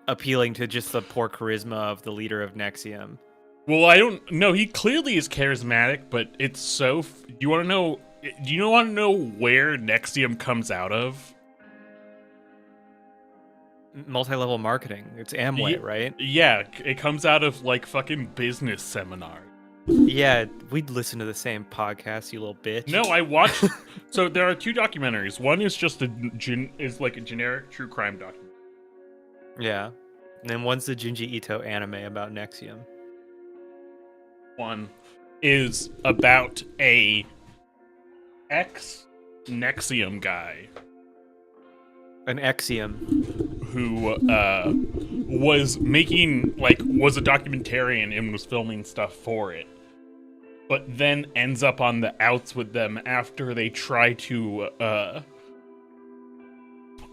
appealing to just the poor charisma of the leader of Nexium. Well, I don't know. He clearly is charismatic, but it's so. You want to know? Do you want to know where Nexium comes out of? Multi-level marketing. It's Amway, right? Yeah, it comes out of like fucking business seminars. Yeah, we'd listen to the same podcast, you little bitch. No, I watched. So there are two documentaries. One is just like a generic true crime documentary. Yeah, and then one's the Junji Ito anime about Nexium. One is about a ex-Nexium guy. An Exium. Who was a documentarian and was filming stuff for it. But then ends up on the outs with them after they try to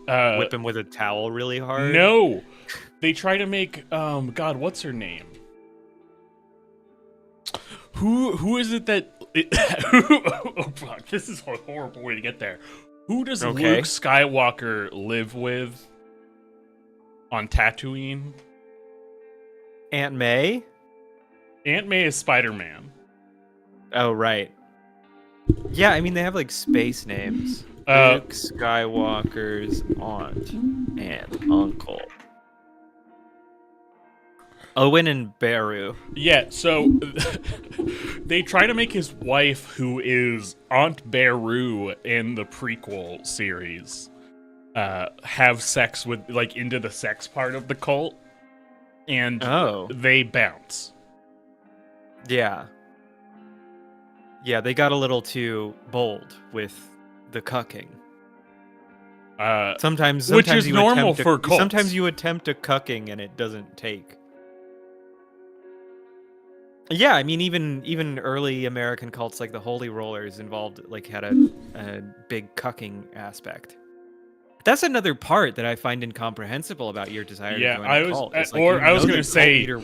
whip him with a towel really hard? No. They try to make God, what's her name? Who is it that oh fuck, this is a horrible way to get there. Who does Luke Skywalker live with on Tatooine? Aunt May? Aunt May is Spider-Man. Oh, right. Yeah, I mean, they have, like, space names. Luke Skywalker's aunt and uncle. Owen and Beru. Yeah, so they try to make his wife, who is Aunt Beru in the prequel series, have sex with, like, into the sex part of the cult. And they bounce. Yeah. Yeah, they got a little too bold with the cucking. Sometimes which is normal for cults. Sometimes you attempt a cucking and it doesn't take. Yeah, I mean, even early American cults like the Holy Rollers had a big cucking aspect. That's another part that I find incomprehensible about your desire to join a cult. I was going to say, leader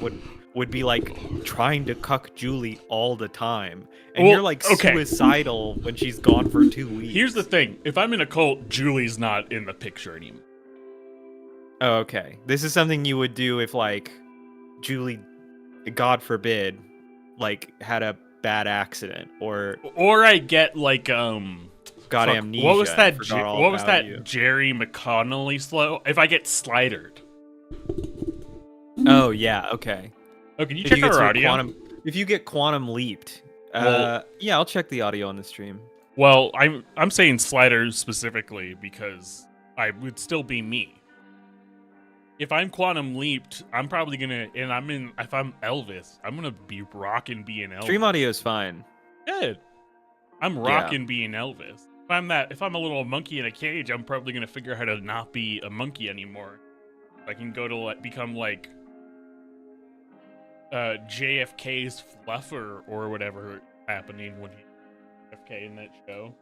would be like trying to cuck Julie all the time, and you're like suicidal when she's gone for 2 weeks. Here's the thing: if I'm in a cult, Julie's not in the picture anymore. Oh, okay. This is something you would do if, like, Julie, God forbid, like, had a bad accident, or I get like got amnesia. What was that? What was that? Jerry McConnelly slow? If I get slidered. Oh yeah. Okay. Oh, can you check our audio? If you get quantum leaped, yeah, I'll check the audio on the stream. Well, I'm saying sliders specifically because I would still be me. If I'm quantum leaped, I'm probably gonna, if I'm Elvis, I'm gonna be rocking being Elvis. Stream audio is fine. Good. I'm rocking being Elvis. If I'm a little monkey in a cage, I'm probably gonna figure out how to not be a monkey anymore. I can go to become like JFK's fluffer or whatever happening when he JFK in that show.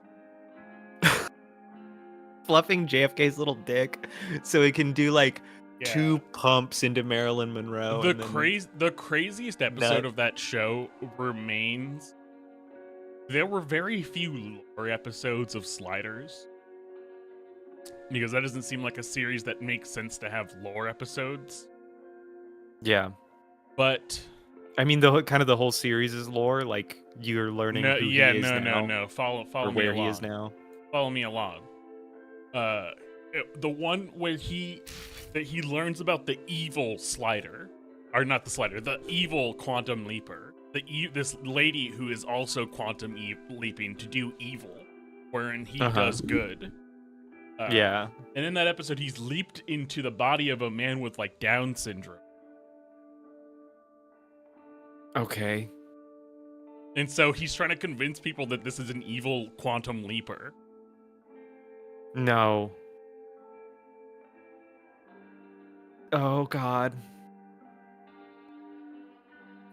Fluffing JFK's little dick so he can do like 2 pumps into Marilyn Monroe. The craziest episode of that show remains. There were very few lore episodes of Sliders. Because that doesn't seem like a series that makes sense to have lore episodes. Yeah. But I mean, the whole series is lore. Like, you're learning who he is now. No. Follow me where along. He is now. Follow me along. The one where he learns about the evil Slider, or not the Slider, the evil Quantum Leaper. This lady who is also quantum leaping to do evil, wherein he does good. Yeah. And in that episode, he's leaped into the body of a man with like Down syndrome. Okay. And so he's trying to convince people that this is an evil quantum leaper. No. Oh God.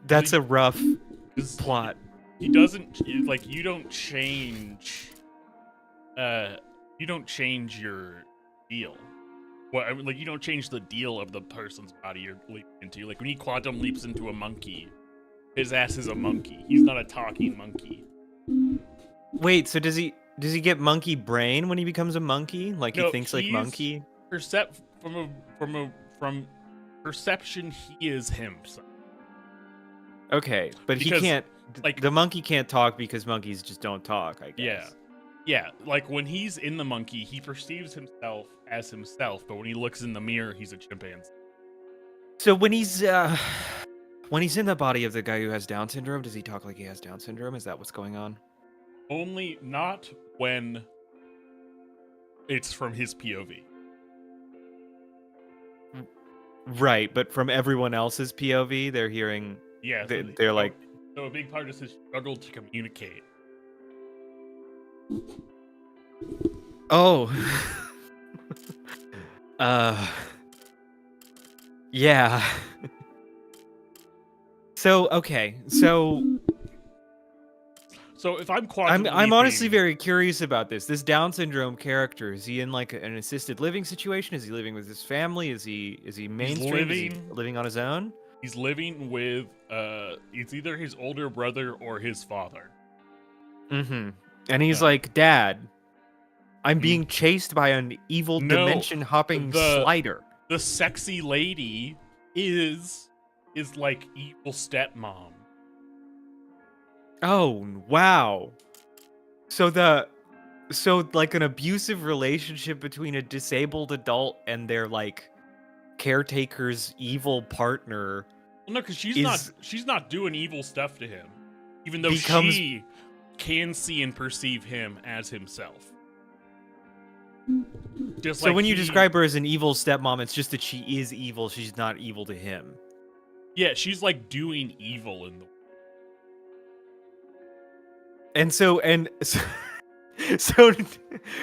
That's a rough plot. He doesn't like. You don't change. You don't change your deal. Well, like you don't change the deal of the person's body you're leaping into. Like when he quantum leaps into a monkey, his ass is a monkey. He's not a talking monkey. Wait, so does he get monkey brain when he becomes a monkey? Like no, he thinks like monkey? From perception, he is himself. Okay, but Because, he can't. like- The monkey can't talk because monkeys just don't talk. I guess. Yeah, like when he's in the monkey, he perceives himself as himself, but when he looks in the mirror, he's a chimpanzee. So when he's in the body of the guy who has Down syndrome, does he talk like he has Down syndrome? Is that what's going on? Only not when it's from his POV. Right, but from everyone else's POV, they're hearing. Yeah, They're like, so a big part is his struggle to communicate. oh, yeah. So okay, so So if I'm I'm honestly very curious about this. This Down syndrome character, is he in like an assisted living situation? Is he living with his family? Is he mainstream? Is he living on his own? He's living with it's either his older brother or his father. Mm-hmm. And he's like, Dad, I'm being chased by an evil No, dimension hopping slider. The sexy lady is like evil stepmom. Oh wow. So like an abusive relationship between a disabled adult and their like caretaker's evil partner. Well, no, because she's not doing evil stuff to him, even though becomes- she can see and perceive him as himself. Just So like when you describe her as an evil stepmom, it's just that she is evil. She's not evil to him. yeah, she's like doing evil in the. And so so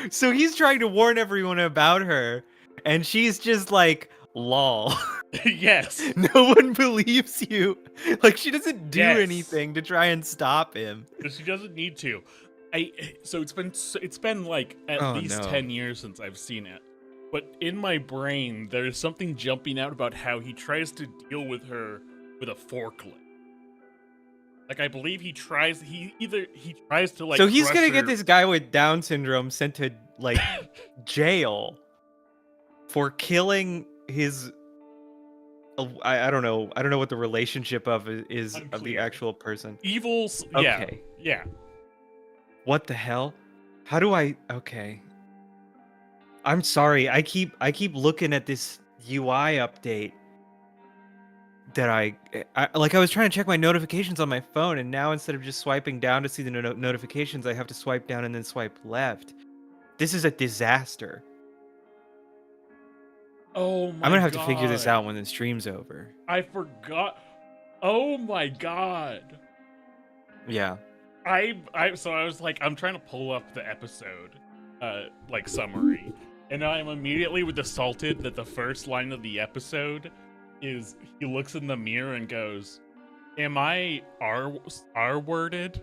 so he's trying to warn everyone about her, and she's just like, lol. Yes. No one believes you. Like she doesn't do Yes. anything to try and stop him. But she doesn't need to. So it's been like at Oh, least no. 10 years since I've seen it. But in my brain, there's something jumping out about how he tries to deal with her with a forklift. Like I believe he tries to like. So he's crush gonna her. get this guy with Down syndrome sent to like jail for killing his. I don't know. I don't know what the relationship of is of the Unclear. actual person. Evil. Yeah. Okay. Yeah. What the hell? How do I? Okay. I'm sorry. I keep looking at this UI update that I was trying to check my notifications on my phone, and now instead of just swiping down to see the notifications, I have to swipe down and then swipe left. This is a disaster. Oh my. I'm gonna have to figure this God. out when the stream's over. I forgot. Oh my god. Yeah. So I was like, I'm trying to pull up the episode, like summary, and I'm immediately assaulted that the first line of the episode is he looks in the mirror and goes, "Am I R-worded?"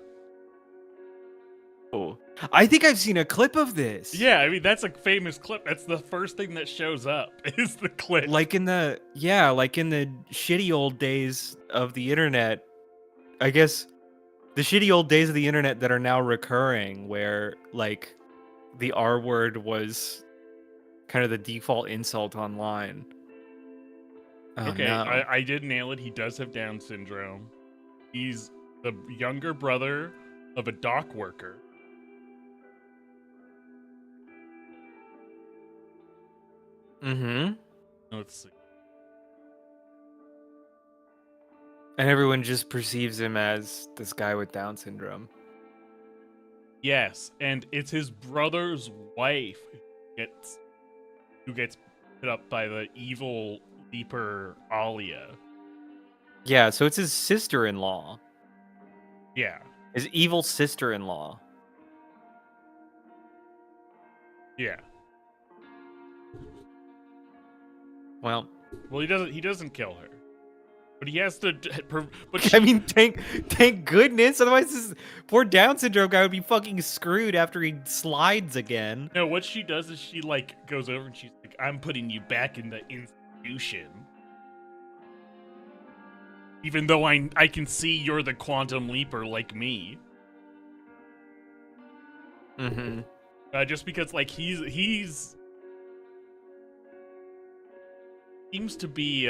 Oh, I think I've seen a clip of this. Yeah, I mean that's a famous clip. That's the first thing that shows up is the clip. Like in the shitty old days of the internet. I guess the shitty old days of the internet that are now recurring, where like the R word was kind of the default insult online. Oh, Okay, no. I did nail it. He does have Down syndrome. He's the younger brother of a dock worker. Mm-hmm. Let's see. And everyone just perceives him as this guy with Down syndrome. Yes, and it's his brother's wife who gets put up by the evil leaper Alia. Yeah, so it's his sister-in-law. Yeah. His evil sister-in-law. Yeah. Well, He doesn't kill her. But he has to but I mean, thank goodness. Otherwise, this poor Down syndrome guy would be fucking screwed after he slides again. no, what she does is she like goes over and she's like, "I'm putting you back in the institution." Even though I can see you're the quantum leaper like me. Mm-hmm. Just because like he's seems to be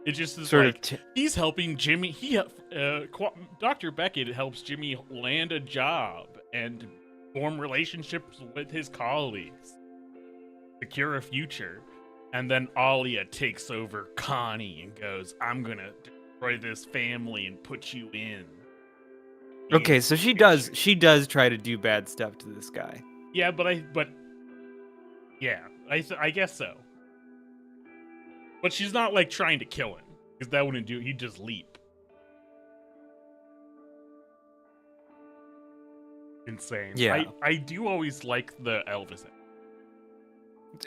it just is Sort of like he's helping Jimmy. Dr. Beckett helps Jimmy land a job and form relationships with his colleagues, secure a future, and then Alia takes over Connie and goes, "I'm gonna destroy this family and put you in." Okay, so she does try to do bad stuff to this guy. Yeah, but yeah, I guess so. But she's not like trying to kill him, because that wouldn't do. He'd just leap. Insane. Yeah. I do always like the Elvis.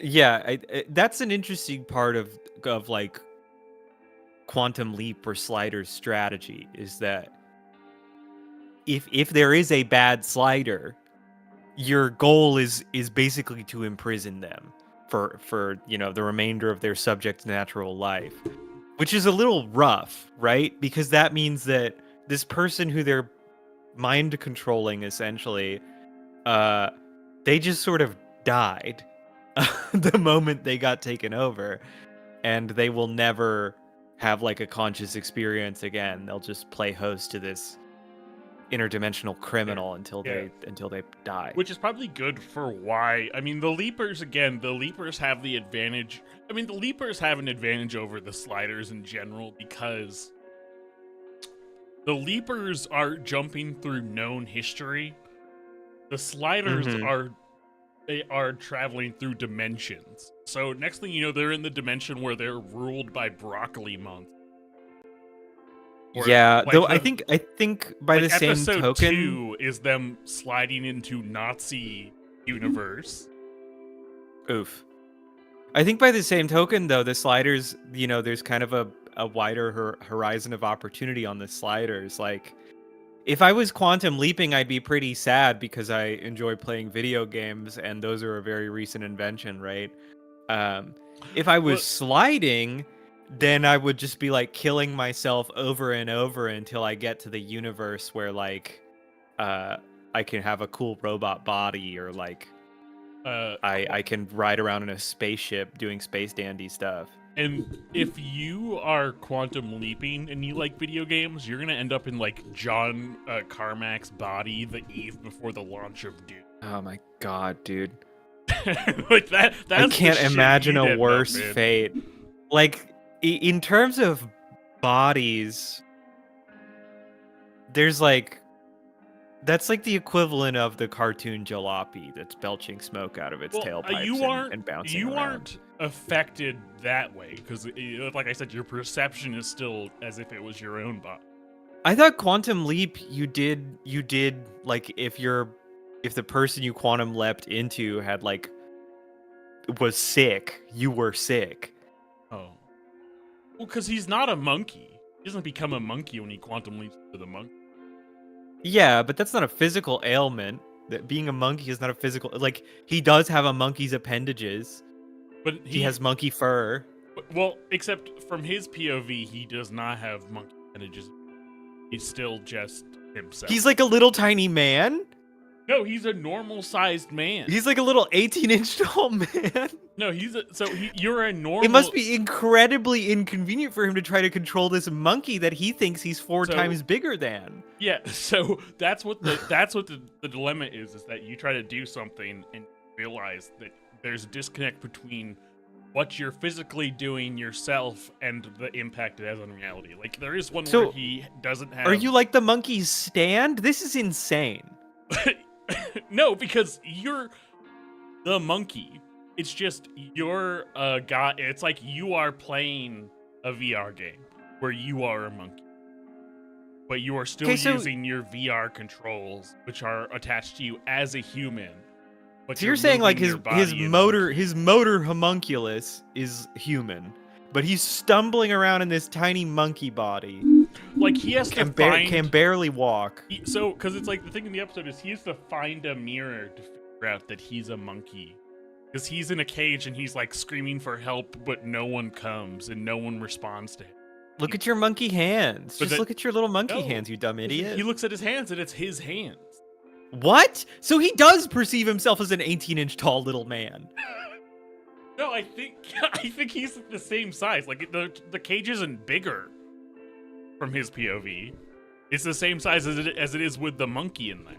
Yeah, that's an interesting part of like Quantum Leap or Slider's strategy, is that if there is a bad slider, your goal is basically to imprison them for the remainder of their subject's natural life, which is a little rough, right? Because that means that this person who they're mind controlling, essentially, they just sort of died the moment they got taken over, and they will never have like a conscious experience again. They'll just play host to this interdimensional criminal until they die. Which is probably good for why. I mean, the Leapers have the advantage. I mean, the Leapers have an advantage over the Sliders in general because the Leapers are jumping through known history. The Sliders are traveling through dimensions. So next thing you know, they're in the dimension where they're ruled by broccoli months. Yeah, though I think by the same episode token, 2 is them sliding into Nazi universe. Oof. I think by the same token, though, the Sliders, there's kind of a wider horizon of opportunity on the Sliders. Like, if I was quantum leaping, I'd be pretty sad because I enjoy playing video games, and those are a very recent invention, right? If I was sliding, then I would just be like killing myself over and over until I get to the universe where like I can have a cool robot body, or like I can ride around in a spaceship doing space dandy stuff. And if you are quantum leaping and you like video games, you're gonna end up in like John Carmack's body the eve before the launch of Doom. Oh my god, dude! Like that's I can't imagine a worse fate. Like, in terms of bodies, there's like, that's like the equivalent of the cartoon jalopy that's belching smoke out of its tailpipes and bouncing You around. aren't affected that way because, like I said, your perception is still as if it was your own body. I thought Quantum Leap, you did like, if the person you quantum leapt into had like was sick, you were sick. Oh. Well, because he's not a monkey. He doesn't become a monkey when he quantum leaps to the monkey. Yeah, but that's not a physical ailment. That being a monkey is not a physical... Like, he does have a monkey's appendages. But he has monkey fur. Well, except from his POV, he does not have monkey appendages. He's still just himself. He's like a little tiny man? No, he's a normal-sized man. He's like a little 18-inch tall man. No, you're a normal... It must be incredibly inconvenient for him to try to control this monkey that he thinks he's four times bigger than. Yeah, so that's what the dilemma is that you try to do something and realize that there's a disconnect between what you're physically doing yourself and the impact it has on reality. Like, there is one where he doesn't have... Are you like the monkey's stand? This is insane. No, because you're the monkey. It's just you're a guy. It's like you are playing a VR game where you are a monkey, but you are still using your VR controls, which are attached to you as a human. But so you're saying like his motor homunculus is human, but he's stumbling around in this tiny monkey body. Like, he has can barely walk. Because it's like, the thing in the episode is he has to find a mirror to figure out that he's a monkey. Because he's in a cage and he's like screaming for help, but no one comes and no one responds to him. Look at your monkey hands. Just look at your little monkey hands, you dumb idiot. He looks at his hands and it's his hands. What? So he does perceive himself as an 18-inch tall little man. No, I think I think he's the same size. Like the cage isn't bigger from his POV. It's the same size as it is with the monkey in there.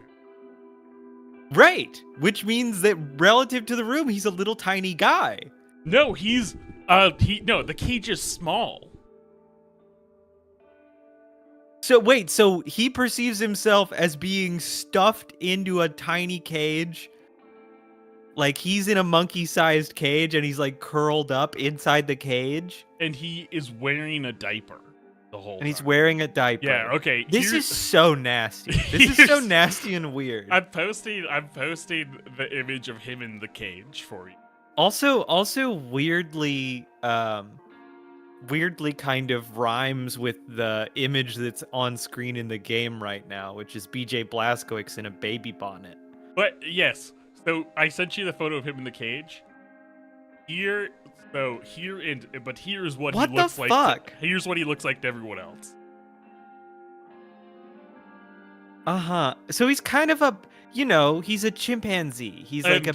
Right, which means that relative to the room, he's a little tiny guy. No, the cage is small. So wait, so he perceives himself as being stuffed into a tiny cage? Like he's in a monkey-sized cage and he's like curled up inside the cage? And he is wearing a diaper the whole And he's time. wearing a diaper. Yeah, okay. This is so nasty. This is so nasty and weird. I'm posting the image of him in the cage for you. Also weirdly kind of rhymes with the image that's on screen in the game right now, which is BJ Blazkowicz in a baby bonnet. But yes, so I sent you the photo of him in the cage. Here's what he looks like. Fuck? Here's what he looks like to everyone else. So he's kind of he's a chimpanzee. He's like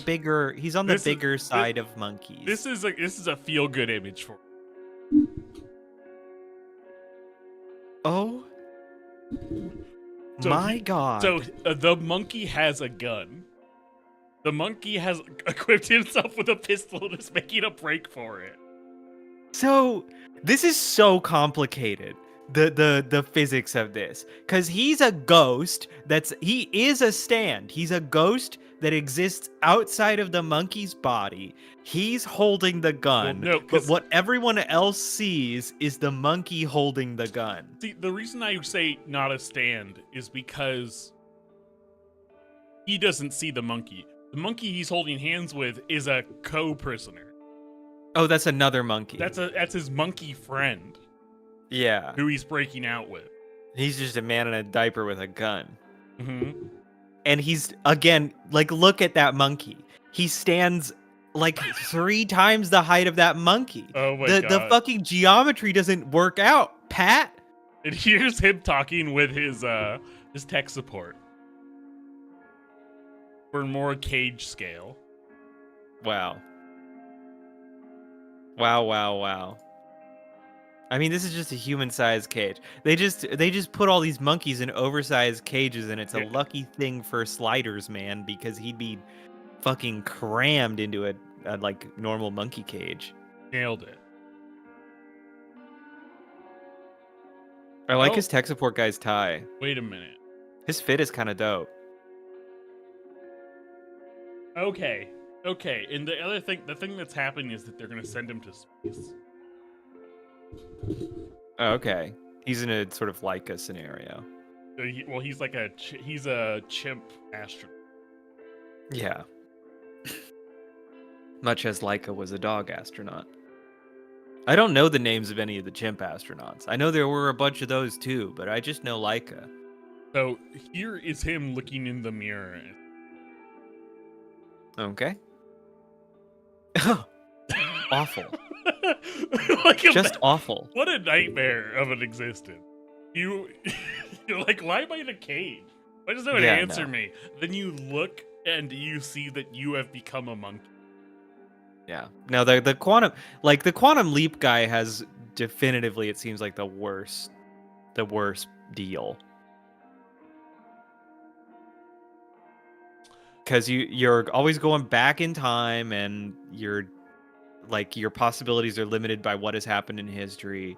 he's on the bigger side of monkeys. This is a feel good image for. Oh my god. So the monkey has a gun. The monkey has equipped himself with a pistol and is making a break for it. So this is so complicated. The physics of this, because he's a ghost. He is a stand. He's a ghost that exists outside of the monkey's body. He's holding the gun, Well, no, but what everyone else sees is the monkey holding the gun. See, the reason I say not a stand is because he doesn't see the monkey. The monkey he's holding hands with is a co-prisoner. Oh, that's another monkey. That's his monkey friend. Yeah. Who he's breaking out with. He's just a man in a diaper with a gun. Mm-hmm. And he's, again, like, look at that monkey. He stands like 3 times the height of that monkey. Oh my god. The fucking geometry doesn't work out, Pat. And here's him talking with his tech support. For more cage scale. Wow. Wow. I mean, this is just a human-sized cage. They just put all these monkeys in oversized cages, and it's a lucky thing for Sliders, man, because he'd be fucking crammed into a like normal monkey cage. Nailed it. I like his tech support guy's tie. Wait a minute. His fit is kind of dope. Okay. And the thing that's happening is that they're gonna send him to space. Oh, okay. He's in a sort of Leica scenario. So he's like he's a chimp astronaut. Yeah. Much as Leica was a dog astronaut. I don't know the names of any of the chimp astronauts. I know there were a bunch of those too, but I just know Leica. So here is him looking in the mirror. Okay. Awful. Just awful. What a nightmare of an existence. You're like, why am I in a cage? Why does no one answer me? Then you look and you see that you have become a monkey. Yeah. Now the quantum leap guy has definitively, it seems like the worst deal. Because you're always going back in time, and your possibilities are limited by what has happened in history.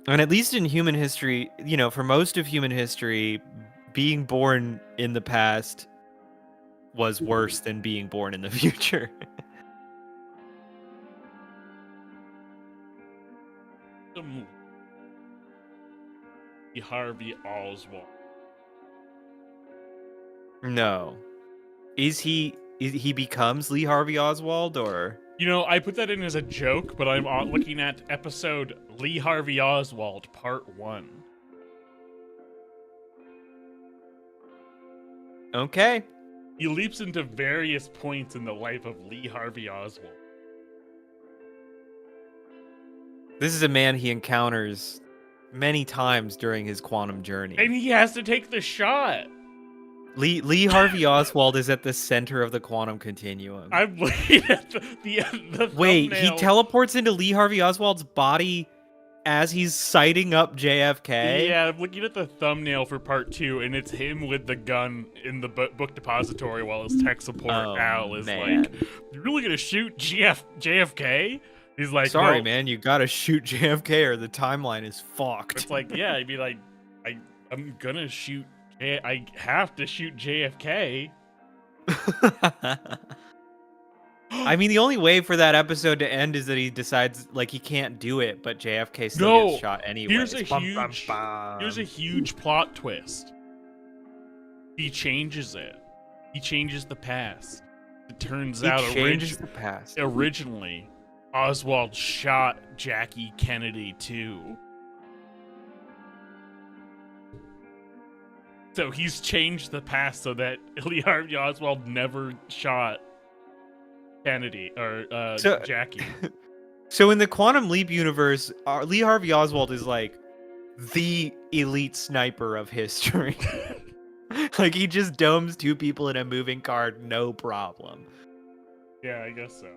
And at least in human history, for most of human history, being born in the past was worse than being born in the future. Harvey Oswald. No. He becomes Lee Harvey Oswald, or? I put that in as a joke, but I'm looking at episode Lee Harvey Oswald, part 1. Okay. He leaps into various points in the life of Lee Harvey Oswald. This is a man he encounters many times during his quantum journey. And he has to take the shot. Lee Harvey Oswald is at the center of the quantum continuum. I'm looking at the Wait, he thumbnail. teleports into Lee Harvey Oswald's body as he's sighting up JFK? Yeah, I'm looking at the thumbnail for part 2, and it's him with the gun in the book depository while his tech support Al is man. like, "You really gonna shoot JFK?" He's like, Sorry, well, man, you gotta shoot JFK or the timeline is fucked. It's like, yeah, I'd be like, I'm gonna shoot. I have to shoot JFK. I mean, the only way for that episode to end is that he decides like he can't do it, but JFK still gets shot anyway. Here's a huge plot twist. He changes it. He changes the past. It turns out the past. Originally, Oswald shot Jackie Kennedy too. So he's changed the past so that Lee Harvey Oswald never shot Kennedy or Jackie. So in the Quantum Leap universe, Lee Harvey Oswald is like the elite sniper of history. Like he just domes 2 people in a moving car, no problem. Yeah, I guess so.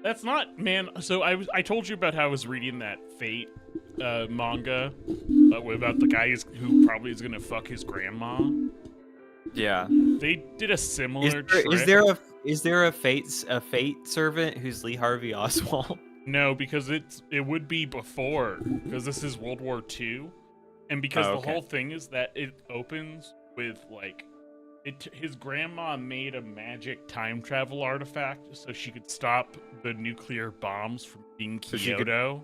That's not, man. So I told you about how I was reading that Fate manga about the guy who probably is gonna fuck his grandma. Yeah. They did a similar trick. Is there a fate servant who's Lee Harvey Oswald? No, because it would be before, because this is World War II, and because the whole thing is that it opens with like his grandma made a magic time travel artifact so she could stop the nuclear bombs from being Kyoto.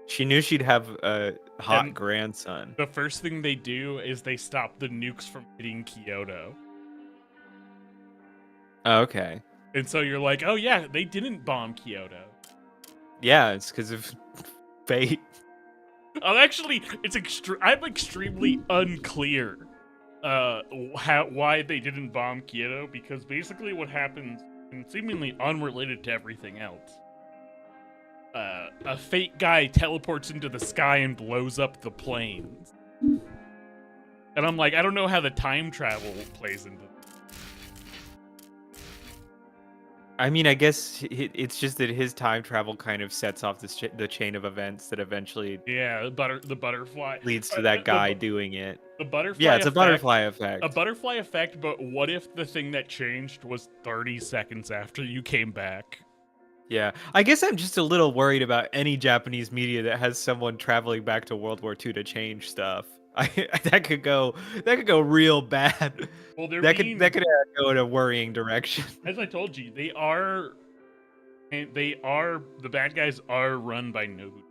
She knew she'd have a hot grandson. The first thing they do is they stop the nukes from hitting Kyoto. Okay. And so you're like, oh yeah, they didn't bomb Kyoto. Yeah, it's because of fate. Actually, I'm extremely unclear why they didn't bomb Kyoto, because basically what happens, and seemingly unrelated to everything else, a fake guy teleports into the sky and blows up the planes. And I'm like, I don't know how the time travel plays into this. I mean, I guess it's just that his time travel kind of sets off the chain of events that eventually the butterfly leads to that guy doing it. The butterfly Yeah, it's effect, a butterfly effect. A butterfly effect, but what if the thing that changed was 30 seconds after you came back? Yeah, I guess I'm just a little worried about any Japanese media that has someone traveling back to World War II to change stuff. That could go real bad. Well, that could go in a worrying direction. As I told you, the bad guys are run by Nobu.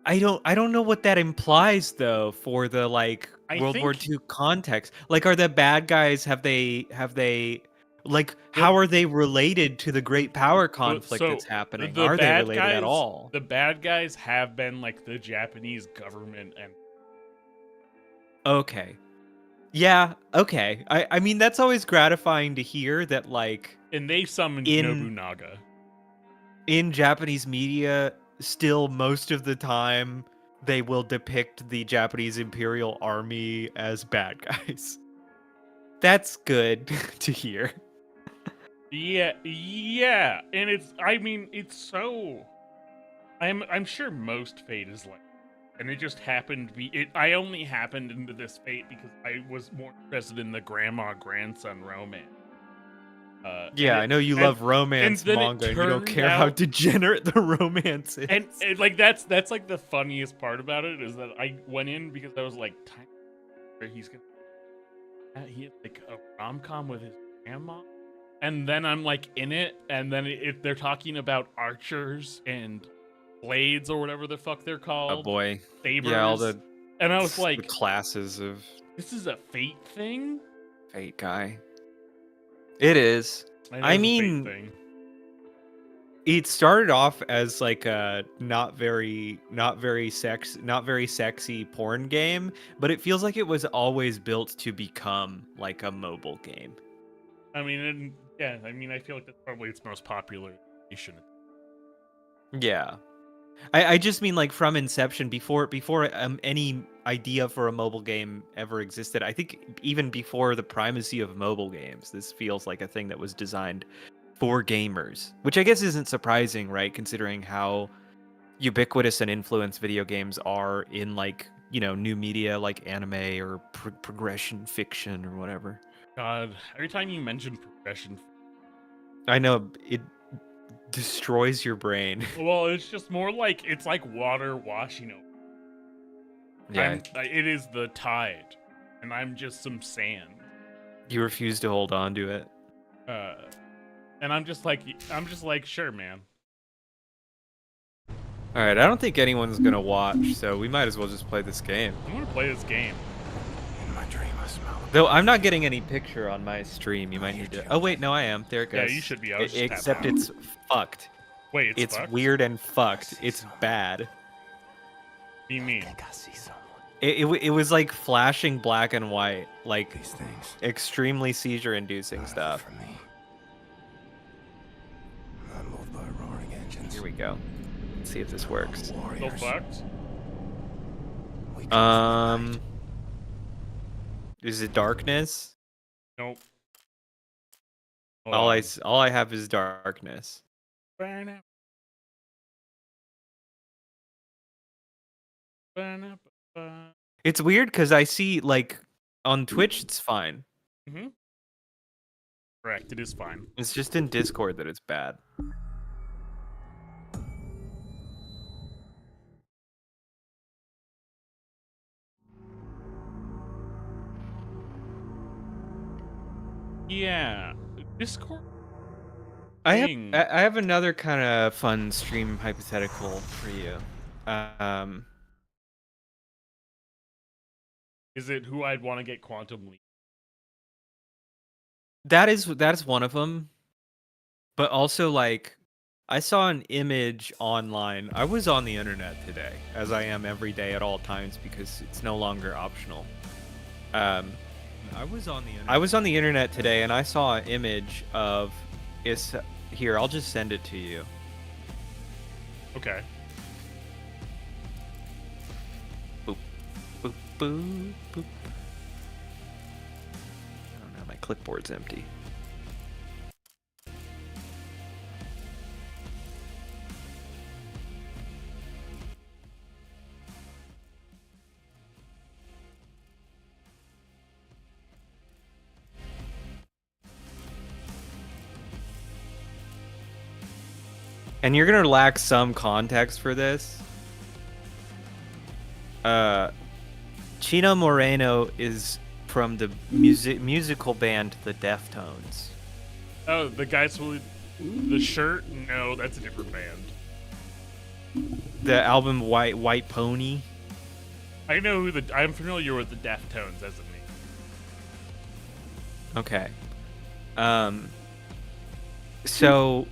I don't know what that implies though for the like World War II context. Like, are the bad guys have they like how are they related to the great power conflict that's happening? Are they related at all? The bad guys have been like the Japanese government and okay. Yeah, okay. I mean that's always gratifying to hear that like and they summoned Nobunaga. In Japanese media, still most of the time they will depict the Japanese Imperial Army as bad guys. That's good to hear. Yeah, and it's so. I'm sure most Fate is like, and it just happened to be. I only happened into this Fate because I was more interested in the grandma-grandson romance. I know you love romance manga, and you don't care how degenerate the romance is. And like that's like the funniest part about it is that I went in because I was like, he's gonna he had like a rom-com with his grandma. And then I'm like in it, and then if they're talking about archers and blades or whatever the fuck they're called. Oh boy. Sabers. Yeah, all the and I was like, the classes of this is a Fate thing? Fate guy. It is. I mean, it started off as like a not very sexy porn game, but it feels like it was always built to become like a mobile game. I mean, I feel like that's probably its most popular edition. Yeah. I just mean like from inception before any idea for a mobile game ever existed. I think even before the primacy of mobile games, this feels like a thing that was designed for gamers, which I guess isn't surprising, right? Considering how ubiquitous and influenced video games are in like, new media like anime or progression fiction or whatever. God, every time you mention progression, I know it destroys your brain. well, it's just more like it's like water washing over. Yeah, It is the tide, and I'm just some sand. you refuse to hold on to it. Uh, and I'm just like, sure, man. All right, I don't think anyone's gonna watch, so we might as well just play this game. I'm gonna play this game. In my dream, I smell. Though I'm not getting any picture on my stream. You might need to. Oh wait, no, I am. There it Yeah, goes. you should be. I was just Except tapping. it's fucked. Wait, It's fucked? weird and fucked. It's bad. What do you mean? I see someone. It was like flashing black and white, like These things. extremely seizure-inducing Not stuff. For me. I'm moved by roaring engines. Here we go. Let's see if this works. Still Warriors. fucked? We come from the night. Is it darkness? Nope. Hold All on. I have is darkness. Burn up. Burn up. It's weird because I see like on Twitch it's fine. Mm-hmm. Correct. It is fine. It's just in Discord that it's bad. Yeah. Discord. I Thing. have another kind of fun stream hypothetical for you. Is it who I'd want to get quantum leap? That's one of them. But also like I saw an image online. I was on the internet today, as I am every day at all times because it's no longer optional. I was on the internet today and I saw an image of here, I'll just send it to you. Okay. Boop, boop, boop, boop. I don't know, my clipboard's empty. And you're gonna lack some context for this. Chino Moreno is from the musical band The Deftones. Oh, the guys with the shirt? No, that's a different band. The album White Pony. I know who I'm familiar with the Deftones as a name. Okay. So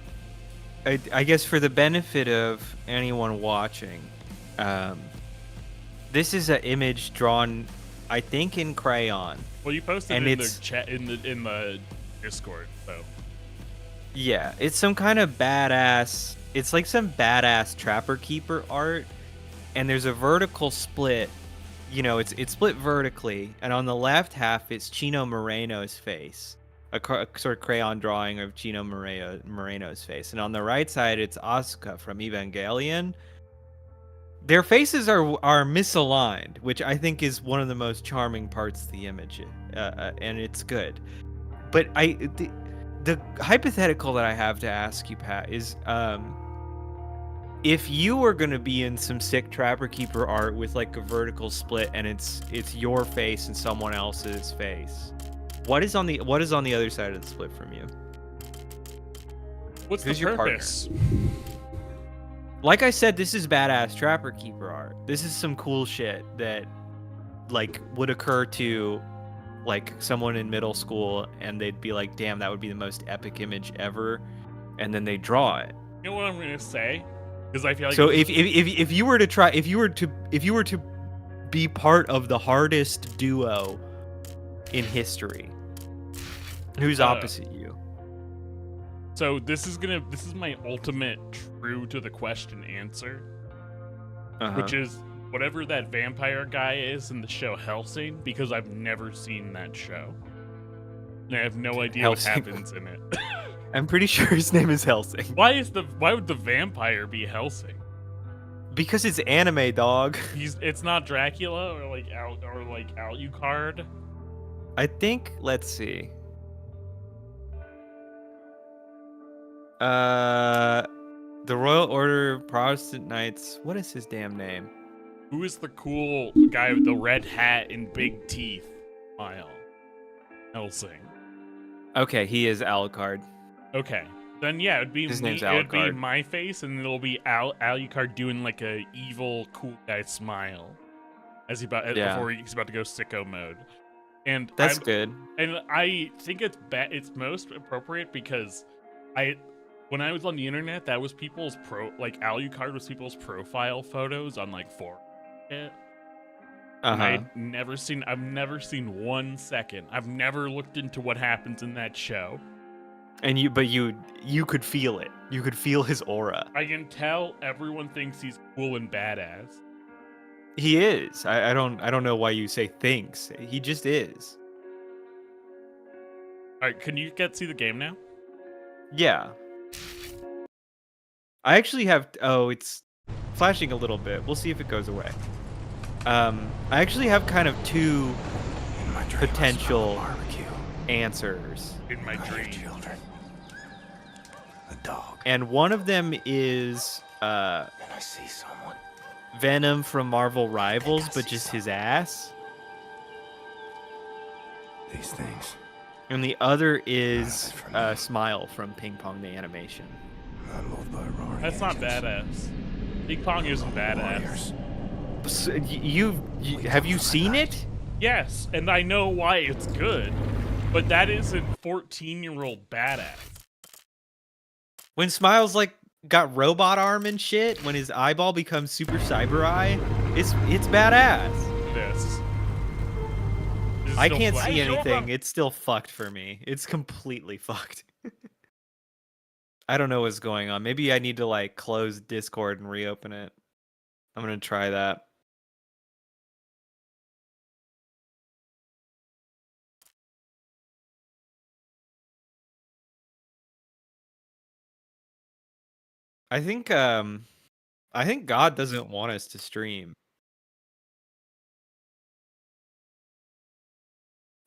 I guess for the benefit of anyone watching, this is an image drawn, I think, in crayon. Well, you posted And it in the it's- chat in the Discord, so Yeah, it's some kind of badass. It's like some badass Trapper Keeper art, and there's a vertical split. You know, it's split vertically, and on the left half it's Chino Moreno's face, a sort of crayon drawing of Chino Moreno's face, and on the right side it's Asuka from Evangelion. Their faces are misaligned, which I think is one of the most charming parts of the image, and it's good. But the hypothetical that I have to ask you, Pat, is if you were gonna be in some sick Trapper Keeper art with like a vertical split, and it's your face and someone else's face, what is on the other side of the split from you? what's Who's the your partner? purpose? Like I said, this is badass Trapper Keeper art. This is some cool shit that like would occur to like someone in middle school, and they'd be like, damn, that would be the most epic image ever, and then they draw it. You know what I'm gonna say? Because I feel like So if you were to be part of the hardest duo in history, who's opposite you? So this is my ultimate true to the question answer, Uh-huh. which is whatever that vampire guy is in the show Hellsing, because I've never seen that show. And I have no idea what Hellsing. happens in it. I'm pretty sure his name is Helsing. Why would the vampire be Hellsing? Because it's anime, dog. It's not Dracula or like Alucard. I think, let's see. The Royal Order of Protestant Knights. What is his damn name? Who is the cool guy with the red hat and big teeth? Smile. Hellsing. Okay, he is Alucard. Okay. Then yeah, it'd be His name's it'd be Alucard. my face, and it'll be Alucard doing like a evil cool guy smile as before he's about to go sicko mode. And That's good. And I think it's most appropriate because when I was on the internet, that was people's Alucard was people's profile photos on like forum. I've never seen 1 second. I've never looked into what happens in that show. And you could feel it. You could feel his aura. I can tell everyone thinks he's cool and badass. He is. I don't know why you say thinks. He just is. All right, can you see the game now? Yeah. I actually have. Oh, it's flashing a little bit. We'll see if it goes away. I actually have kind of two In my dream, potential I smell barbecue. In answers. my I hear dream. children. A dog. And one of them is And I see someone. Venom from Marvel Rivals, but just his ass. These things. And the other is Smile from Ping Pong the animation. I'm moved by roaring That's not engines. badass. Big Pong isn't badass. Warriors. So, have you seen it? Yes, and I know why it's good, but that isn't 14-year-old badass. When Smile's like got robot arm and shit, when his eyeball becomes super cyber eye, it's badass. This is I still can't flash. see anything. It's still fucked for me. It's completely fucked. I don't know what's going on. Maybe I need to like close Discord and reopen it. I'm gonna try that. I think God doesn't want us to stream.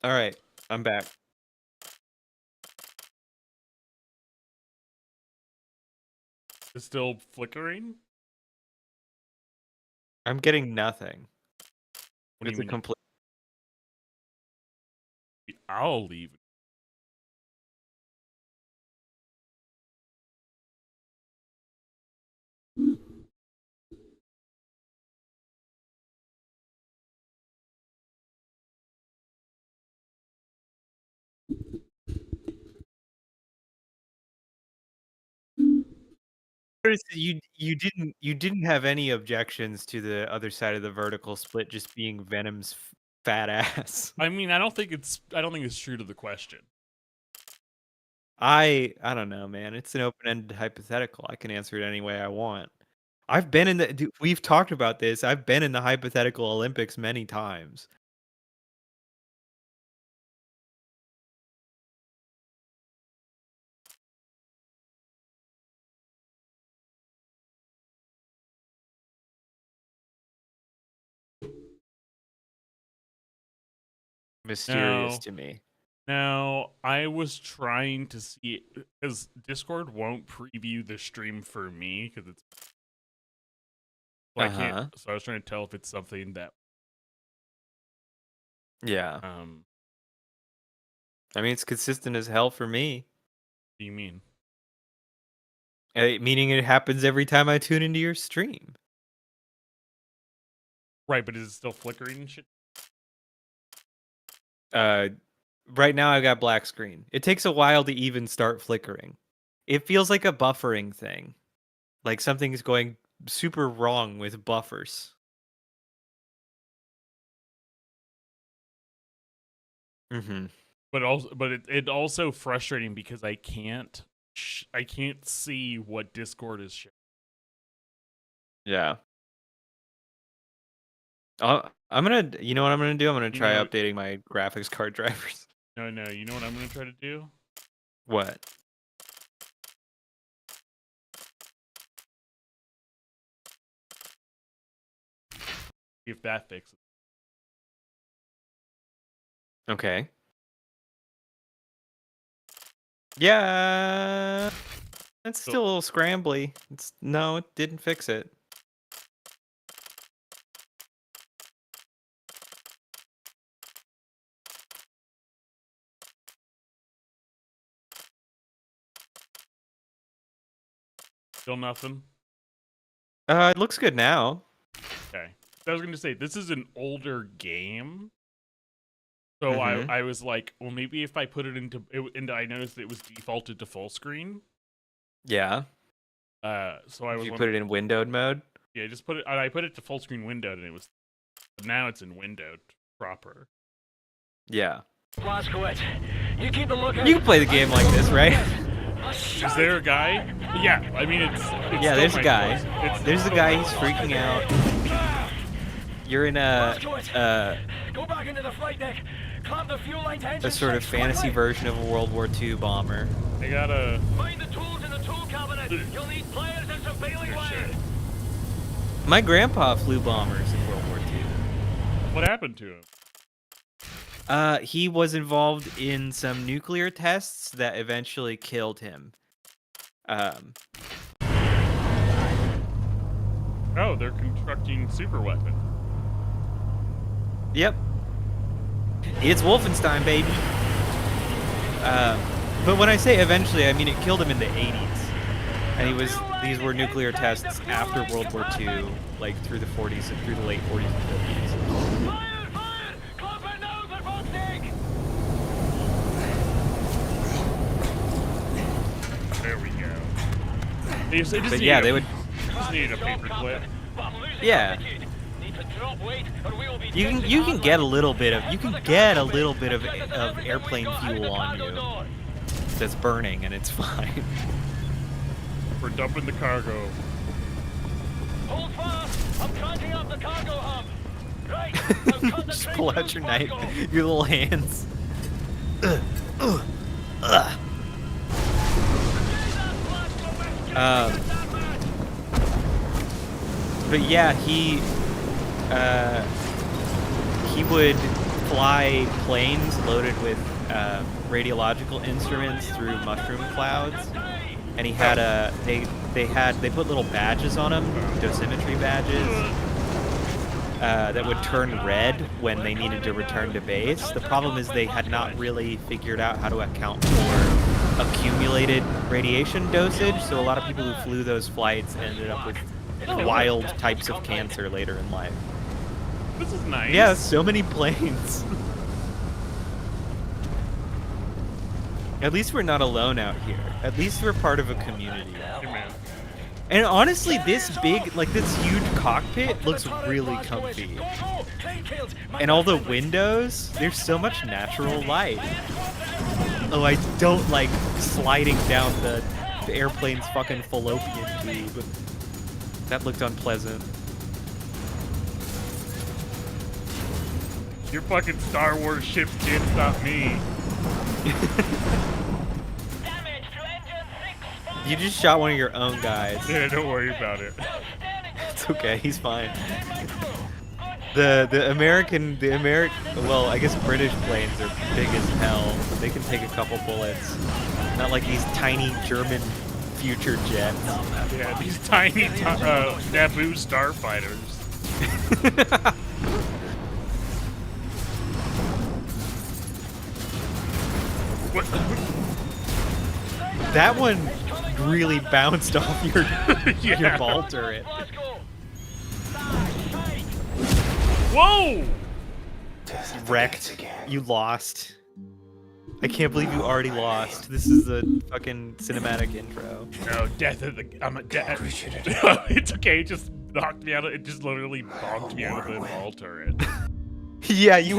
All right, I'm back. It's still flickering. I'm getting nothing. What do It's you a mean? complete. I'll leave. You didn't have any objections to the other side of the vertical split just being Venom's fat ass. I mean, I don't think it's true to the question. I don't know, man. It's an open-ended hypothetical. I can answer it any way I want. I've been in the dude, we've talked about this. I've been in the hypothetical Olympics many times. Mysterious to me. Now, I was trying to see because Discord won't preview the stream for me because it's. So I can't. So I was trying to tell if it's something that. Yeah. What I mean, it's consistent as hell for me. do you mean? Meaning it happens every time I tune into your stream. Right, but is it still flickering and shit? Right now I got black screen. It takes a while to even start flickering. It feels like a buffering thing. Like something's going super wrong with buffers. Mm-hmm. But it also frustrating because I can't see what Discord is showing. Yeah. I'm gonna, you know what I'm gonna do? I'm gonna You try know- updating my graphics card drivers. No, you know what I'm gonna try to do? What? See if that fixes. Okay. Yeah, it's still a little scrambly. No, it didn't fix it. Still nothing. It looks good now. Okay. I was gonna say this is an older game, so Mhm. I was like, well, maybe if I put it into and I noticed it was defaulted to full screen. Yeah. So I If was you put it in windowed mode. yeah, just put it. I put it to full screen windowed, and it was. Now it's in windowed proper. Yeah. Blazkowicz, you keep a lookout. You can play the game like this, right? Is there a guy? Yeah, I mean it's Yeah, still there's a my guy. choice. It's There's a still guy. my He's choice. freaking out. You're in a Go back into the flight deck. Clamp the fuel line to engine a sort of six, fantasy right. version of a World War II bomber. I gotta. Find the tools in the tool cabinet. You'll need pliers and some bailing wire. My grandpa flew bombers in World War II. What happened to him? He was involved in some nuclear tests that eventually killed him. Oh, they're constructing super weapon. Yep. It's Wolfenstein, baby. But when I say eventually, I mean it killed him in the 80s. And these were nuclear tests after World War II, like through the 40s and through the late 40s and 50s. Fire! Fire! Clamp it now, for fuck's sake! There we go. They just But need yeah, a- they would. just need a paper clip. But I'm losing Yeah. altitude. Need to drop weight, or we will be You can taken get a hard little way. bit of Just as airplane we got fuel the on cargo you door. that's burning, and it's fine. We're dumping the cargo. Hold fast! I'm cranking up the cargo hub. Right. Now cut the Just train pull through out your knife, Glasgow. your little hands. But yeah, he would fly planes loaded with radiological instruments through mushroom clouds, and he had they put little badges on him, dosimetry badges, that would turn red when they needed to return to base. The problem is they had not really figured out how to account for accumulated radiation dosage, so a lot of people who flew those flights ended up with wild types of cancer later in life. This is nice. Yeah, so many planes. At least we're not alone out here. At least we're part of a community. Hey, man. And honestly, this huge cockpit looks really comfy. And all the windows, there's so much natural light. Oh, I don't like sliding down the airplane's fucking fallopian tube. That looked unpleasant. Your fucking Star Wars ships can't stop me. Damage to engine 6. You just shot one of your own guys. Yeah, don't worry about it. It's okay, he's fine. The American, well, I guess British planes are big as hell. They can take a couple bullets. Not like these tiny German future jets. Yeah, these tiny Naboo starfighters. What? That one really bounced off your Yeah. ball turret. Whoa! Death Wrecked. again. You lost. I can't believe you already lost. This is the fucking cinematic intro. No, death of the. I'm a death. Appreciate it. It's okay. It just knocked me out. It just literally bonked me out of the ball turret. Yeah, you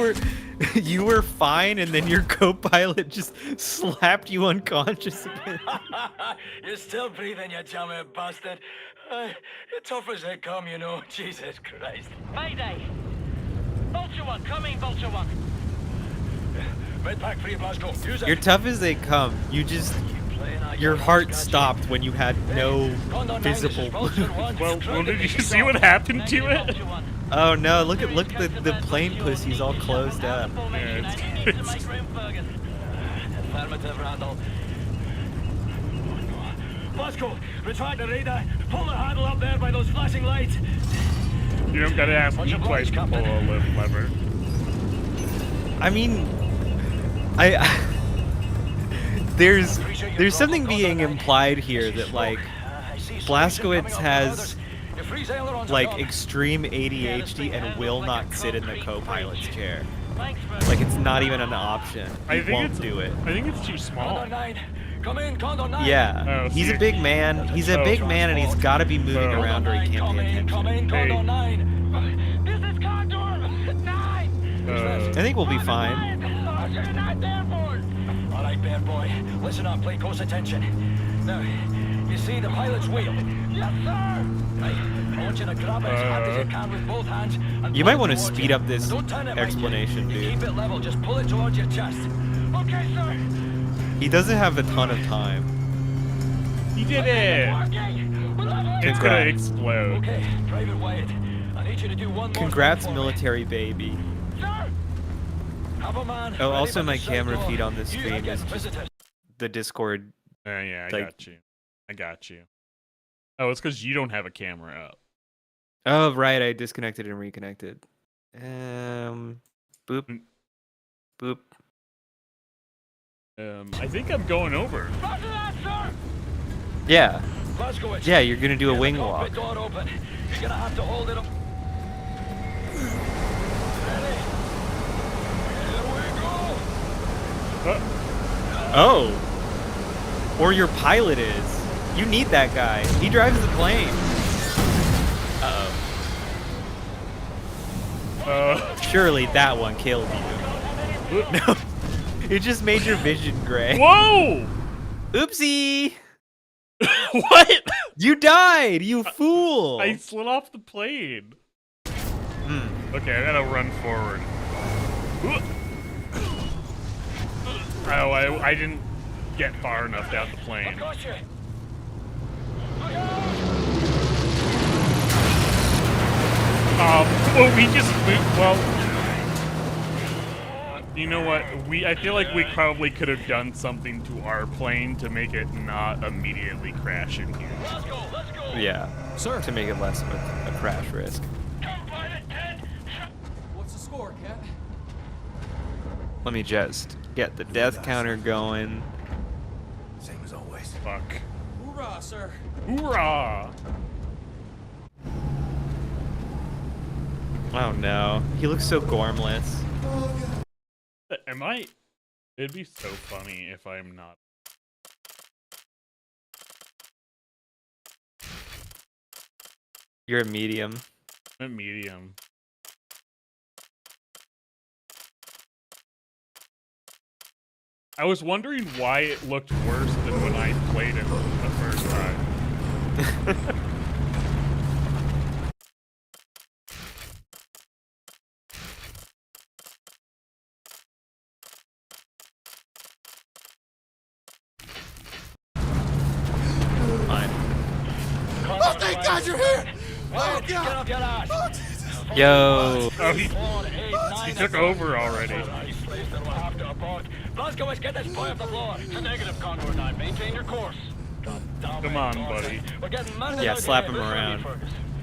were fine, and then your co-pilot just slapped you unconscious again. You're still breathing, you jammy bastard. You're tough as they come, you know. Jesus Christ. Mayday! Vulture 1, coming, Vulture 1. Med pack for you, Blasco. Use You're tough as they come. You just your heart stopped when you had no visible. Well, did you see what happened to it? Oh no! Look the plane pussy's all closed up. Affirmative, Randall. Blasco, retract the radar. Pull the handle up there by those flashing lights. You don't gotta ask me twice to pull a lift lever. I mean, there's something being implied here that like Blazkowicz has like extreme ADHD and will not sit in the co-pilot's chair. Like it's not even an option. He won't do it. I think it's too small. Yeah, Oh, he's see. a big man. He's a big man, and he's got to be moving around or he can't pay attention. This is Condor 9. I think we'll be fine. You're not there for it. All right, bear boy. Listen up, pay close attention. Now, you see the pilot's wheel? Yes, sir. Right. I want you to grab it as hard as you can with both hands. And You pull might it want to towards speed you. up this Don't turn it, mind you. explanation, You dude. keep it level. Just pull it towards your chest. Okay, sir. He doesn't have a ton of time. He did it! Working. We're leveling. It's gonna Congrats. explode. Okay, drive it wide. I need you to do one more Congrats, thing for me. military baby. Sir. Have a man Oh, ready also for my the side camera door. feed on this You stream again, is just visitors. the Discord. Yeah, I Like- got you. I got you. Oh, it's because you don't have a camera up. Oh, right, I disconnected and reconnected. Boop. Boop. I think I'm going over. Roger that, sir. Yeah. Blazkowicz, Yeah, you're gonna do a get the wing cockpit walk. door open. You're gonna have to hold it up. Ready? Here we go. Oh. Or your pilot is. You need that guy. He drives the plane. Uh-oh. Surely that one killed you. No. It just made your vision gray. Whoa! Oopsie! What? You died, you fool! I slid off the plane. Hmm. Okay, I gotta run forward. Oh, I didn't get far enough down the plane. Got you. Well, we just moved. Well, you know what? I feel like we probably could have done something to our plane to make it not immediately crash in here. Let's go. Let's go. Yeah. Sir. To make it less of a crash risk. Come pilot 10. What's the score, Cat? Let me just get the death counter going. Same as always. Fuck. Hoorah, sir. Hoorah! Oh no. He looks so gormless. Am I? It'd be so funny if I'm not. You're a medium. I'm a medium. I was wondering why it looked worse than when I played it the first time. Fine. Oh, thank God you're here! Oh, Get God! off your ass. Oh, Jesus! Yo. Oh, he took over already. Blazkowicz, get this boy off the floor. It's a negative, Condor 9. Maintain your course. Come on, buddy. We're getting murdered Yeah, out slap here. him around.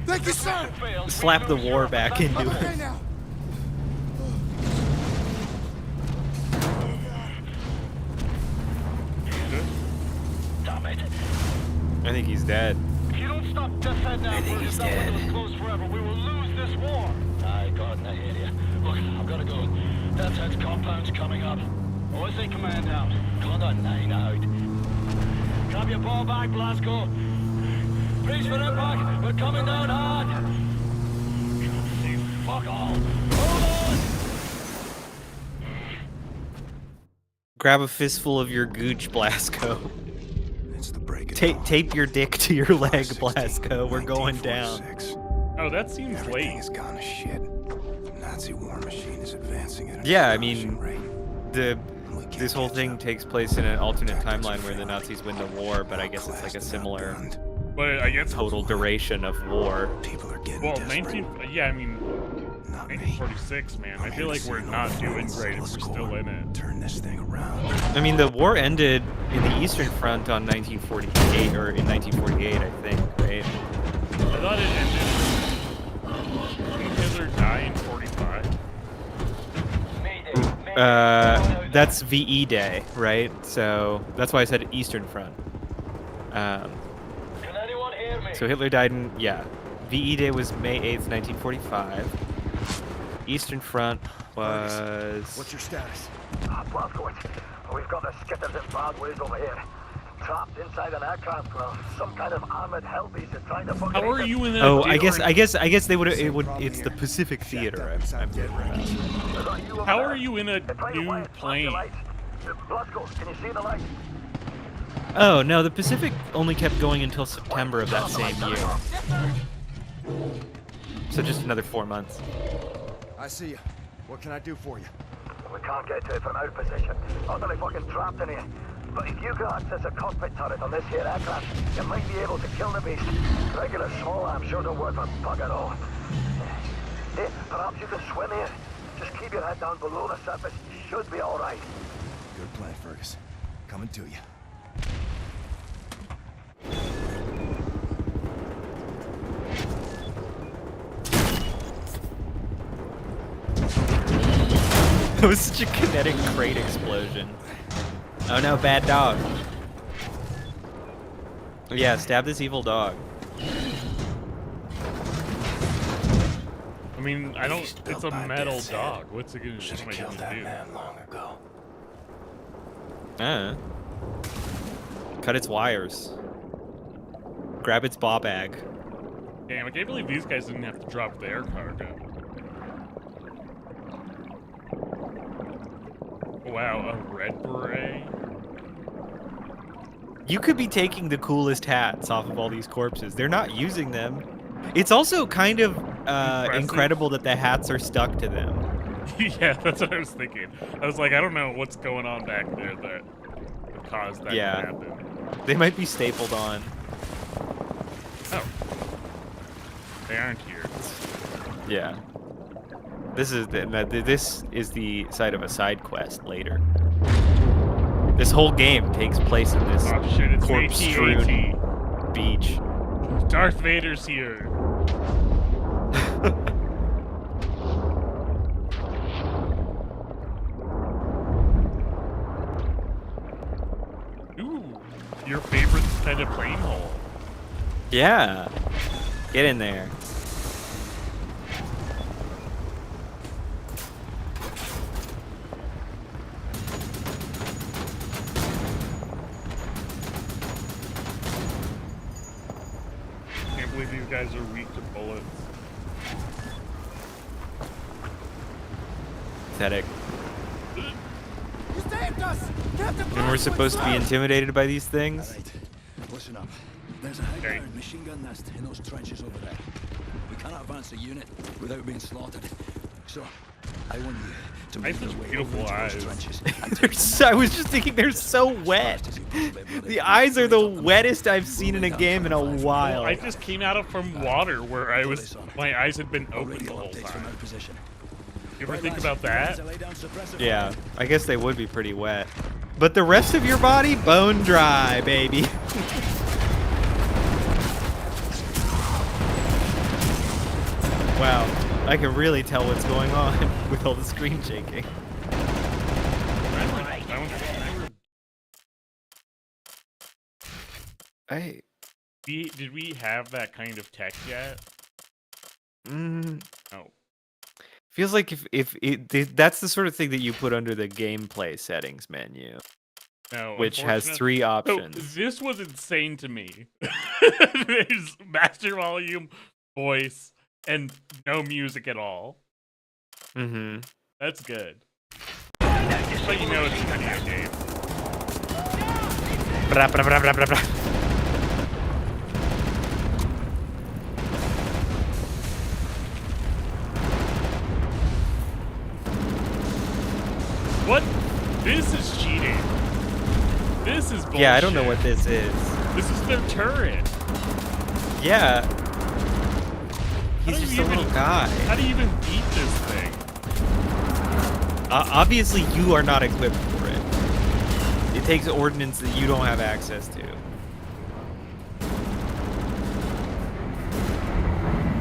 Thank you, sir! Slap the war back into I'm okay it. now. Damn it. I think he's dead. If you don't stop this head now, we're just not windows closed forever. We will lose this war. Aye, God, I hear you. Look, I've got to go. Death Head's compound's coming up. OSA command out. Condor 9 out. Grab your ball back, Blasco. Brace for impact. We're coming down hard. See, fuck all. Hold on. Grab a fistful of your gooch, Blasco. It's the break. Tape your dick to your leg, Blasco. We're going down. Oh, that seems late. Everything's gone to shit. Nazi war machine is advancing at an Yeah, I astonishing mean, rate. this whole thing takes place in an alternate timeline where the Nazis win the war, but I guess it's like a similar But I guess total duration of war. People are getting well, desperate. 19. Yeah, I mean, Not me. 1946, man. I I'm feel here to like see we're an not old doing friend great if we're settle still score. in it. Turn this thing around. I mean, the war ended in the Eastern Front on 1948, or in 1948, I think, right? I thought it ended. Didn't Hitler die in 45? That's VE Day, right? So that's why I said Eastern Front. Can anyone hear me? So Hitler died in, yeah. VE Day was May 8th, 1945. Eastern Front was... What's your status? Blazkowicz, we've got the skitters in bad ways over here. Trapped inside an aircraft. Well, some kind of armored hell beast is trying to fucking... How are you in that? Oh, I different- guess they would. It's the Pacific Theater. I'm getting about. How are you in a Plane new away, plane? Blazko, can you see the light? Oh no, the Pacific only kept going until September of that same year. So just another 4 months. I see you. What can I do for you? We can't get to it from our position. Utterly fucking trapped in here. But if you can access a cockpit turret on this here aircraft, you might be able to kill the beast. Regular small arms sure don't work for bug at all. Hey, perhaps you can swim here. Just keep your head down below the surface. You should be all right. Good plan, Fergus. Coming to you. It was such a kinetic crate explosion. Oh no, bad dog. Yeah, stab this evil dog. I mean, I don't. He's It's built a by metal death's dog. What's it gonna Should have make killed him that do? man long ago. Cut its wires. Grab its ball bag. Damn, I can't believe these guys didn't have to drop their cargo. Wow, a red beret. You could be taking the coolest hats off of all these corpses. They're not using them. It's also kind of Impressive. incredible that the hats are stuck to them. Yeah, that's what I was thinking. I was like, I don't know what's going on back there that caused that Yeah. to happen. They might be stapled on. Oh. They aren't here. Yeah. This is the site of a side quest later. This whole game takes place in this Oh shit, it's corpse-strewn AT-AT. beach. Darth Vader's here. Ooh, your favorite kind of plane hole. Yeah. Get in there. Can't believe these guys are weak to bullets. Pathetic. You saved us! Captain And we're supposed to be intimidated by these All things? right, listen up. There's a high-powered machine gun nest in those trenches over there. We cannot advance a unit without being slaughtered. So, I want you to I make have your such way beautiful over into eyes. those trenches. I was just thinking they're so wet. The eyes are the wettest I've seen in a game in a while. I just came out of from water where my eyes had been open the whole Updates from our time. position. You ever Right, think lads, about that? to lay down suppressor Yeah, fire. I guess they would be pretty wet. But the rest of your body, bone dry, baby. Wow, I can really tell what's going on with all the screen shaking. I Did we have that kind of tech yet? mm, No. feels like that's the sort of thing that you put under the gameplay settings menu, No. which has unfortunately- 3 So, options. this was insane to me. There's master volume, voice, and no music at all. Mm-hmm. That's good. But you know it's a video game. Bra, bra, bra, bra, bra, bra. Yeah, I don't know what this is. This is their turret. Yeah. How He's do just you a little even- guy. How do you even beat this thing? Obviously, you are not equipped for it. It takes ordnance that you don't have access to.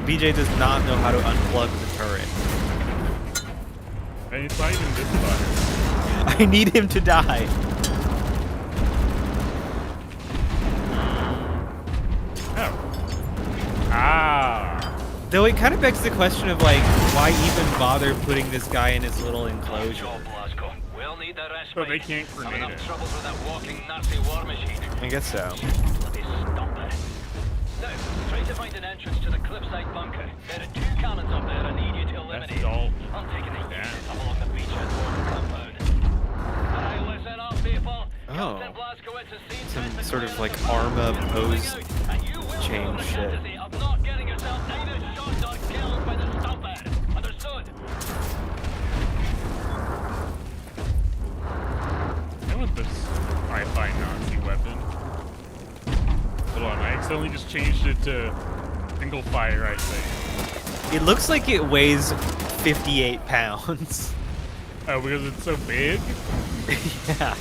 BJ does not know how to unplug the turret. And it's not even this button. I need him to die. Oh. Ah. Though it kind of begs the question of, like, why even bother putting this guy in his little enclosure? Job, Blasco. We'll need the rest. So they can't Having grenade enough it. troubles with that walking Nazi war machine. I guess so. Bloody stumper. Now, try to find an entrance to the cliffside bunker. There are 2 cannons up there I need you to eliminate. That's all. I'm taking the Yeah. unit up along the beach and toward the compound. Alright, listen up, people. Oh. Captain Blazkowicz has seen Some fit to sort of, clear like, the bunker Arma and pose moving out, and you will change feel the shit. courtesy of not getting yourself either shot or killed by the stumper. Understood? I want this sci-fi Nazi weapon. Hold on, I accidentally just changed it to single fire, I think. It looks like it weighs 58 pounds. Oh, because it's so big? Yeah.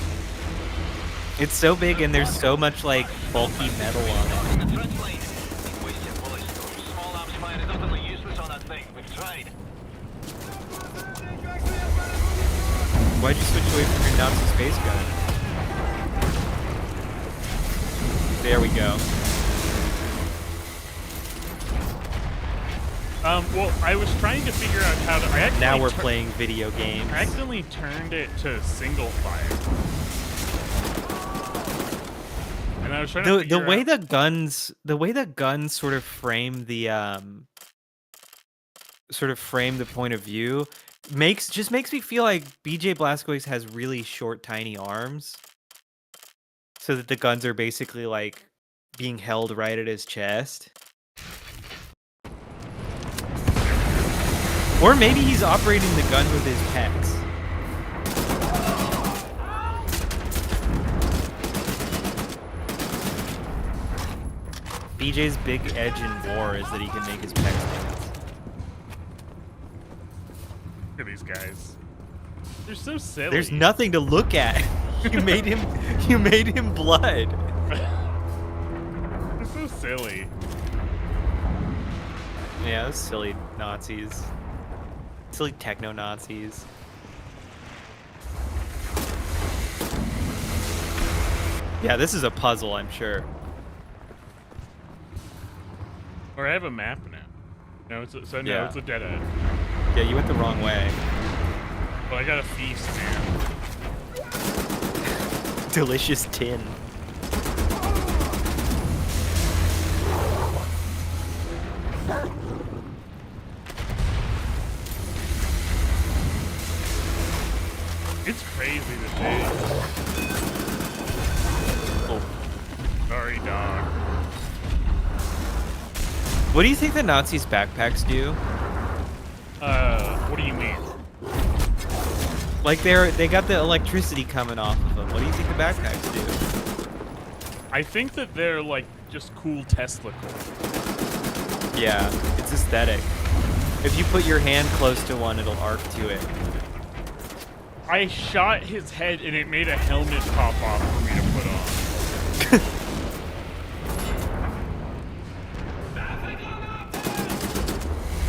It's so big and there's so much, like, bulky metal on it. The trench line. Waste your bullets. Small arms fire is utterly useless on that thing. We've tried. Why'd you switch away from your Nazi space gun? There we go. Well, I was trying to figure out how to. I actually Now we're playing video games. I accidentally turned it to single fire. And I was trying to The figure way out, the guns sort of frame the point of view makes me feel like BJ Blazkowicz has really short, tiny arms, so that the guns are basically like being held right at his chest. Or maybe he's operating the gun with his pecs. BJ's big edge in war is that he can make his pecs dance. look at these guys. They're so silly. There's nothing to look at. You made him blood. They're so silly. Yeah, those silly Nazis. Silly techno-Nazis. Yeah, this is a puzzle, I'm sure. Or I have a map now. No, it's a dead end. Yeah, you went the wrong way. Well, I got a feast, man. Delicious tin. It's crazy to think. Oh. Sorry, dog. What do you think the Nazis' backpacks do? What do you mean? Like they got the electricity coming off of them. What do you think the backpacks do? I think that they're like just cool Tesla cool. Yeah, it's aesthetic. If you put your hand close to one, it'll arc to it. I shot his head and it made a helmet pop off for me to put on.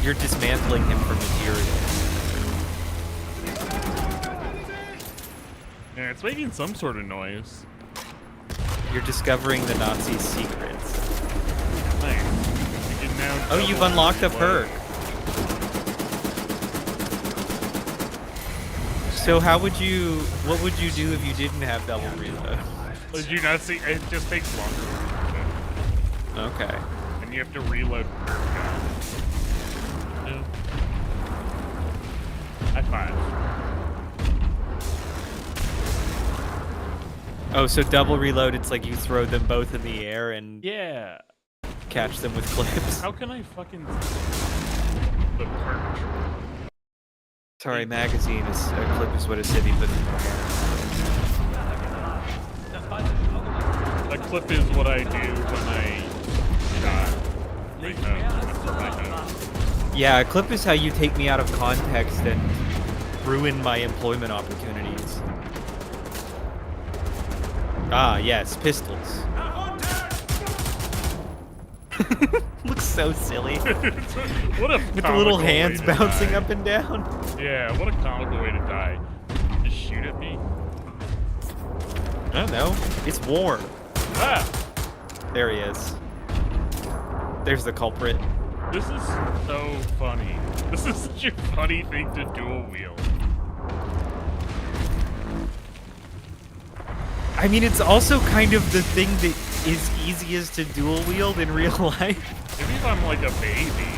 You're dismantling him for material. Yeah, it's making some sort of noise. You're discovering the Nazis' secrets. Nice. You can now Oh, you've double unlocked a reload. perk. So what would you do if you didn't have double reload? Did you not see? It just takes longer. Okay. And you have to reload per gun. Yeah. High five. Oh, so double reload, it's like you throw them both in the air and Yeah. catch them with clips. How can I fucking the perch? Sorry, magazine is a clip is what a civvy puts in the air. clip is what I do when I Yeah, a clip is how you take me out of context and ruin my employment opportunities. Ah, yes, pistols. Looks so silly. What a With the little comical hands way to bouncing die. up and down. Yeah, what a comical way to die. Just shoot at me. I don't know. It's war. Ah! There he is. There's the culprit. This is so funny. This is such a funny thing to dual wield. I mean, it's also kind of the thing that is easiest to dual wield in real life. Maybe if I'm like a baby.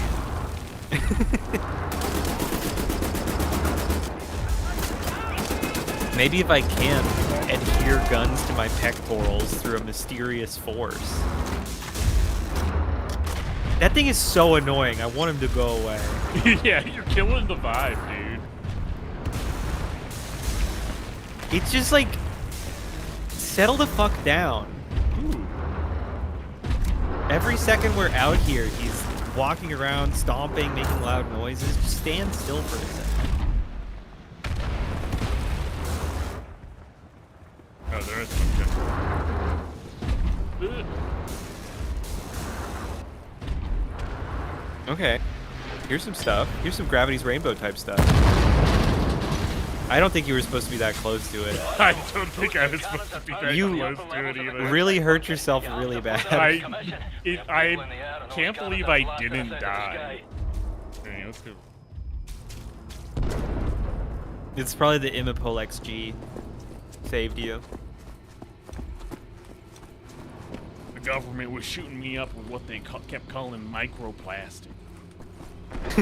Maybe if I can't adhere guns to my pectorals through a mysterious force. That thing is so annoying. I want him to go away. Yeah, you're killing the vibe, dude. It's just like, settle the fuck down. Ooh. Every second we're out here, he's walking around, stomping, making loud noises. Just stand still for a second. Oh, there is some. Okay. Here's some stuff. Here's some Gravity's Rainbow type stuff. I don't think you were supposed to be that close to it. I don't think I was supposed to be that You close to it either. really hurt yourself really bad. I can't believe I didn't die. Okay, let's go. It's probably the Imipol XG saved you. The government was shooting me up with what they kept calling microplastic.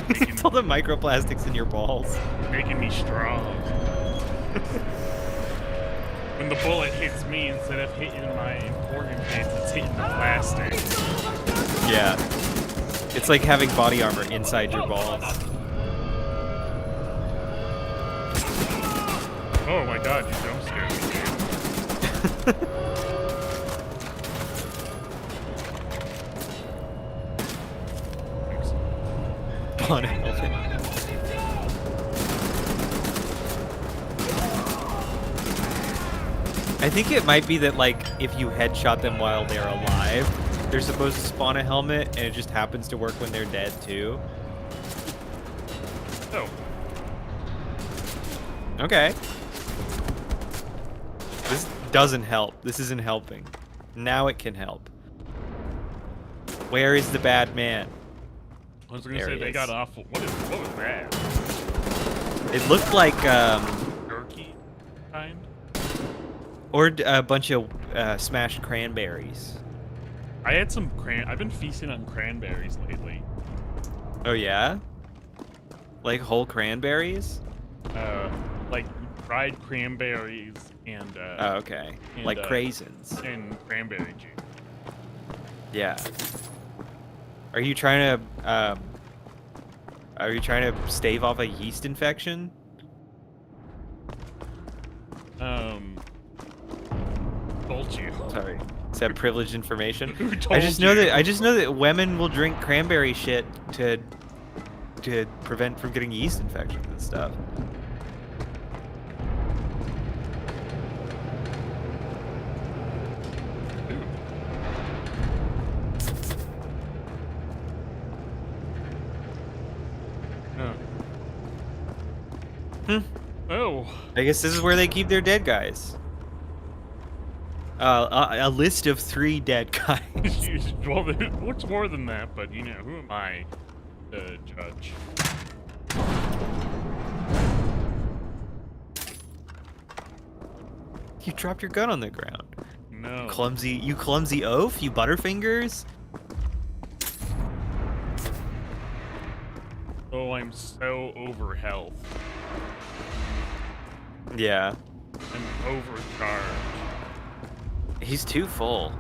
It's all the microplastics in your balls. Making me strong. When the bullet hits me, instead of hitting my important bits, it's hitting the plastic. Yeah. It's like having body armor inside your balls. Oh my god, you jump scared me, dude. On a helmet. I think it might be that, like, if you headshot them while they're alive, they're supposed to spawn a helmet, and it just happens to work when they're dead, too. Oh. Okay. This doesn't help. This isn't helping. Now it can help. Where is the bad man? I was gonna There say he they is. got awful. What was that? It looked like, Jerky kind? or a bunch of smashed cranberries. I had some I've been feasting on cranberries lately. Oh yeah? Like whole cranberries? Like fried cranberries and Oh, okay. and, Like craisins. and cranberry juice. Yeah. Are you trying to stave off a yeast infection? Told you. Sorry. Is that privileged information? Who I told just know you? that women will drink cranberry shit to prevent from getting yeast infections and stuff. Oh. I guess this is where they keep their dead guys. A list of 3 dead guys. Well, what's more than that? But you know, who am I to judge? You dropped your gun on the ground. No. You clumsy oaf, you butterfingers. Oh, I'm so over health. Yeah. I'm overcharged. He's too full.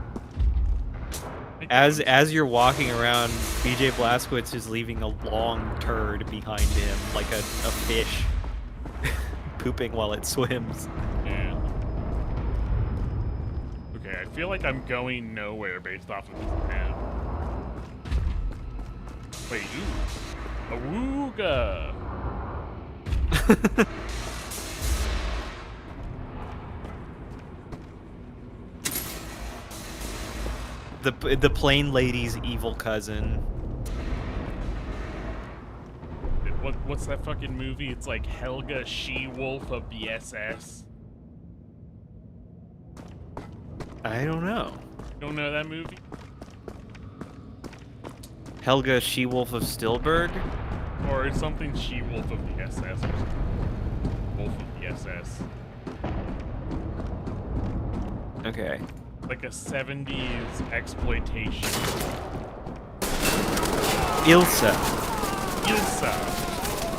As you're walking around, BJ Blazkowicz is leaving a long turd behind him, like a fish pooping while it swims. Yeah. Okay, I feel like I'm going nowhere based off of this map. Wait, ooh. Awooga! The plain lady's evil cousin. What's that fucking movie? It's like Helga She-Wolf of the SS. I don't know. You don't know that movie? Helga She-Wolf of Stillberg? Or something She-Wolf of the SS or something. Wolf of the SS. Okay. Like a 70s exploitation. Ilsa. Ilsa.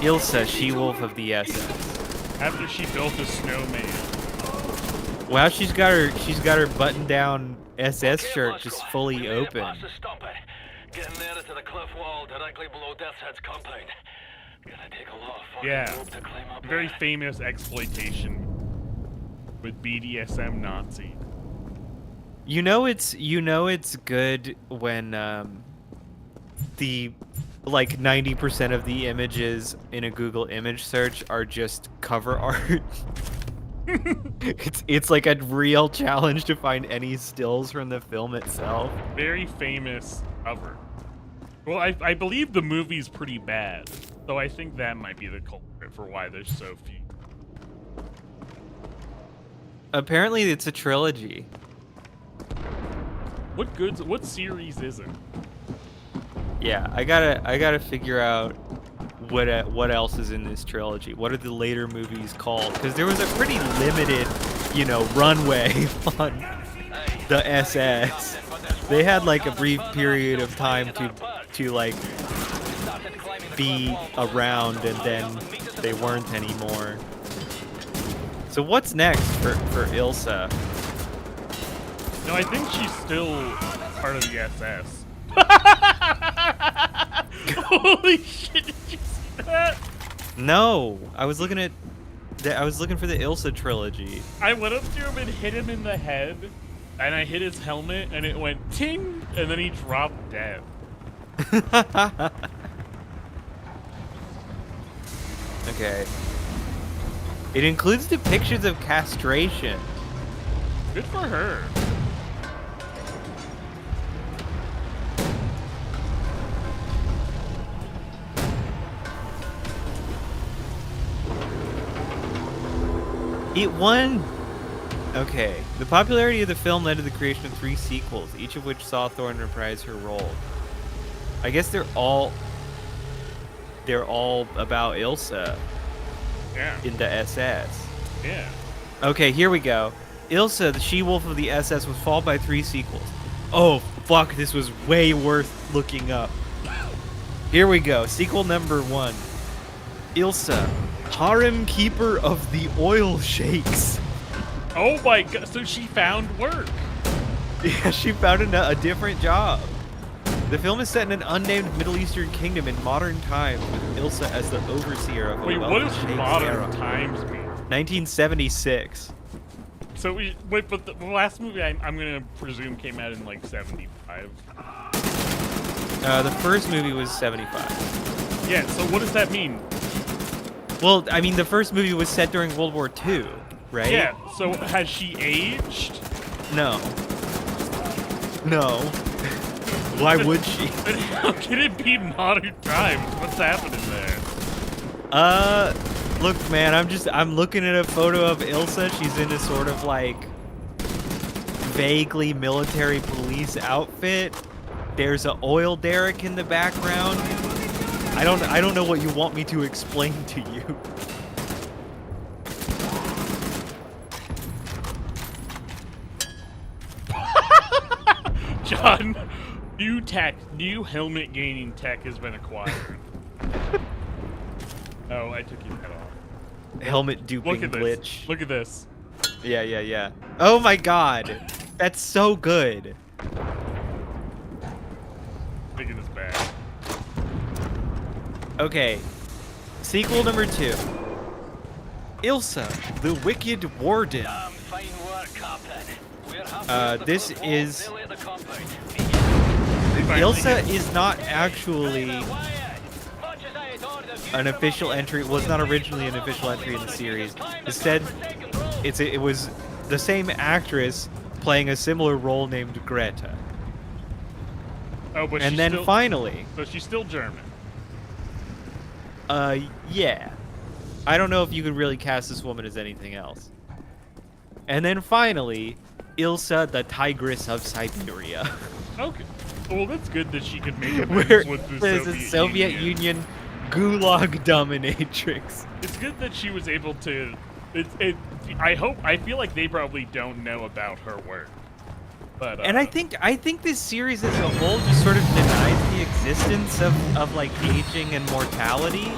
Ilsa, She-Wolf of the SS. After she built a snowman. Wow, she's got her button-down SS shirt just fully open. Getting nearer to the cliff wall directly below Deathhead's compound. Gonna take a lot of fucking Yeah. rope to climb up Very there. famous exploitation with BDSM Nazi. You know it's good when the like 90% of the images in a Google image search are just cover art. It's like a real challenge to find any stills from the film itself. Very famous cover. Well, I believe the movie's pretty bad, so I think that might be the culprit for why there's so few. Apparently it's a trilogy. What series is it? Yeah, I gotta figure out what else is in this trilogy. What are the later movies called? Because there was a pretty limited, runway on the SS. They had like a brief period of time to like be around, and then they weren't anymore. So what's next for Ilsa? No, I think she's still part of the SS. Holy shit! Did you see that? No, I was looking for the Ilsa trilogy. I went up to him and hit him in the head, and I hit his helmet, and it went ting, and then he dropped dead. Okay. It includes depictions of castration. Good for her. It won. Okay. The popularity of the film led to the creation of 3 sequels, each of which saw Thornton reprise her role. I guess they're all about Ilsa Yeah. in the SS. Yeah. Okay, here we go. Ilsa, the She-Wolf of the SS, was followed by 3 sequels. Oh, fuck, this was way worth looking up. Here we go. Sequel number 1. Ilsa, Harem Keeper of the Oil Sheiks. Oh my god, so she found work. Yeah, she found a different job. The film is set in an unnamed Middle Eastern kingdom in modern times, with Ilsa as the overseer of a Wait, what wealthy does sheikh's modern harem. times mean? 1976. So wait, but the last movie I'm gonna presume came out in like 75. The first movie was 75. Yeah, so what does that mean? Well, I mean, the first movie was set during World War II, right? Yeah, so has she aged? No. No. Why would she? Then how can it be modern times? What's happening there? Look, man, I'm looking at a photo of Ilsa. She's in a sort of like vaguely military police outfit. There's an oil derrick in the background. I don't know what you want me to explain to you. John, new helmet gaining tech has been acquired. Oh, I took your head off. Helmet duping Look at glitch. this. Look at this. Yeah. Oh my god. That's so good. Taking this back. Okay. Sequel number 2. Ilsa, the Wicked Warden. Fine work, Captain. We're half This is Simulate the compound. Ilsa is not actually an official entry. Was not originally an official entry in the series. Instead, it was the same actress playing a similar role named Greta. Oh, but And she's then still, finally, so she's still German. yeah. I don't know if you could really cast this woman as anything else. And then finally, Ilsa, the Tigress of Siberia. Okay. Well, that's good that she could make Where amends with the there's a Soviet Union gulag dominatrix. It's good that she was able to. I feel like they probably don't know about her work. But And I think this series as a whole just sort of denies the existence of like aging and mortality.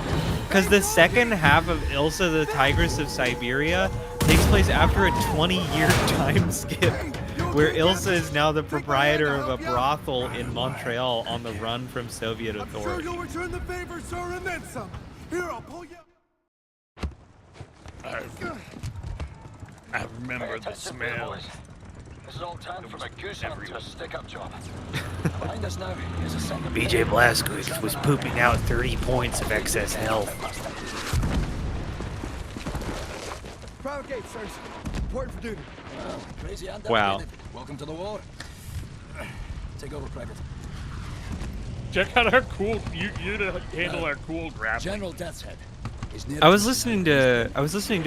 Because the second half of Ilsa, the Tigress of Siberia, takes place after a 20-year time skip, where Ilsa is now the proprietor of a brothel in Montreal on the run from Soviet Sure, authorities. you'll return the favor, sir, and then some. Here, I'll pull you. I remember the smell. This is all turned from a goose hunt to a stick-up job. Behind us now is a second... BJ Blazkowicz was pooping out 30 points of excess health. Private gate, sirs. Important for duty. Crazy and Wow. dedicated. Welcome to the war. Take over, Private. Check out our cool. You to handle our cool graphic. General Death's Head. is near I was to listening to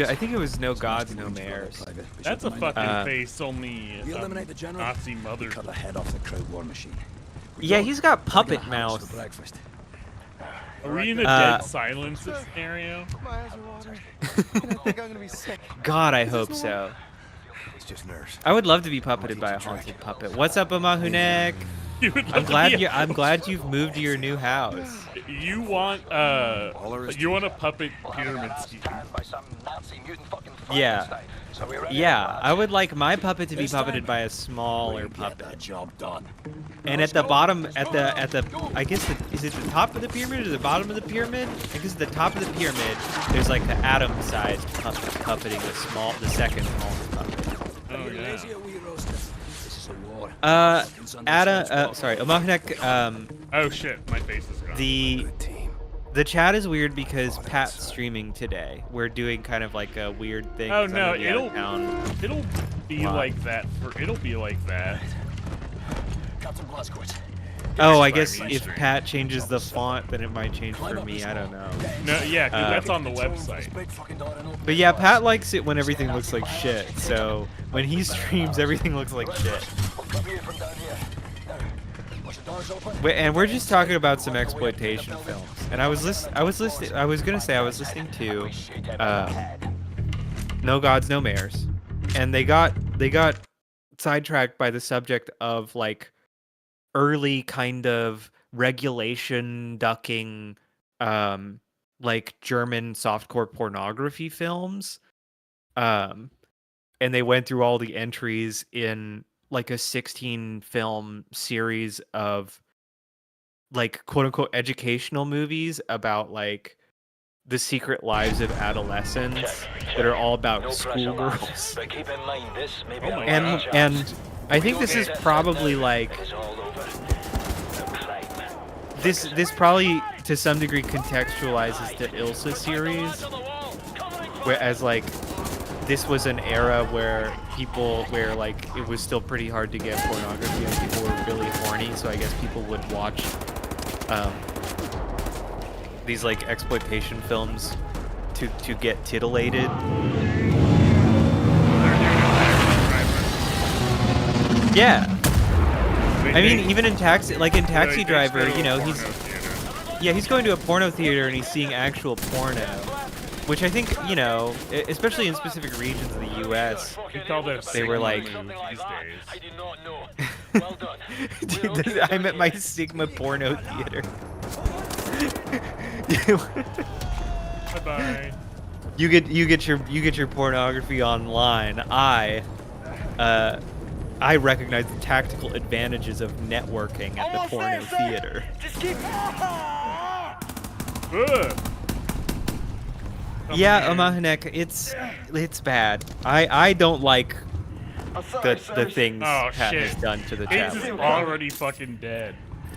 I think it was No Gods, No Mayors. Private. We That's a should mind fucking face only We eliminate the general. Nazi mother. We cut the head off the crowd war machine. We Yeah, don't- he's got we're puppet gonna have us mouth. for breakfast. Are we in a Uh, dead silence scenario? My eyes are watering. I think I'm gonna be sick. God, I hope so. It's just nerves. I would love to be puppeted by a haunted puppet. What's up, Amahunek? You would love I'm to glad be- I'm glad you've moved to your new house. You want you want a puppet pyramid scheme. by some Nazi mutant fucking Yeah. Frankenstein. So we ready? Yeah, I would like my puppet to be This time, puppeted by a smaller We'll get that puppet. job done. And at the bottom, at the I guess is it the top of the pyramid or the bottom of the pyramid? I guess at the top of the pyramid, there's like the atom-sized puppet puppeting the second smallest puppet. Oh You're yeah. lazy or we roast this. This is a war. Sorry, Amahunek, Oh shit, my face is gone. the chat is weird because Pat's streaming today. We're doing kind of like a weird thing. Oh 'cause I'm no, gonna be out of town. it'll be Wow. like that it'll be like that. Captain Blazkowicz. Oh, I Sorry, guess me if stream. Pat changes the font, then it might change for me. I don't know. No, yeah, 'cause that's on the Control website. this big fucking door and open But it yeah, for us. Pat likes it when everything looks like shit. So when he streams, everything looks like shit. We'll come here from down here. Now, once the door's open, And we're just talking about some exploitation films. And I was listening to No Gods, No Mayors, and they got sidetracked by the subject of like early kind of regulation ducking, like German softcore pornography films, and they went through all the entries in like a 16 film series of like quote unquote educational movies about like the secret lives of adolescents that are all about schoolgirls. but keep in mind this may be Oh a my last God. chance. And I think this is probably like It's all over. The crime. this probably to some degree contextualizes the Ilsa series, whereas like this was an era where like it was still pretty hard to get pornography and people were really horny, so I guess people would watch these like exploitation films to get titillated. Yeah. I mean, even in Taxi Driver, you know, he's going to a porno theater and he's seeing actual porno, which I think, you know, especially in specific regions of the U.S. We call that They were like- these days. I do not know. Well done. Dude, I'm at my Sigma porno theater. Bye bye. You get your pornography online. I recognize the tactical advantages of networking at the porno theater. Ugh. Yeah, Amahanek, it's bad. I don't like the things Oh, Pat shit. has done to the Gates chat is window. already fucking dead.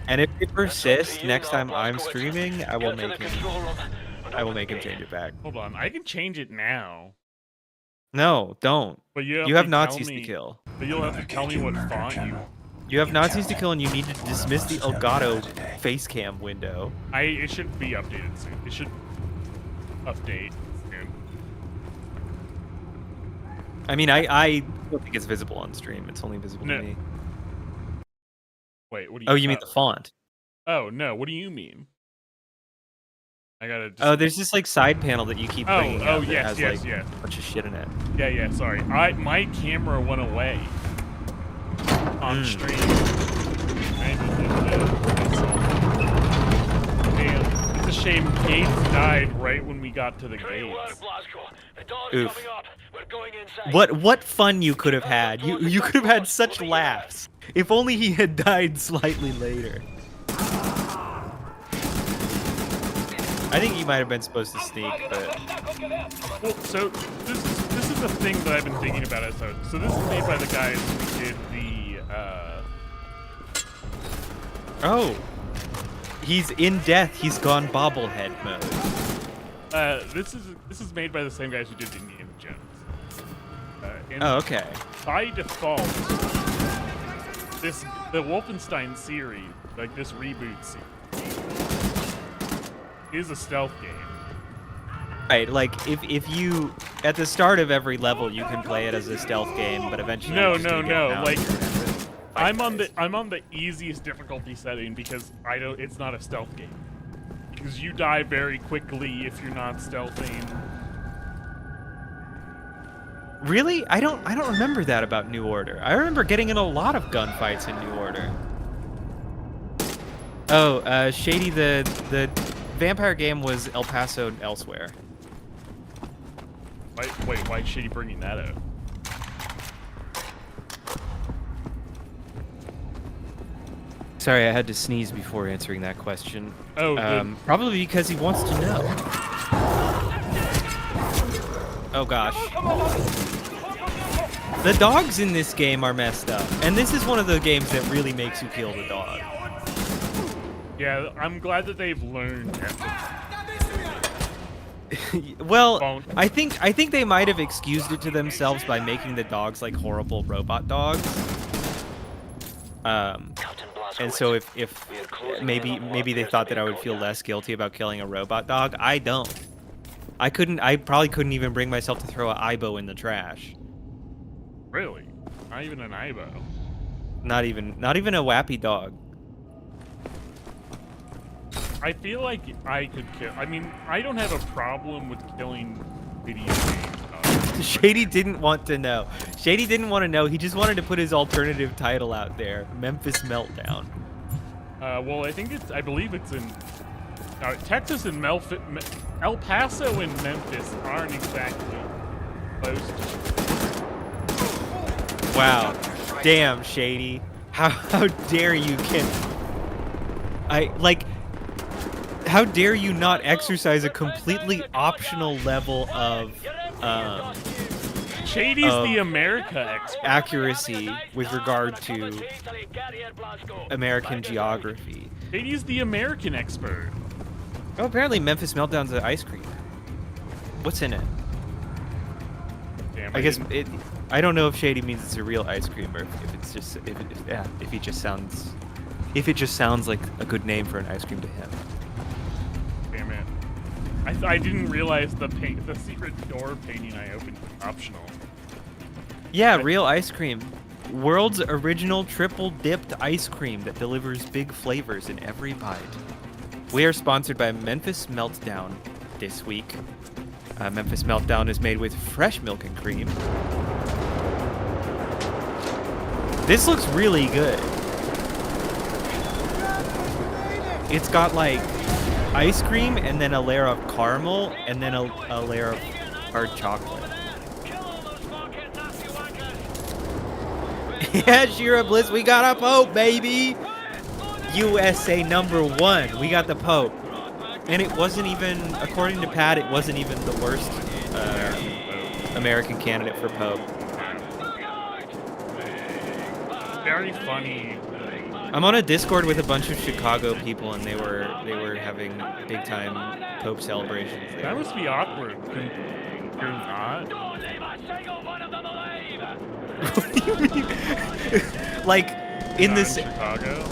And if it persists next time I'm streaming, I will make him change it back. Hold on, I can change it now. No, don't. But You have to tell Nazis to me- kill. But you'll have to tell me what font you. You have Nazis to kill, and you need to dismiss the Elgato face cam window. It should be updated soon. It should update soon. I mean, I don't think it's visible on stream. It's only visible No. to me. Wait, what do you? Oh, you mean the font? Oh no, what do you mean? I gotta. Oh, there's this like side panel that you keep bringing Oh, up that yes, has yes, like yeah. a bunch of shit in it. Yeah, sorry. My camera went away on stream. Damn, it's a shame Gates died right when we got to the gates. Oof. What fun you could have had. You could have had such laughs. If only he had died slightly later. I think you might have been supposed to sneak, but Well, so this is the thing that I've been thinking about. So this is made by the guys who did the. oh, he's in death. He's gone bobblehead mode. This is made by the same guys who did Indiana Jones. And Oh, okay. by default, the Wolfenstein series, like this reboot series, is a stealth game. Right, like if you at the start of every level you can play it as a stealth game, but eventually No, you're just gonna get found like and I'm on the easiest difficulty setting because it's not a stealth game. Because you die very quickly if you're not stealthing. Really? I don't remember that about New Order. I remember getting in a lot of gunfights in New Order. Oh, Shady, the vampire game was El Paso and Elsewhere. Why is Shady bringing that up? Sorry, I had to sneeze before answering that question. Oh, good. Probably because he wants to know. Oh gosh. The dogs in this game are messed up, and this is one of the games that really makes you kill the dog. Yeah, I'm glad that they've learned. Well, I think they might have excused it to themselves by making the dogs like horrible robot dogs. And so if maybe they thought that I would feel less guilty about killing a robot dog. I don't. I probably couldn't even bring myself to throw an Ibo in the trash. Really? Not even an Ibo. Not even a wappy dog. I feel like I could kill. I mean, I don't have a problem with killing video games. Shady didn't want to know. Shady didn't want to know. He just wanted to put his alternative title out there, Memphis Meltdown. Well, I believe it's in Texas and El Paso and Memphis aren't exactly close to. Wow. Damn, Shady. How dare you how dare you not exercise a completely optional level of Shady's the America expert. accuracy with regard to American geography. Shady's the American expert. Oh, apparently Memphis Meltdown's an ice cream. What's in it? Damn, I guess I don't know if Shady means it's a real ice cream or if it's just if it just sounds like a good name for an ice cream to him. Damn it! I didn't realize the secret door painting I opened was optional. Yeah, real ice cream. World's original triple dipped ice cream that delivers big flavors in every bite. We are sponsored by Memphis Meltdown this week. Memphis Meltdown is made with fresh milk and cream. This looks really good. It's got like ice cream and then a layer of caramel and then a layer of hard chocolate. Yeah, Shira Bliss, we got a Pope, baby! USA #1, we got the Pope. And it wasn't even, according to Pat, it wasn't even the worst American candidate for Pope. very funny. I'm on a Discord with a bunch of Chicago people, and they were having big time Pope celebrations That there. must be awkward. You're not. Don't leave a single one of them alive! What do you mean? Like, in Not this, Chicago.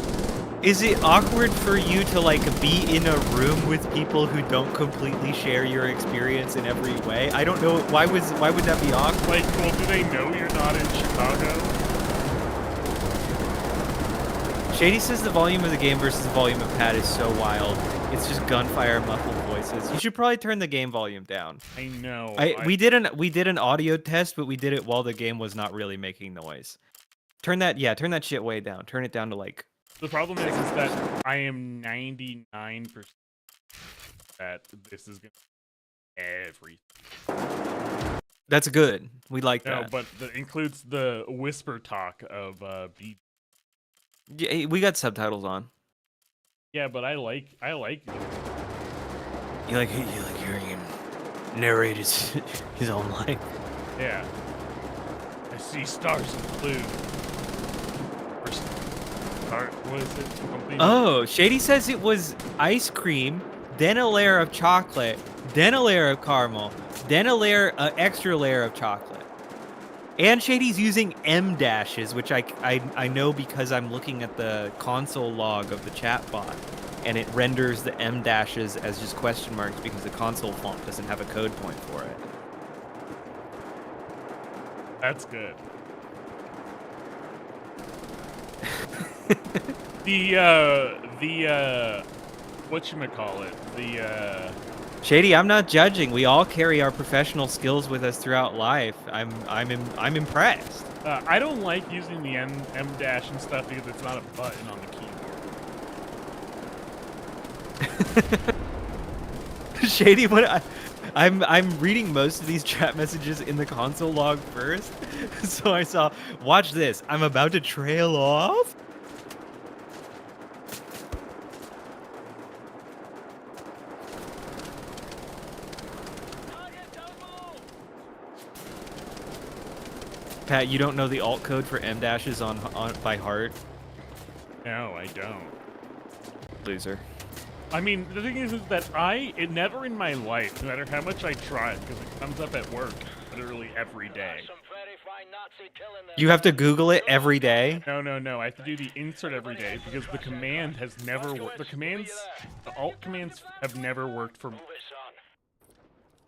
is it awkward for you to like be in a room with people who don't completely share your experience in every way? I don't know. Why would that be awkward? Like, well, do they know you're not in Chicago? Shady says the volume of the game versus the volume of Pat is so wild. It's just gunfire, muffled voices. You should probably turn the game volume down. I know. We did an audio test, but we did it while the game was not really making noise. Turn that shit way down. Turn it down to like. The problem is that I am 99% that this is gonna be everything. That's good. We like No, that. but that includes the whisper talk of B. Yeah, we got subtitles on. Yeah, but I like You like hearing him narrate his own life. Yeah. I see stars in blue. Or what is it? Something? Oh, Shady says it was ice cream, then a layer of chocolate, then a layer of caramel, then a extra layer of chocolate. And Shady's using M dashes, which I know because I'm looking at the console log of the chat bot, and it renders the M dashes as just question marks because the console font doesn't have a code point for it. That's good. the whatchamacallit? Shady, I'm not judging. We all carry our professional skills with us throughout life. I'm impressed. I don't like using the M dash and stuff because it's not a button on the keyboard. Shady, I'm reading most of these chat messages in the console log first. So I saw, watch this. I'm about to trail off. Pat, you don't know the alt code for M dashes on by heart? No, I don't. Loser. I mean, the thing is that it never in my life, no matter how much I try, because it comes up at work literally every day. Some very fine Nazi killing there. You have to Google it every day? No. I have to do the insert every day because the command has never worked. The alt commands have never worked for Move it, son.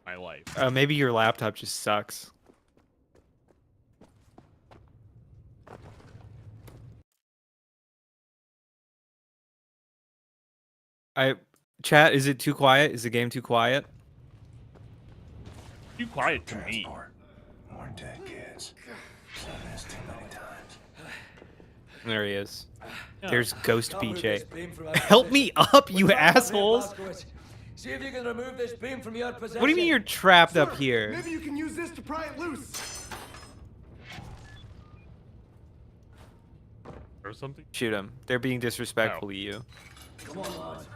my life. Maybe your laptop just sucks. Chat, is it too quiet? Is the game too quiet? Too quiet to me. More dead kids. Said this too many times. There he is. Yeah. There's Ghost BJ. Help me up, you assholes! See if you can remove this beam from your possession. What do you mean you're trapped up here? Maybe you can use this to pry it loose. Or something. Shoot him. They're being disrespectful No. to you. Come on, lads.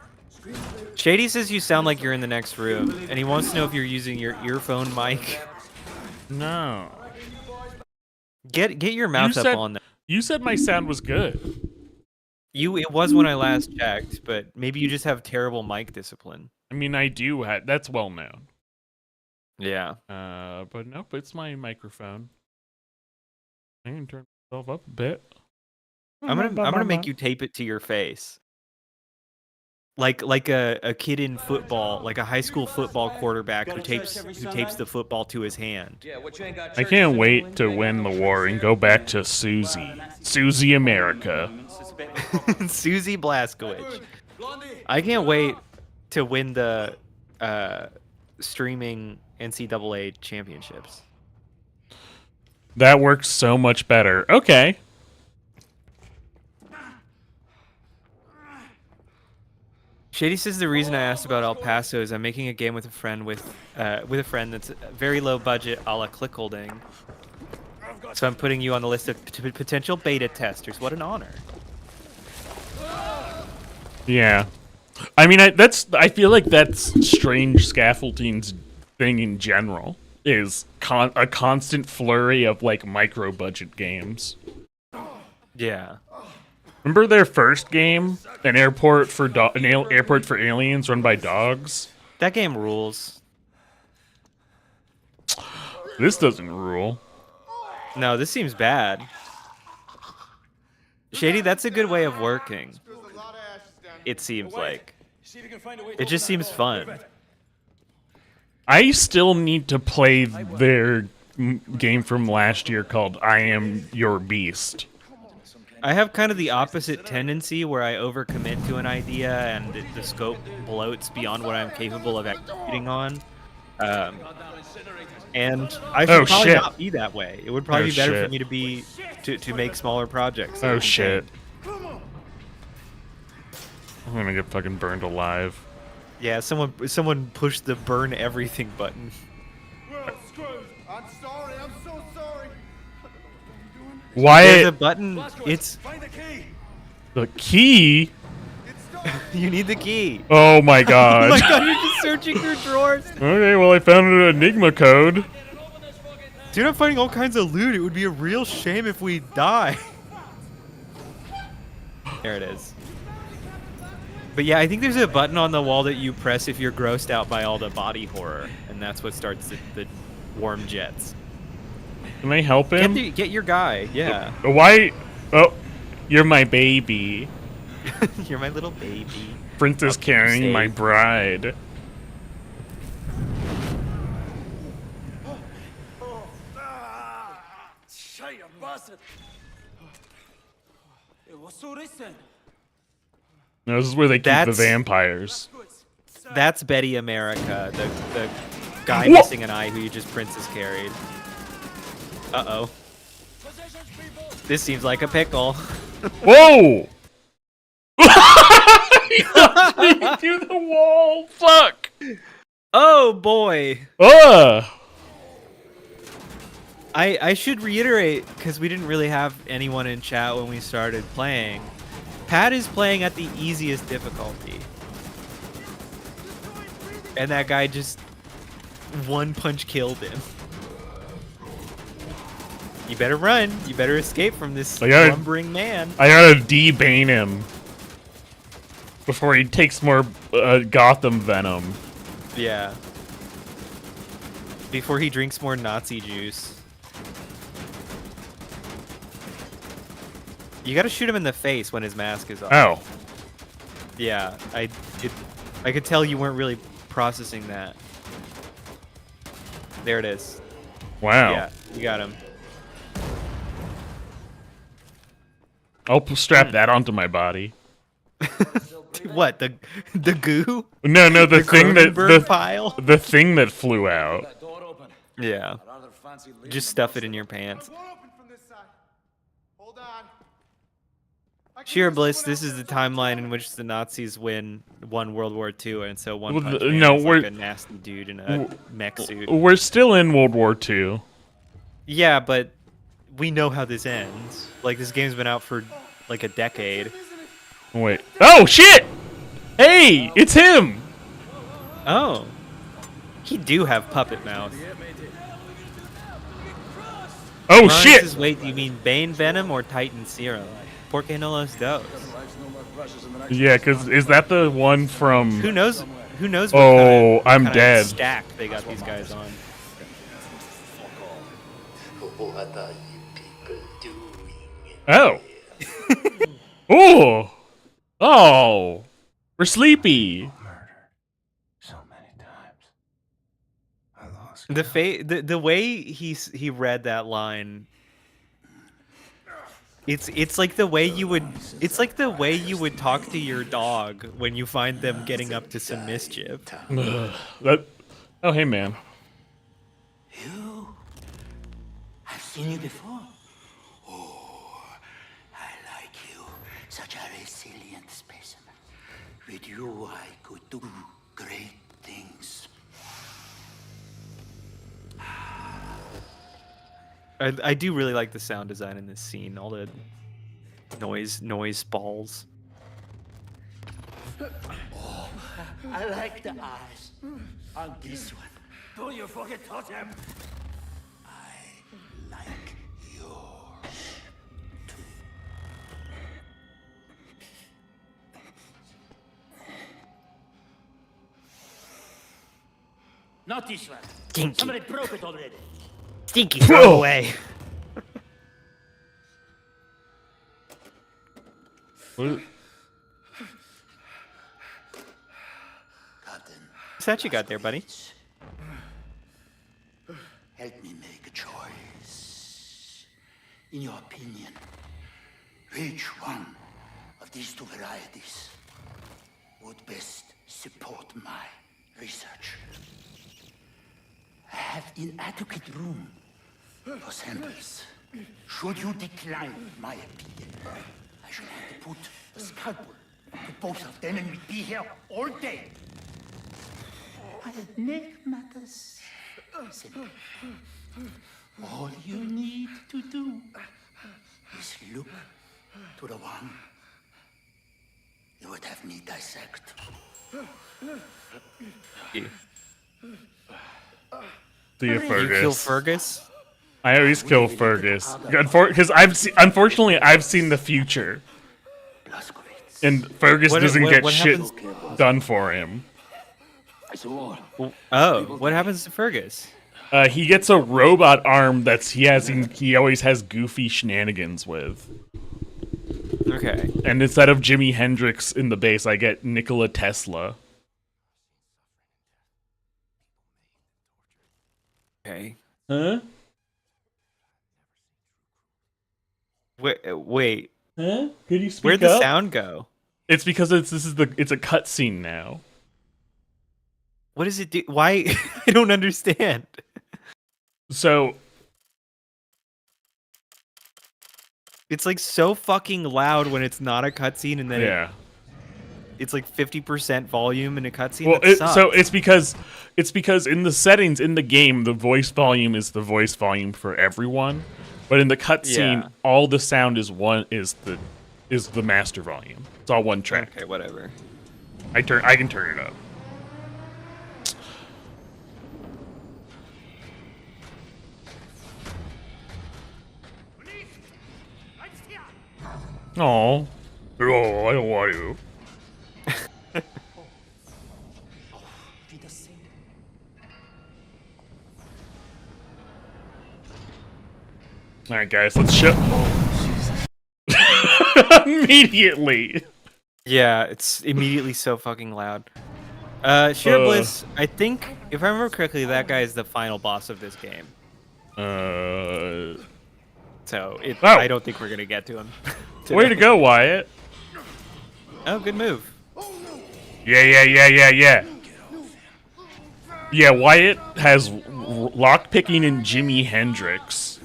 Shady says you sound like you're in the next room, and he wants to know if you're using your earphone mic. No. Get your mouth up said- on that. You said my sound was good. It was when I last checked, but maybe you just have terrible mic discipline. I mean, I do have. That's well known. Yeah. But nope, it's my microphone. I can turn myself up a bit. I'm gonna make you tape it to your face. Like a kid in football, like a high school football quarterback who tapes the football to his hand. I can't wait to win the war and go back to Susie America. Susie Blaskowicz. I can't wait to win the streaming NCAA championships. That works so much better. Okay. Shady says the reason I asked about El Paso is I'm making a game with a friend that's very low budget, a la Clickholding. So I'm putting you on the list of potential beta testers. What an honor. Yeah. I mean, I feel like that's strange scaffolding's thing in general is a constant flurry of like micro budget games. Yeah. Remember their first game, an airport for airport for aliens run by dogs? That game rules. This doesn't rule. No, this seems bad. Shady, that's a good way of working. It seems like. It just seems fun. I still need to play their game from last year called I Am Your Beast. I have kind of the opposite tendency where I overcommit to an idea and the scope bloats beyond what I'm capable of executing on. And I should probably not be that way. It would probably be better for me to be to make smaller projects. Oh shit. I'm gonna get fucking burned alive. Yeah, someone pushed the burn everything button. Well, screw. I'm sorry. I'm so sorry. Why? There's a button. It's Find the key. The key? you need the key. Oh my god. Oh my god, you're just searching through drawers. Okay, well I found an Enigma code. Dude, I'm finding all kinds of loot. It would be a real shame if we die. There it is. But yeah, I think there's a button on the wall that you press if you're grossed out by all the body horror, and that's what starts the warm jets. Can I help him? Get your guy, yeah. Why? Oh, you're my baby. You're my little baby. Princess carrying my bride. Shit, you bastard. Hey, what's all this then? No, this is where they keep the vampires. That's Betty America, the guy Whoa! missing an eye who you just princess carried. Uh-oh. This seems like a pickle. Whoa! He knocked me through the wall. Fuck. Oh boy. I should reiterate, because we didn't really have anyone in chat when we started playing. Pat is playing at the easiest difficulty. And that guy just one punch killed him. You better run. You better escape from this lumbering man. I gotta debane him before he takes more Gotham venom. Yeah. Before he drinks more Nazi juice. You gotta shoot him in the face when his mask is off. Oh. Yeah, I could tell you weren't really processing that. There it is. Wow. Yeah, you got him. I'll strap that onto my body. What, the goo? No, the thing that pile? The thing that flew out. Yeah. Just stuff it in your pants. Sheer Bliss, this is the timeline in which the Nazis won World War II, and so One Punch Man is like a nasty dude in a mech suit. We're still in World War II. Yeah, but we know how this ends. Like, this game's been out for like a decade. Wait. Oh, shit! Hey, it's him! Oh. He do have puppet mouth. Oh, shit! Wait, do you mean Bane Venom or Titan Serum? Porque no los dos? Yeah, because is that the one from... Who knows? Who knows what I'm dead. Stack they got these guys on. What are you people doing? Oh. Oh. Oh. We're sleepy. So many times. I lost. The way he read that line. It's like the way you would talk to your dog when you find them getting up to some mischief. Oh, hey, man. You? I've seen you before. Oh, I like you. Such a resilient specimen. With you, I could do great things. I do really like the sound design in this scene. All the noise balls. Oh, I like the eyes on this one. Don't you fucking touch him. I like yours too. Not this one. Stinky. Somebody broke it already. Stinky, throw away. What? Captain, What's that you got there, buddy? help me make a choice. In your opinion, which one of these two varieties would best support my research? I have inadequate room for samples. Should you decline my appeal, I shall have to put a scalpel to both of them and we'd be here all day. I'll make matters simple. All you need to do is look to the one you would have me dissect. Do you, You kill Fergus? Fergus? I always kill Fergus because unfortunately I've seen the future, Blaskowitz. and Fergus What- doesn't what- get what shit happens- done for him. Oh, what happens to Fergus? He gets a robot arm he always has goofy shenanigans with. Okay. And instead of Jimi Hendrix in the bass, I get Nikola Tesla. Okay. Huh? Wait. Huh? Could you speak Where'd the up? sound go? It's because it's a cutscene now. What does it do? Why? I don't understand. So It's like so fucking loud when it's not a cutscene, and then yeah. it's like 50% volume in a cutscene. Well, That sucks. so it's because in the settings in the game, the voice volume is the voice volume for everyone, but in the cutscene, Yeah. all the sound is the master volume. It's all one track. Okay, whatever. I can turn it up. Oh, I don't want to. All right, guys, let's show. Immediately. Yeah, it's immediately so fucking loud. Sheer Bliss, I think, if I remember correctly, that guy is the final boss of this game. So Oh. I don't think we're gonna get to him. Way to go, Wyatt. Oh, good move. Yeah. Yeah, Wyatt has lockpicking and Jimi Hendrix.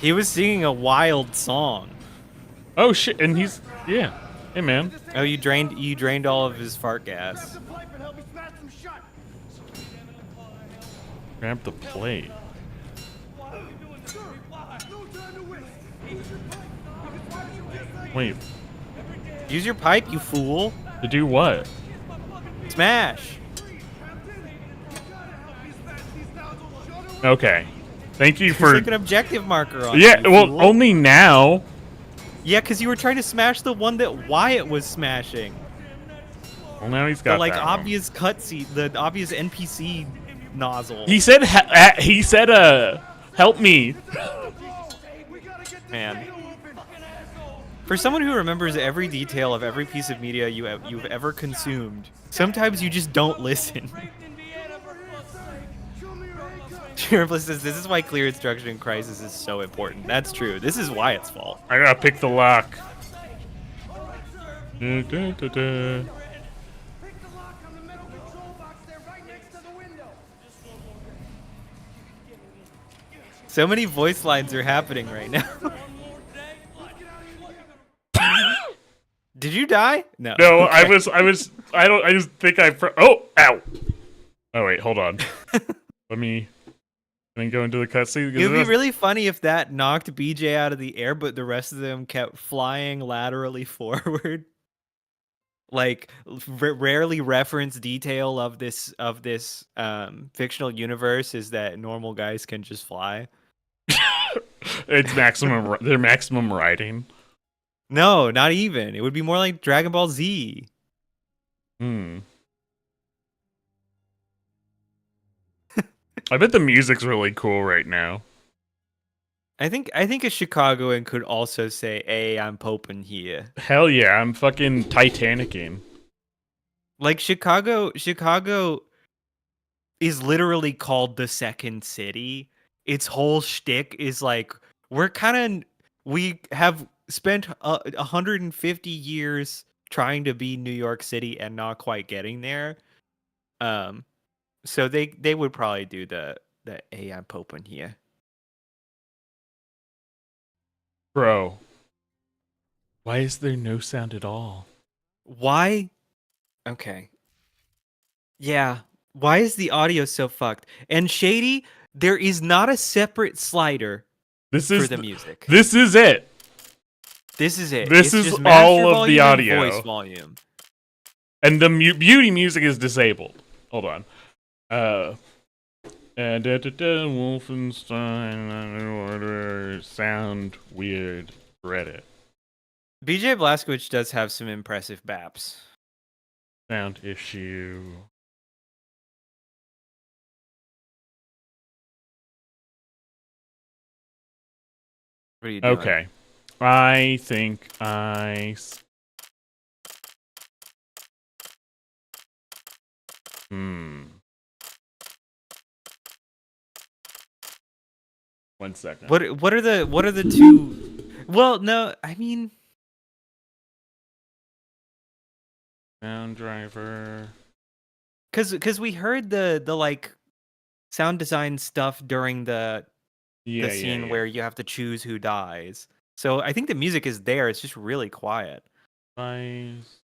He was singing a wild song. Oh shit, and yeah. Hey man. Oh, you drained all of his fart gas. Grab the plate. Wait, Use your pipe, you fool. to do what? Smash. Okay. Thank you There's for. like an objective marker on Yeah, it, you well, fool. only now. Yeah, because you were trying to smash the one that Wyatt was smashing. Well, now he's The got like that one. obvious cutscene, the obvious NPC nozzle. He said, help me. Man. For someone who remembers every detail of every piece of media you've ever consumed, sometimes you just don't listen. Cheerful says, this is why clear instruction in Crisis is so important. That's true. This is Wyatt's fault. I gotta pick the lock. Da. So many voice lines are happening right now. Did you die? No. No, Okay. I just think oh, ow. Oh, wait, hold on. Let me go into the cutscene. It would be really funny if that knocked BJ out of the air, but the rest of them kept flying laterally forward. Like rarely reference detail of this fictional universe is that normal guys can just fly. It's maximum. They're maximum riding. No, not even. It would be more like Dragon Ball Z. Hmm. I bet the music's really cool right now. I think a Chicagoan could also say, "Hey, I'm poping here." Hell yeah, I'm fucking Titanicing. Like Chicago is literally called the second city. Its whole shtick is like we have spent 150 years trying to be New York City and not quite getting there. Um, so they would probably do the "Hey, I'm poping here." Bro, why is there no sound at all? Why? Okay. Yeah. Why is the audio so fucked? And Shady, there is not a separate slider This for is the music. this is it. This is it. This It's is just all master of the volume and voice audio. volume. And the beauty music is disabled. Hold on. Wolfenstein order sound weird Reddit. BJ Blazkowicz does have some impressive baps. Sound issue. What are you doing? Okay. I think I Hmm. 1 second. What are the two? Well, no, I mean, Sound driver. cuz we heard the like sound design stuff during the scene where you have to choose who dies. So I think the music is there. It's just really quiet. Device.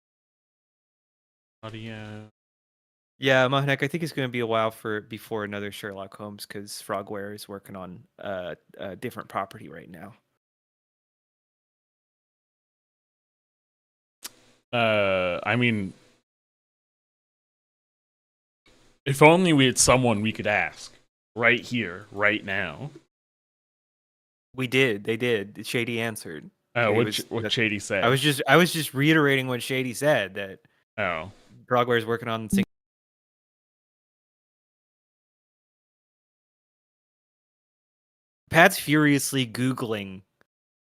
Audio. Yeah, Mahnek, I think it's going to be a while before another Sherlock Holmes because Frogware is working on a different property right now. I mean, if only we had someone we could ask right here, right now. We did. They did. Shady answered. What Shady said. I was just reiterating what Shady said that Frogware is working on. Pat's furiously Googling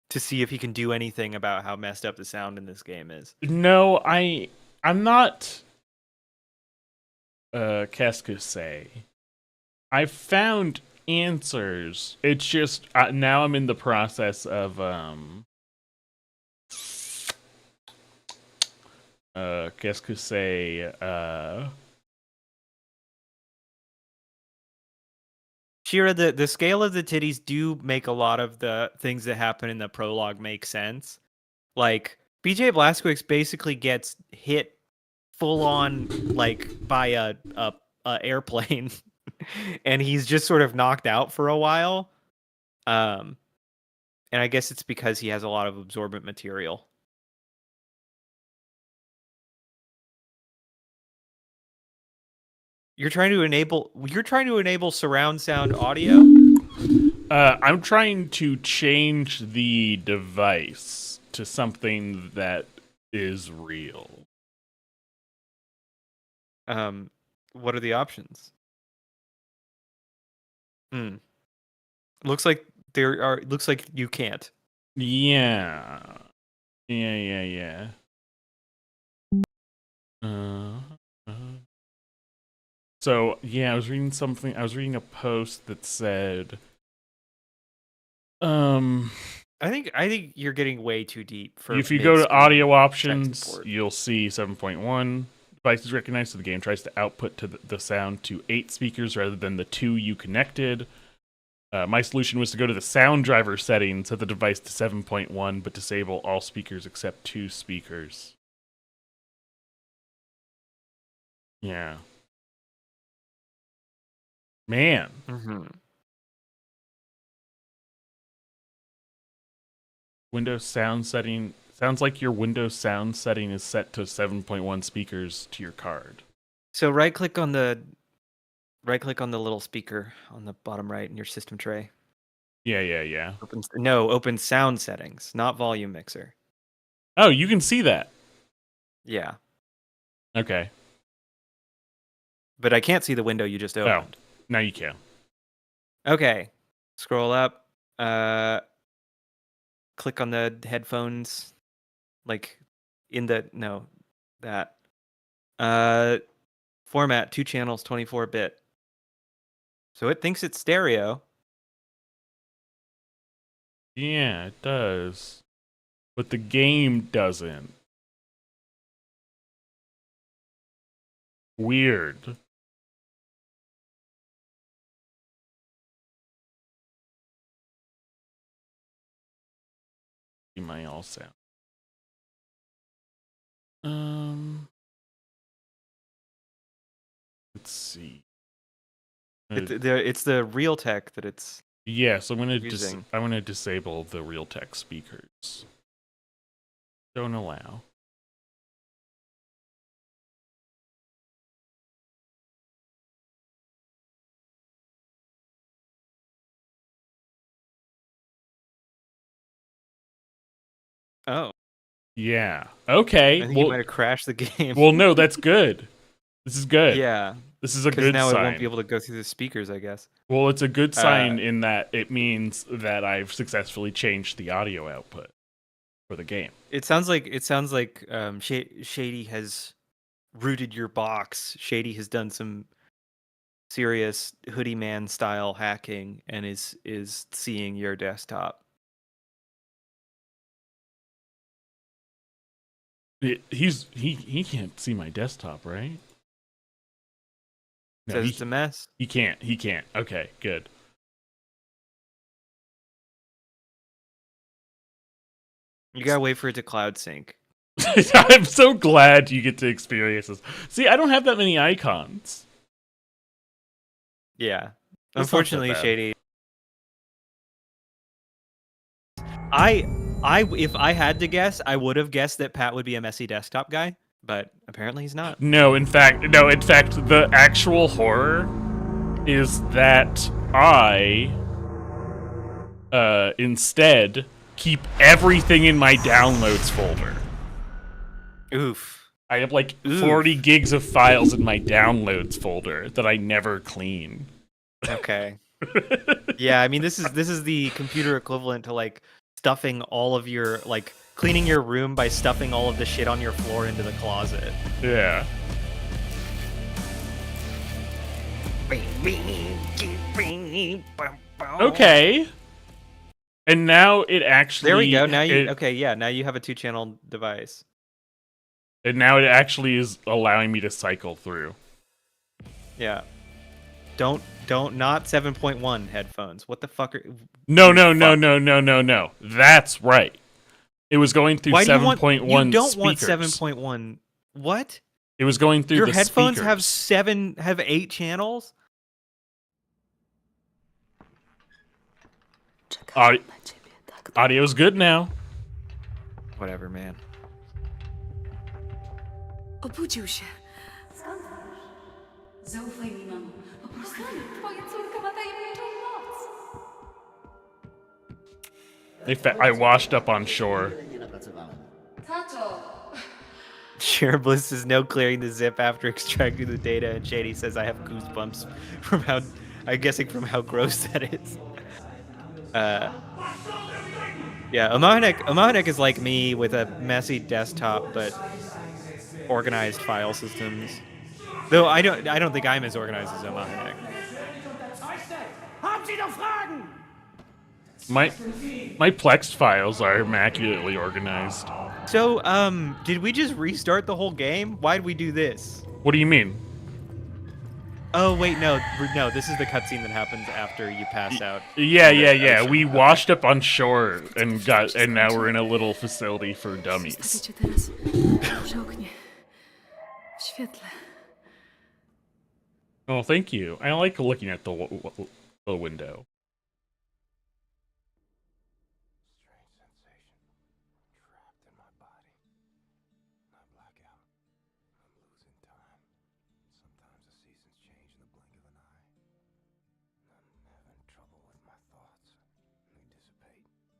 to see if he can do anything about how messed up the sound in this game is. No, I'm not qu'est-ce que c'est? I've found answers. It's just now I'm in the process of qu'est-ce que c'est? Shira, the scale of the titties do make a lot of the things that happen in the prologue make sense. Like BJ Blazkowicz basically gets hit full on like by a airplane, and he's just sort of knocked out for a while. And I guess it's because he has a lot of absorbent material. You're trying to enable surround sound audio? I'm trying to change the device to something that is real. What are the options? Looks like you can't. Yeah. So yeah, I was reading something. I was reading a post that said, I think you're getting way too deep for. If you go to audio options, you'll see 7.1 devices recognized. So the game tries to output to the sound to 8 speakers rather than the 2 you connected. My solution was to go to the sound driver settings, set the device to 7.1, but disable all speakers except 2 speakers. Yeah. Man. Windows sound setting sounds like your Windows sound setting is set to 7.1 speakers to your card. So right click on the little speaker on the bottom right in your system tray. Yeah. Open sound settings, not volume mixer. Oh, you can see that. Yeah, Okay. but I can't see the window you just Oh, opened. now you can. Okay, scroll up. Click on the headphones, like in the that format 2 channels 24-bit. So it thinks it's stereo. Yeah, it does. But the game doesn't. Weird. My all sound. Let's see. It's the real tech that it's Yeah, so using. I'm gonna disable the Realtek speakers. Don't allow. Oh, Yeah. I Okay. think you might have crashed the game. Well, no, that's good. This is good. Yeah, This is a because good now sign. it won't be able to go through the speakers, I guess. Well, it's a good sign in that it means that I've successfully changed the audio output for the game. It sounds like Shady has rooted your box. Shady has done some serious hoodie man style hacking and is seeing your desktop. He can't see my desktop, right? No, Says it's a mess. He can't. He can't. Okay, good. You gotta wait for it to cloud sync. I'm so glad you get to experience this. See, I don't have that many icons. Yeah. That's not that Unfortunately, bad. Shady. If I had to guess, I would have guessed that Pat would be a messy desktop guy, but apparently he's not. No, in fact, the actual horror is that I instead keep everything in my downloads folder. Oof. I have like 40 gigs of files in my downloads folder that I never clean. Okay. Yeah, I mean this is the computer equivalent to like stuffing all of your like cleaning your room by stuffing all of the shit on your floor into the closet. Yeah. Okay. And now it actually There we go. Now you okay, yeah, now you have a 2-channel device. And now it actually is allowing me to cycle through. Yeah. Don't not 7.1 headphones. What the fuck are No. That's right. It was going through 7.1 You don't want speakers. 7.1. What? It was going through Your the headphones speakers. have 8 channels? Audio's good now. Whatever, man. Obudził się. Zaufaj mi, mamo. Po prostu twoja córka ma tajemniczą moc. I washed up on shore. Tato! Share Bliss is no clearing the zip after extracting the data, and Shady says I have goosebumps from from how gross that is. Yeah, Omahanek is like me with a messy desktop but organized file systems. Though I don't think I'm as organized as Omahanek. My Plex files are immaculately organized. So, did we just restart the whole game? Why'd we do this? What do you mean? Oh wait, no, this is the cutscene that happens after you pass out. Yeah. We washed up on shore and now we're in a little facility for dummies. Zostawię cię teraz przy oknie. W świetle. Oh, thank you. I like looking at the window.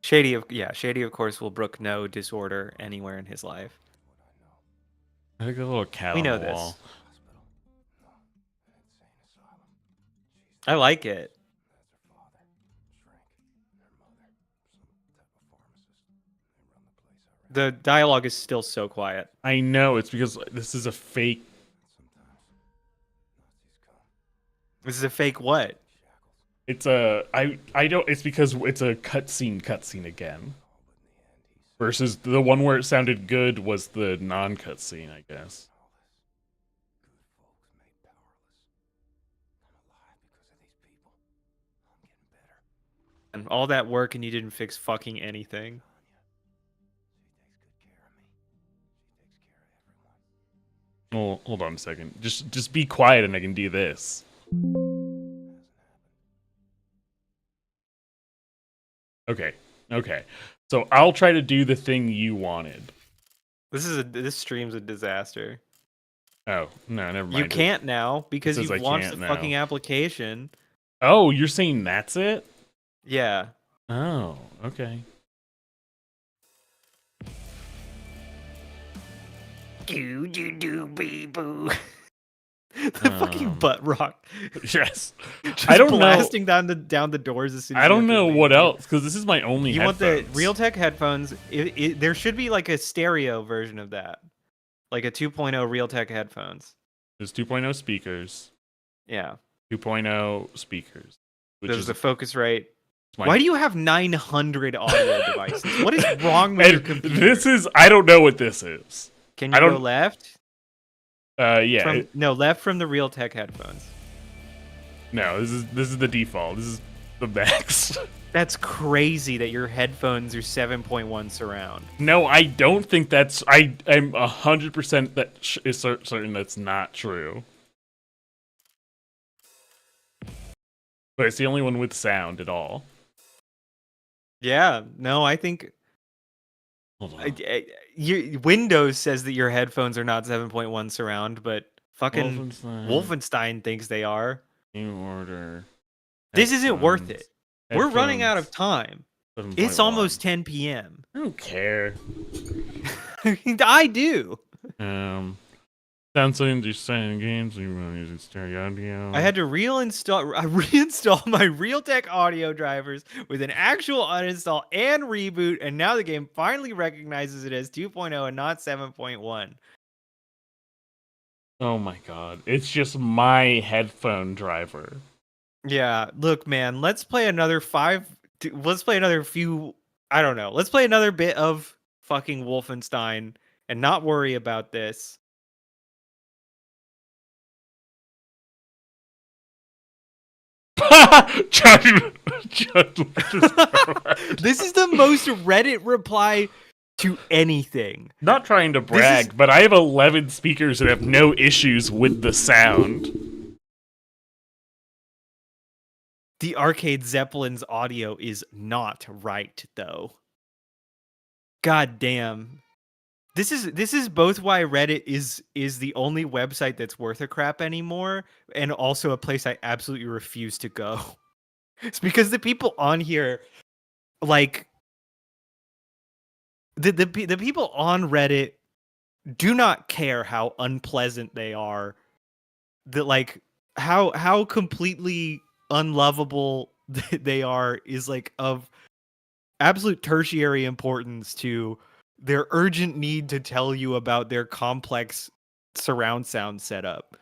Shady of course will brook no disorder anywhere in his life. I think a little cat We on know the wall. this. I like it. The dialogue is still so quiet. I know, it's because this is a fake. This is a fake what? It's a I don't. It's because it's a cutscene again. Versus the one where it sounded good was the non-cutscene, I guess. And all that work and you didn't fix fucking anything. Well, hold on a second. Just be quiet and I can do this. Okay. Okay. So I'll try to do the thing you wanted. This stream's a disaster. Oh, no, never mind. You can't now because says you've I launched can't the now. fucking application. Oh, you're saying that's it? Yeah. Oh, okay. The fucking butt rock. Yes. Just I don't know. blasting down the doors as soon as I you don't enter know the what game. else, because this is my only You headphones. want the Realtek headphones? There should be like a stereo version of that, like a 2.0 Realtek headphones. There's 2.0 speakers. Yeah. 2.0 speakers. Which There's is the Focusrite. my- Why do you have 900 audio devices? What is wrong with your And computer? this is, I don't know what this is. Can I you go don't- left? Yeah. No, left from the Realtek headphones. No, this is the default. This is the max. That's crazy that your headphones are 7.1 surround. No, I don't think that's. I'm 100% that is certain that's not true. But it's the only one with sound at all. Yeah, no, I think Hold on. Windows says that your headphones are not 7.1 surround, but fucking Wolfenstein thinks they are. New order. This isn't worth it. Headphones. We're running out of time. 7.1. It's almost 10 p.m. I don't care. I do. Sound settings, you're signing games, you want to use stereo audio. I had to reinstall my Realtek audio drivers with an actual uninstall and reboot, and now the game finally recognizes it as 2.0 and not 7.1. Oh my god. It's just my headphone driver. Yeah, look, man, let's play another few, I don't know. Let's play another bit of fucking Wolfenstein and not worry about this. This is the most Reddit reply to anything. Not trying to brag, but I have 11 speakers that have no issues with the sound. The Arcade Zeppelin's audio is not right, though. God damn. This is both why Reddit is the only website that's worth a crap anymore, and also a place I absolutely refuse to go. It's because the people on here, like the people on Reddit, do not care how unpleasant they are. That like how completely unlovable they are is like of absolute tertiary importance to their urgent need to tell you about their complex surround sound setup.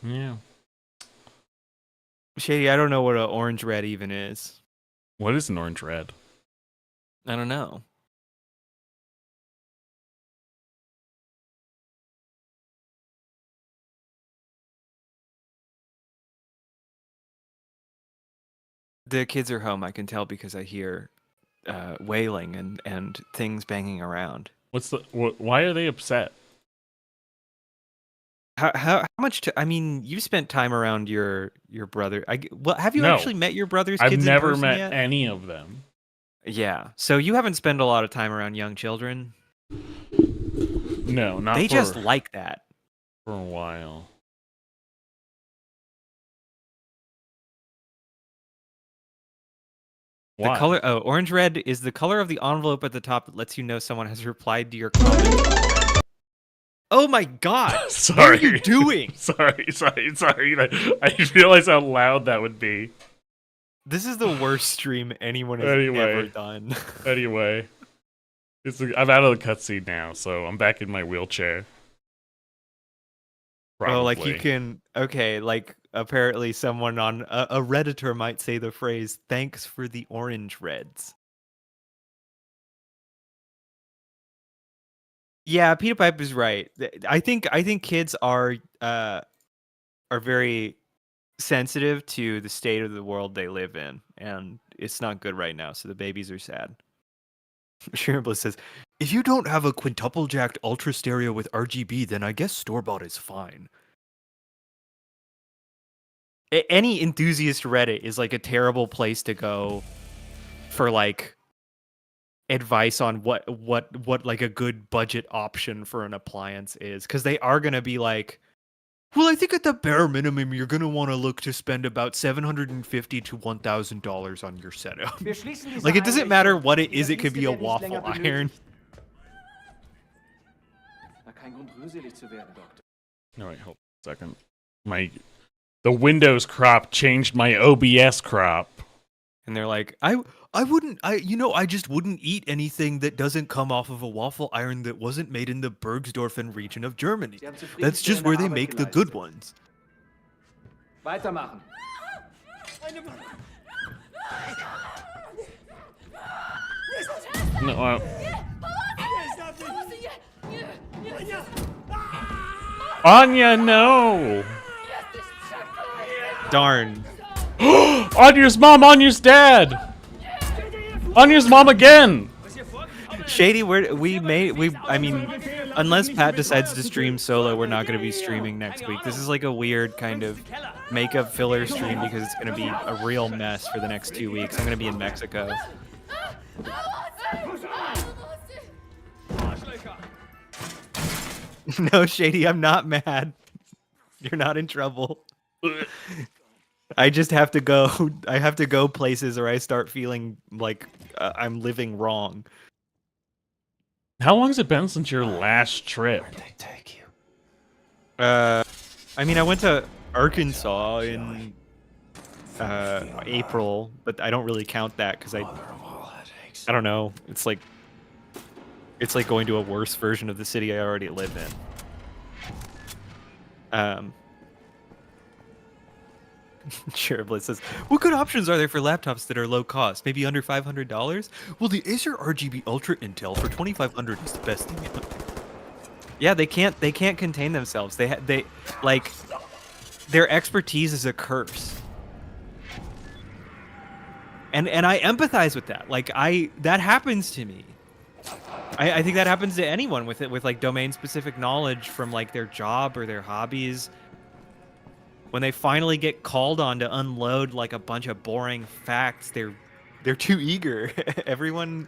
Yeah. Shady, I don't know what an orange red even is. What is an orange red? I don't know. The kids are home, I can tell because I hear wailing and things banging around. Why are they upset? How much? I mean, you've spent time around your brother. Have you No. actually met your brother's kids? I've never in person met yet? any of them. Yeah, so you haven't spent a lot of time around young children. No, not They for, just like that. for a while. The Why? color, oh, orange red is the color of the envelope at the top that lets you know someone has replied to your comment. Oh my god! Sorry. What are you doing? sorry. I didn't realize how loud that would be. This is the worst stream anyone has Anyway. ever done. Anyway, I'm out of the cutscene now, so I'm back in my wheelchair. Oh, like you Probably. can, okay, like apparently someone on a Redditor might say the phrase, thanks for the orange reds. Yeah, Peter Pipe is right. I think kids are very sensitive to the state of the world they live in, and it's not good right now, so the babies are sad. Sharon Bliss says, if you don't have a quintuple jacked ultra stereo with RGB, then I guess store-bought is fine. Any enthusiast Reddit is like a terrible place to go for like advice on what like a good budget option for an appliance is, because they are going to be like, well, I think at the bare minimum you're going to want to look to spend about $750 to $1,000 on your setup. Like, it doesn't matter what it is, it could be a waffle iron. No, wait, hold on a second. The Windows crop changed my OBS crop. And they're like, I just wouldn't eat anything that doesn't come off of a waffle iron that wasn't made in the Bergsdorfen region of Germany. That's just where they make the good ones. Weitermachen. No, Anya, no! Darn. Anya's mom, Anya's dad! Anya's mom again! Shady, I mean, unless Pat decides to stream solo, we're not going to be streaming next week. This is like a weird kind of makeup filler stream because it's going to be a real mess for the next 2 weeks. I'm going to be in Mexico. No, Shady, I'm not mad. You're not in trouble. I just have to go. I have to go places or I start feeling like I'm living wrong. How long has it been since your last trip? I mean, I went to Arkansas in April, but I don't really count that because I don't know. It's like going to a worse version of the city I already live in. Sure, Blitz says, what good options are there for laptops that are low cost? Maybe under $500? Well, the Acer RGB Ultra Intel for $2,500 is the best thing. Yeah, they can't contain themselves. They like their expertise is a curse. And I empathize with that. Like that happens to me. I think that happens to anyone with like domain specific knowledge from like their job or their hobbies. When they finally get called on to unload like a bunch of boring facts, they're too eager. Everyone,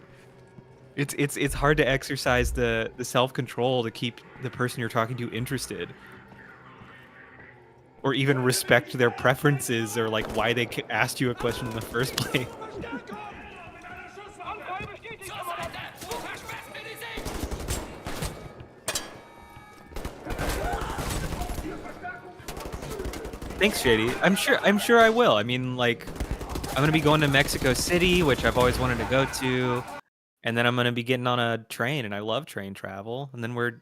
it's hard to exercise the self-control to keep the person you're talking to interested, or even respect their preferences or like why they asked you a question in the first place. Thanks, Shady. I'm sure I will. I mean, like, I'm gonna be going to Mexico City, which I've always wanted to go to, and then I'm gonna be getting on a train, and I love train travel. And then we're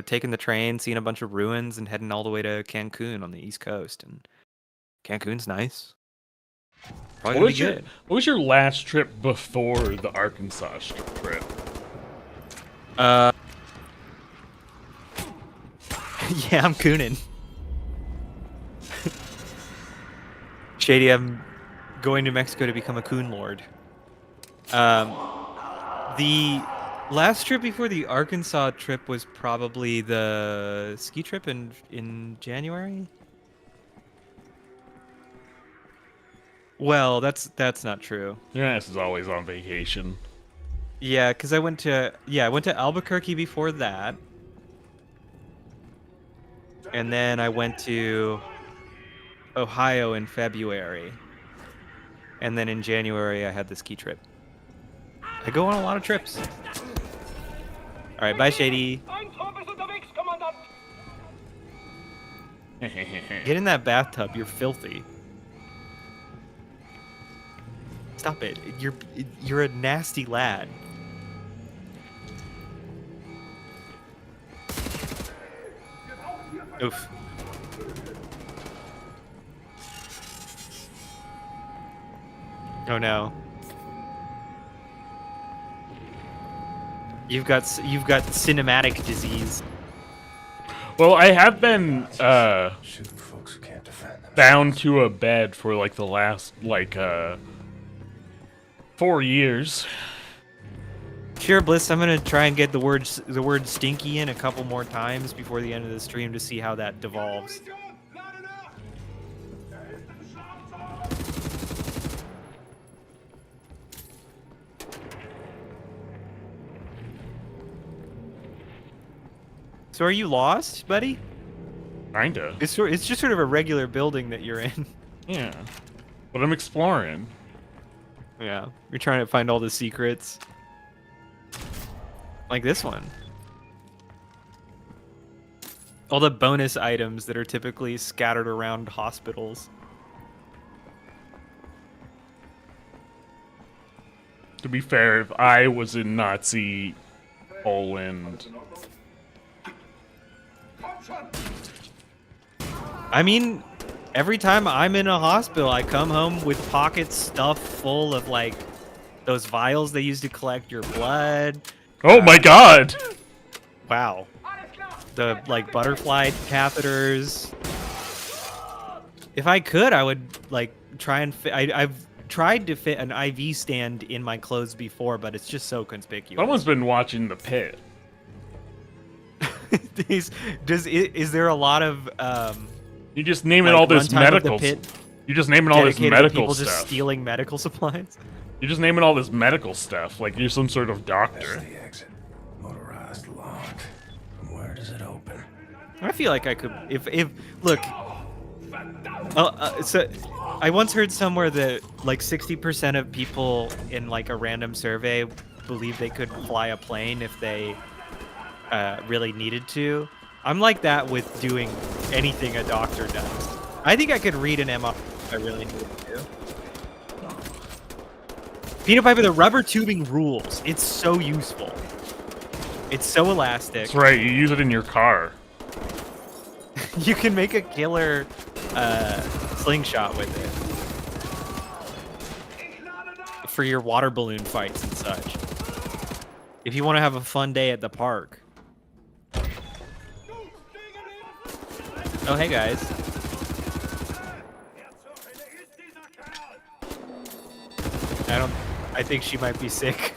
taking the train, seeing a bunch of ruins, and heading all the way to Cancun on the East Coast. And Cancun's nice. Probably gonna be good. What was your last trip before the Arkansas trip? Yeah, I'm cooning. Shady, I'm going to Mexico to become a coon lord. The last trip before the Arkansas trip was probably the ski trip in January. Well, that's not true. Your ass is always on vacation. Yeah, because I went to Albuquerque before that. And then I went to Ohio in February. And then in January, I had the ski trip. I go on a lot of trips. All right, bye, Shady. Get in that bathtub. You're filthy. Stop it. You're a nasty lad. Oof. Oh no. You've got cinematic disease. Well, I have been bound to a bed for like the last 4 years. Sure, Bliss. I'm gonna try and get the word stinky in a couple more times before the end of the stream to see how that devolves. So are you lost, buddy? Kinda. It's just sort of a regular building that you're in. Yeah. But I'm exploring. Yeah. You're trying to find all the secrets. Like this one. All the bonus items that are typically scattered around hospitals. To be fair, if I was in Nazi Poland... I mean, every time I'm in a hospital, I come home with pockets stuffed full of, like, those vials they use to collect your blood. Oh my god! Wow. The, like, butterfly catheters. If I could, I would, like, try and fit... I've tried to fit an IV stand in my clothes before, but it's just so conspicuous. Someone's been watching The Pit. Is there a lot of you just naming like all this runtime of medical. the Pit You're just naming all this dedicated to medical people stuff. just stealing medical supplies? You're just naming all this medical stuff like you're some sort of doctor. The exit. Motorized lock. Where does it open? I feel like I could if look. So I once heard somewhere that like 60% of people in like a random survey believe they could fly a plane if they really needed to. I'm like that with doing anything a doctor does. I think I could read an MR if I really needed to. Peanut Piper, the rubber tubing rules. It's so useful. It's so elastic. That's right, you use it in your car. You can make a killer slingshot with it. For your water balloon fights and such. If you want to have a fun day at the park. Oh, hey guys. I think she might be sick.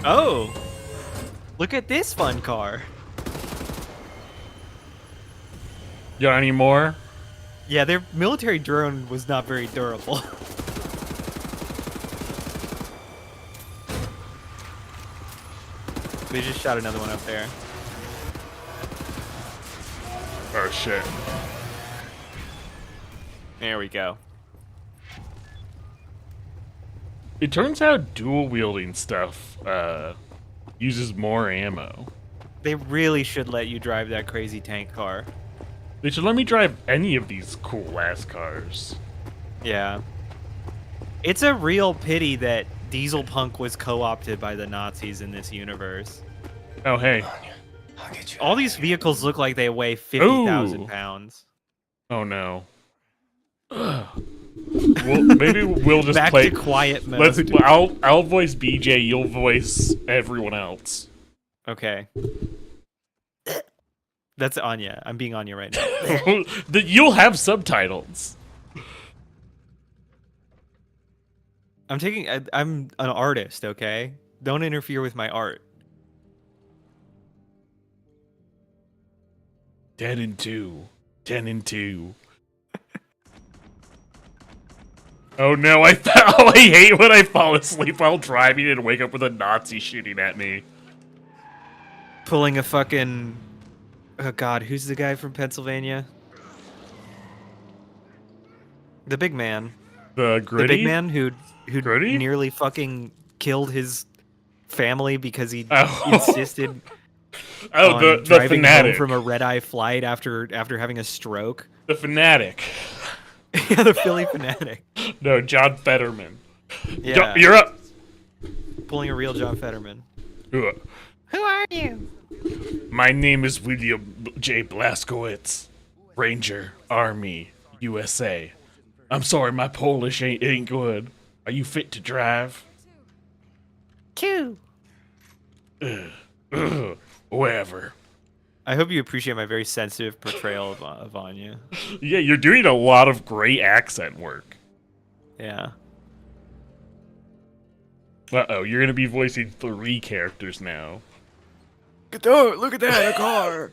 Oh! Look at this fun car. You got any more? Yeah, their military drone was not very durable. They just shot another one up there. Oh shit. There we go. It turns out dual wielding stuff uses more ammo. They really should let you drive that crazy tank car. They should let me drive any of these cool ass cars. Yeah. It's a real pity that Diesel Punk was co-opted by the Nazis in this universe. Oh hey. I'll get you All these vehicles look like they weigh 50,000 Ooh. pounds. Oh no. Well, maybe we'll just Back play. to quiet mode. I'll voice BJ. You'll voice everyone else. Okay. That's Anya. I'm being Anya right now. You'll have subtitles. I'm an artist, okay? Don't interfere with my art. 10 and 2. 10 and 2. Oh no, I hate when I fall asleep while driving and wake up with a Nazi shooting at me. Pulling a fucking... Oh god, who's the guy from Pennsylvania? The big man. The The big gritty? man who Gritty? nearly fucking killed his family because he Oh. insisted Oh, on the driving home fanatic. from a red-eye flight after having a stroke. The fanatic. Yeah, the Philly fanatic. No, John Fetterman. Yeah, You're up. pulling a real John Fetterman. Who are you? My name is William J. Blaskowitz, Ranger, Army, USA. I'm sorry, my Polish ain't good. Are you fit to drive? Two. Whatever. I hope you appreciate my very sensitive portrayal of Anya. Yeah, you're doing a lot of great accent work. Yeah. Uh-oh, you're gonna be voicing 3 characters now. Look at that, a car.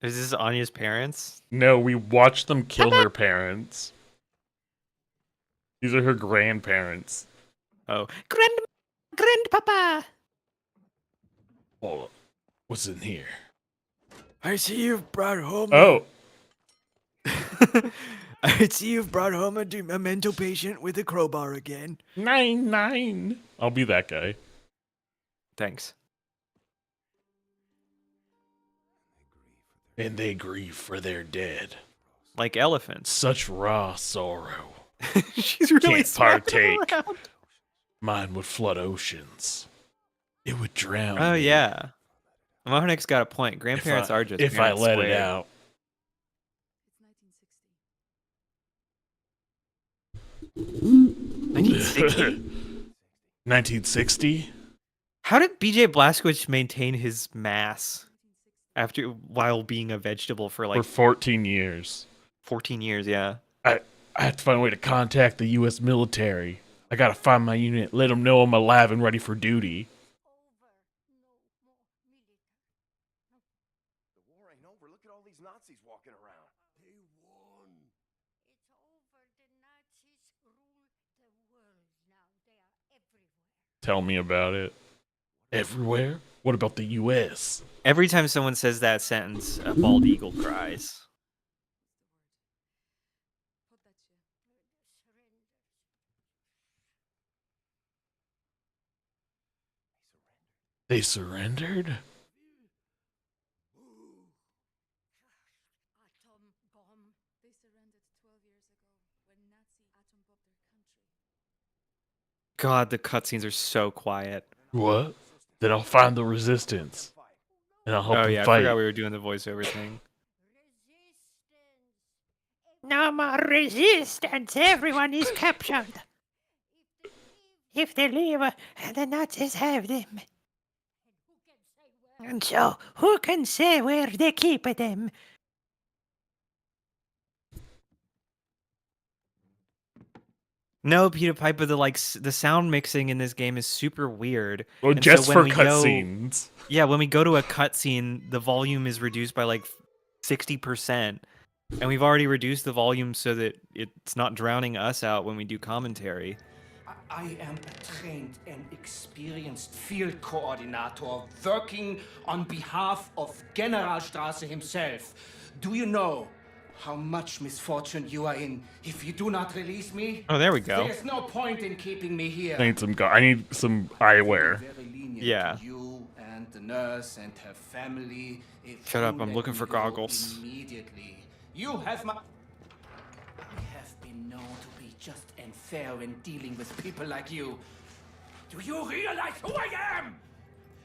Is this Anya's parents? No, we watched them kill her parents. These are her grandparents. Oh, grandpapa. Oh, what's in here? I see you've brought home. Oh, I see you've brought home a mental patient with a crowbar again. 9. I'll be that guy. Thanks. And they grieve for their dead. Like elephants. Such raw sorrow. She's really Can't smacking partake. around. Mine would flood oceans. It would drown. Oh me yeah. Mohanek's got a point. Grandparents are just if I parents let it squared. out. It's 1960? 1960? How did BJ Blazkowicz maintain his mass while being a vegetable for like For 14 years. 14 years? Yeah. I have to find a way to contact the U.S. military. I gotta find my unit, let them know I'm alive and ready for duty. The war ain't over. Look at all these Nazis walking around. They won. It's over. The Nazis rule the world now. They are everywhere. Tell me about it. Everywhere? What about the U.S.? Every time someone says that sentence, a bald eagle cries. They surrendered? Atom bomb. They surrendered 12 years ago when Nazi atom bombed their country. God, the cutscenes are so quiet. What? Then I'll find the resistance. And I'll help Oh them yeah, I fight. forgot we were doing the voiceover thing. Resistance. No more resistance. Everyone is captured. If they leave, the Nazis have them. And so, who can say where they keep them? No, Peter Piper, the sound mixing in this game is super weird. Well, And just so for when we go- cutscenes. Yeah, when we go to a cutscene, the volume is reduced by like 60%. And we've already reduced the volume so that it's not drowning us out when we do commentary. I am a trained and experienced field coordinator working on behalf of Generalstraße himself. Do you know how much misfortune you are in if you do not release me? Oh, there we go. There's no point in keeping me here. I need some eyewear. Very lenient Yeah. to you and the nurse and her family. If Shut up, you I'm let looking me for go goggles. Immediately. You have my... I have been known to be just and fair in dealing with people like you. Do you realize who I am?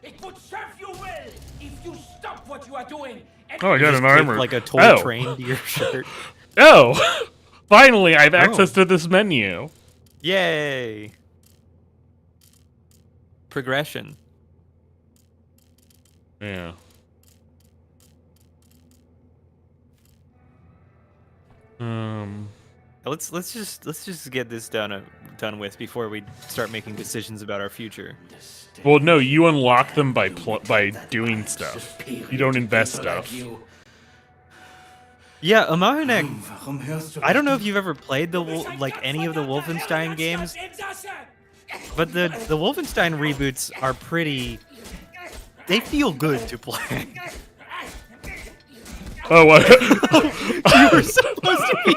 It would serve you well if you stop what you are doing. And Oh, I got Just an clip, armor. like a toy Oh. train to your shirt. Oh! Finally, I have Oh. access to this menu. Yay! Progression. Yeah. Let's just get this done with before we start making decisions about our future. Well, no, you unlock them by doing stuff. You don't invest stuff. Yeah, Amahanek. I don't know if you've ever played any of the Wolfenstein games, But the Wolfenstein reboots are pretty. They feel good to play. Oh, what? You were supposed to be.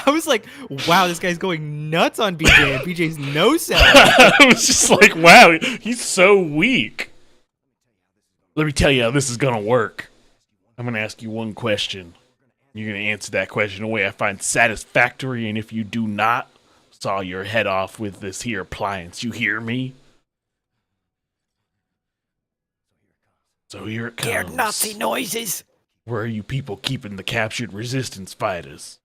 I was like, wow, this guy's going nuts on BJ, and BJ's no selling. I was just like, wow, he's so weak. Let me tell you how this is gonna work. I'm gonna ask you one question. You're gonna answer that question in a way I find satisfactory, and if you do not, saw your head off with this here appliance. You hear me? So here it comes. Hear Nazi noises. Where are you people keeping the captured resistance fighters?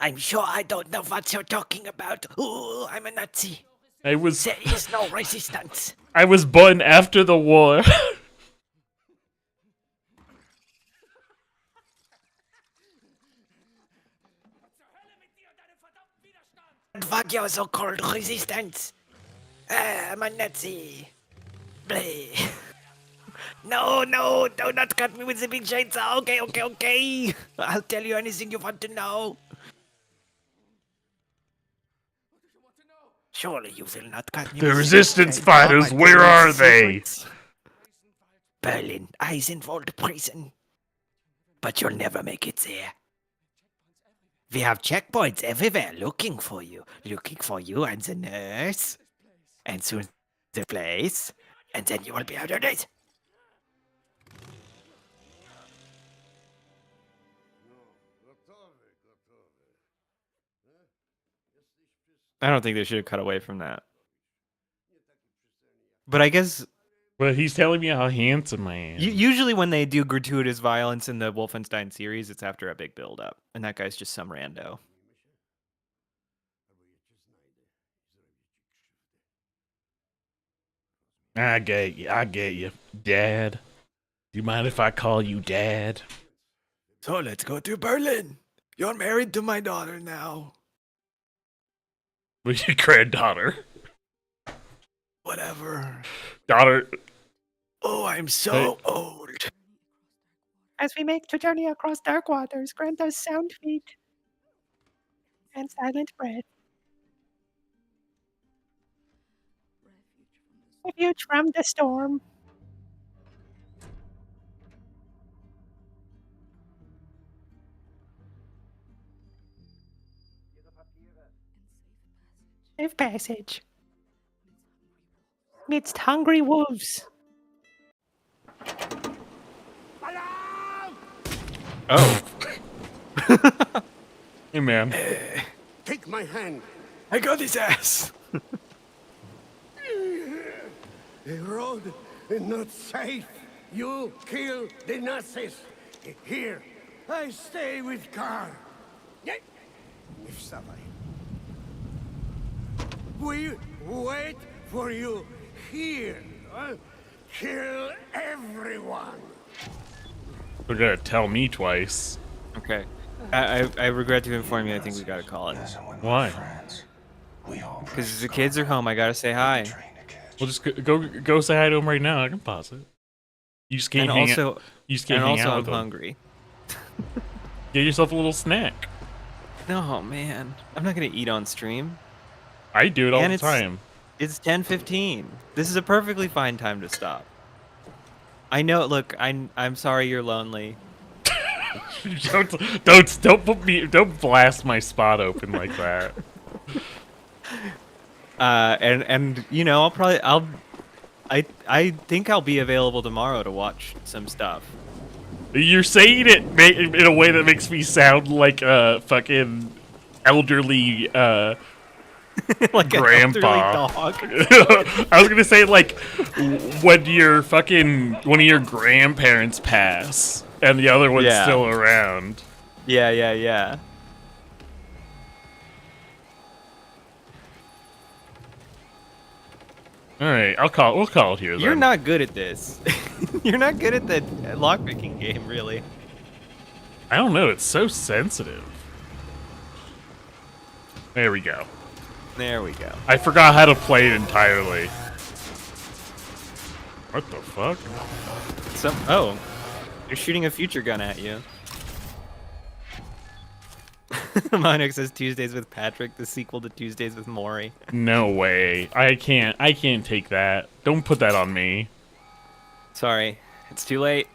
I'm sure I don't know what you're talking about. Ooh, I'm a Nazi. There is no resistance. I was born after the war. What your so-called resistance? I'm a Nazi. Bleh. No, do not cut me with the big chainsaw. Okay. I'll tell you anything you want to know. Surely you will not cut me. The resistance fighters, where are they? Berlin, Eisenwald prison. But you'll never make it there. We have checkpoints everywhere looking for you and the nurse. And soon the place. And then you will be out of it. I don't think they should have cut away from that. But I guess. Well, he's telling me how handsome I am. Usually, when they do gratuitous violence in the Wolfenstein series, it's after a big build-up, and that guy's just some rando. I get you, Dad. Do you mind if I call you Dad? So let's go to Berlin. You're married to my daughter now. With your granddaughter. Whatever. Daughter. Oh, I'm so old. As we make the journey across dark waters, grant us sound feet and silent breath. Refuge from the storm. Safe passage. Midst hungry wolves. Oh. Hey, man. Take my hand. I got his ass. The road is not safe. You kill the Nazis. Here, I stay with Karl. We wait for you here. Kill everyone. They're gonna tell me twice. Okay. I regret to inform you, I think we gotta call it. Why? Because the kids are home, I gotta say hi. Well, just go say hi to them right now. I can pause it. You just can't hang out. You just can't hang out with I'm them. hungry. Get yourself a little snack. No, man. I'm not gonna eat on stream. I do it all the time. It's 10:15. This is a perfectly fine time to stop. I know. Look, I'm sorry you're lonely. don't blast my spot open like that. And you know, I think I'll be available tomorrow to watch some stuff. You're saying it in a way that makes me sound like a fucking elderly like grandpa. An dog. I was gonna say like when one of your grandparents pass and the other one's still around. Yeah. All right, we'll call it here. Then. You're not good at this. You're not good at the lockpicking game, really. I don't know. It's so sensitive. There we go. There we go. I forgot how to play it entirely. What the fuck? Oh, they're shooting a future gun at you. Monix says Tuesdays with Patrick, the sequel to Tuesdays with Maury. No way. I can't take that. Don't put that on me. Sorry, it's too late.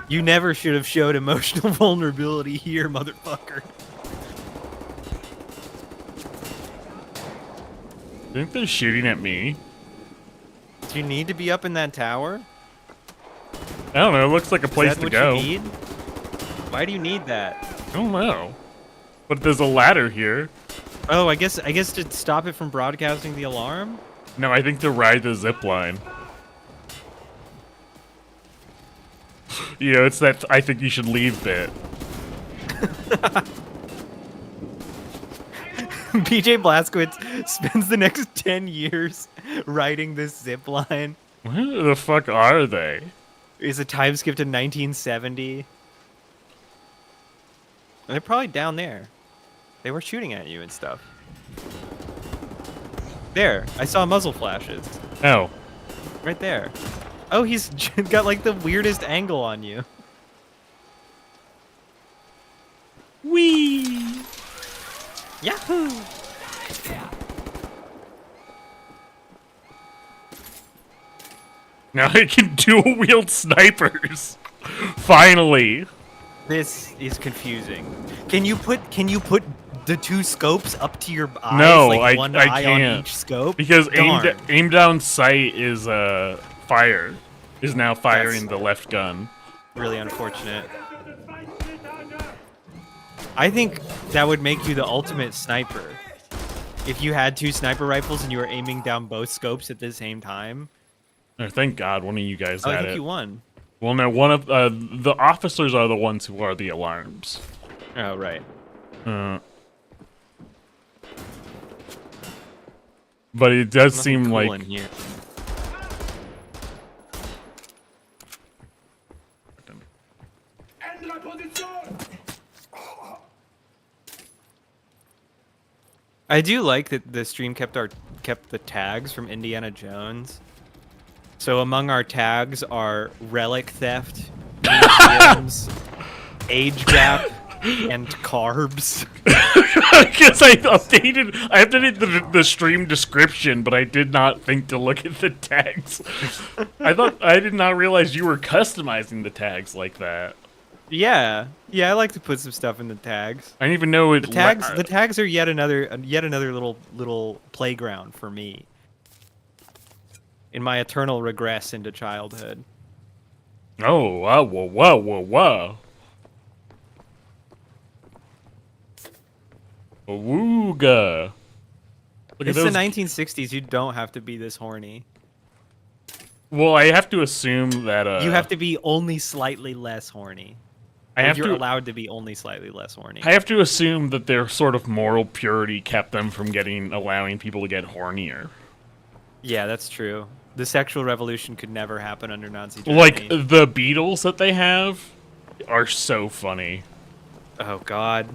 You never should have showed emotional vulnerability here, motherfucker. I think they're shooting at me. Do you need to be up in that tower? I don't know. It looks like a place Is that to what go. you need? Why do you need that? I don't know. But there's a ladder here. Oh, I guess to stop it from broadcasting the alarm? No, I think to ride the zip line. You know, it's that I think you should leave bit. PJ Blazkowicz spends the next 10 years riding this zip line. Where the fuck are they? Is a time skip to 1970. They're probably down there. They were shooting at you and stuff. There, I saw muzzle flashes. Oh. Right there. Oh, he's got like the weirdest angle on you. Whee! Yahoo! Now I can dual wield snipers. Finally. This is confusing. Can you put the two scopes up to your eyes? No, like one eye can't. on each scope? Because Darn. aim down sight is fire. Is now firing the left gun. Really unfortunate. I think that would make you the ultimate sniper. If you had two sniper rifles and you were aiming down both scopes at the same time. Oh, thank God one of you guys Oh, had I think it. you won. Well, no, one of the officers are the ones who are the alarms. Oh, right. But it does Nothing seem cool like in here. I do like that the stream kept the tags from Indiana Jones. So among our tags are relic theft, museums, age gap, and carbs. Because I updated the stream description, but I did not think to look at the tags. I did not realize you were customizing the tags like that. Yeah, I like to put some stuff in the tags. I didn't even know it. The tags are yet another little playground for me. In my eternal regress into childhood. Oh, wow, whoa, whoa, whoa. Awooga. Look It's at the those. 1960s. You don't have to be this horny. Well, I have to assume that You have to be only slightly less horny. You're allowed to be only slightly less horny. I have to assume that their sort of moral purity kept them from allowing people to get hornier. Yeah, that's true. The sexual revolution could never happen under Nazi Germany. Like the Beatles that they have are so funny. Oh God.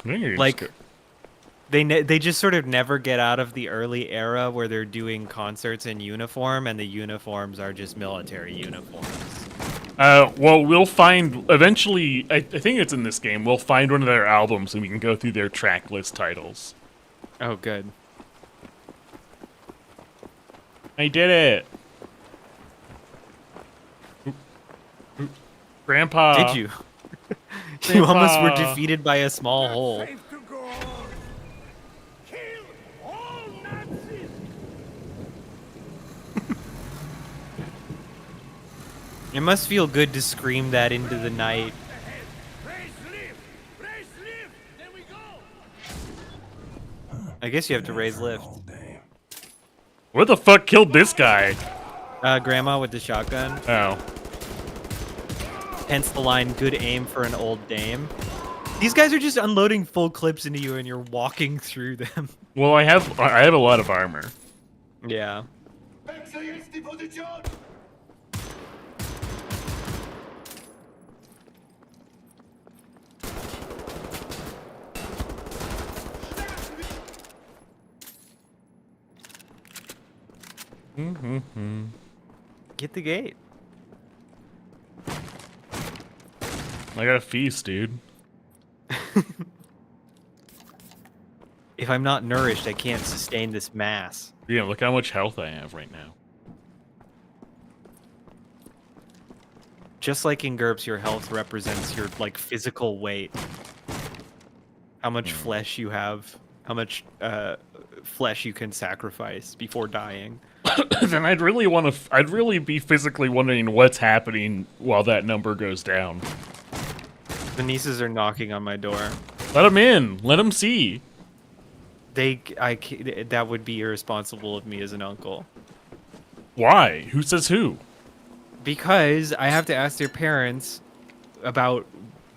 Like they just sort of never get out of the early era where they're doing concerts in uniform, and the uniforms are just military uniforms. Well, we'll find eventually. I think it's in this game. We'll find one of their albums, and we can go through their track list titles. Oh, good. I did it, Grandpa. Did you? You almost were defeated by a small hole. It must feel good to scream that into the night. I guess you have to raise lift. What the fuck killed this guy? Grandma with the shotgun. Oh. Hence the line, good aim for an old dame. These guys are just unloading full clips into you and you're walking through them. Well, I have a lot of armor. Yeah. Get the gate. I got a feast, dude. If I'm not nourished, I can't sustain this mass. Yeah, look how much health I have right now. Just like in GURPS, your health represents your like physical weight. How much flesh you have, how much flesh you can sacrifice before dying. Then I'd really be physically wondering what's happening while that number goes down. The nieces are knocking on my door. Let them in. Let them see. That would be irresponsible of me as an uncle. Why? Who says who? Because I have to ask their parents about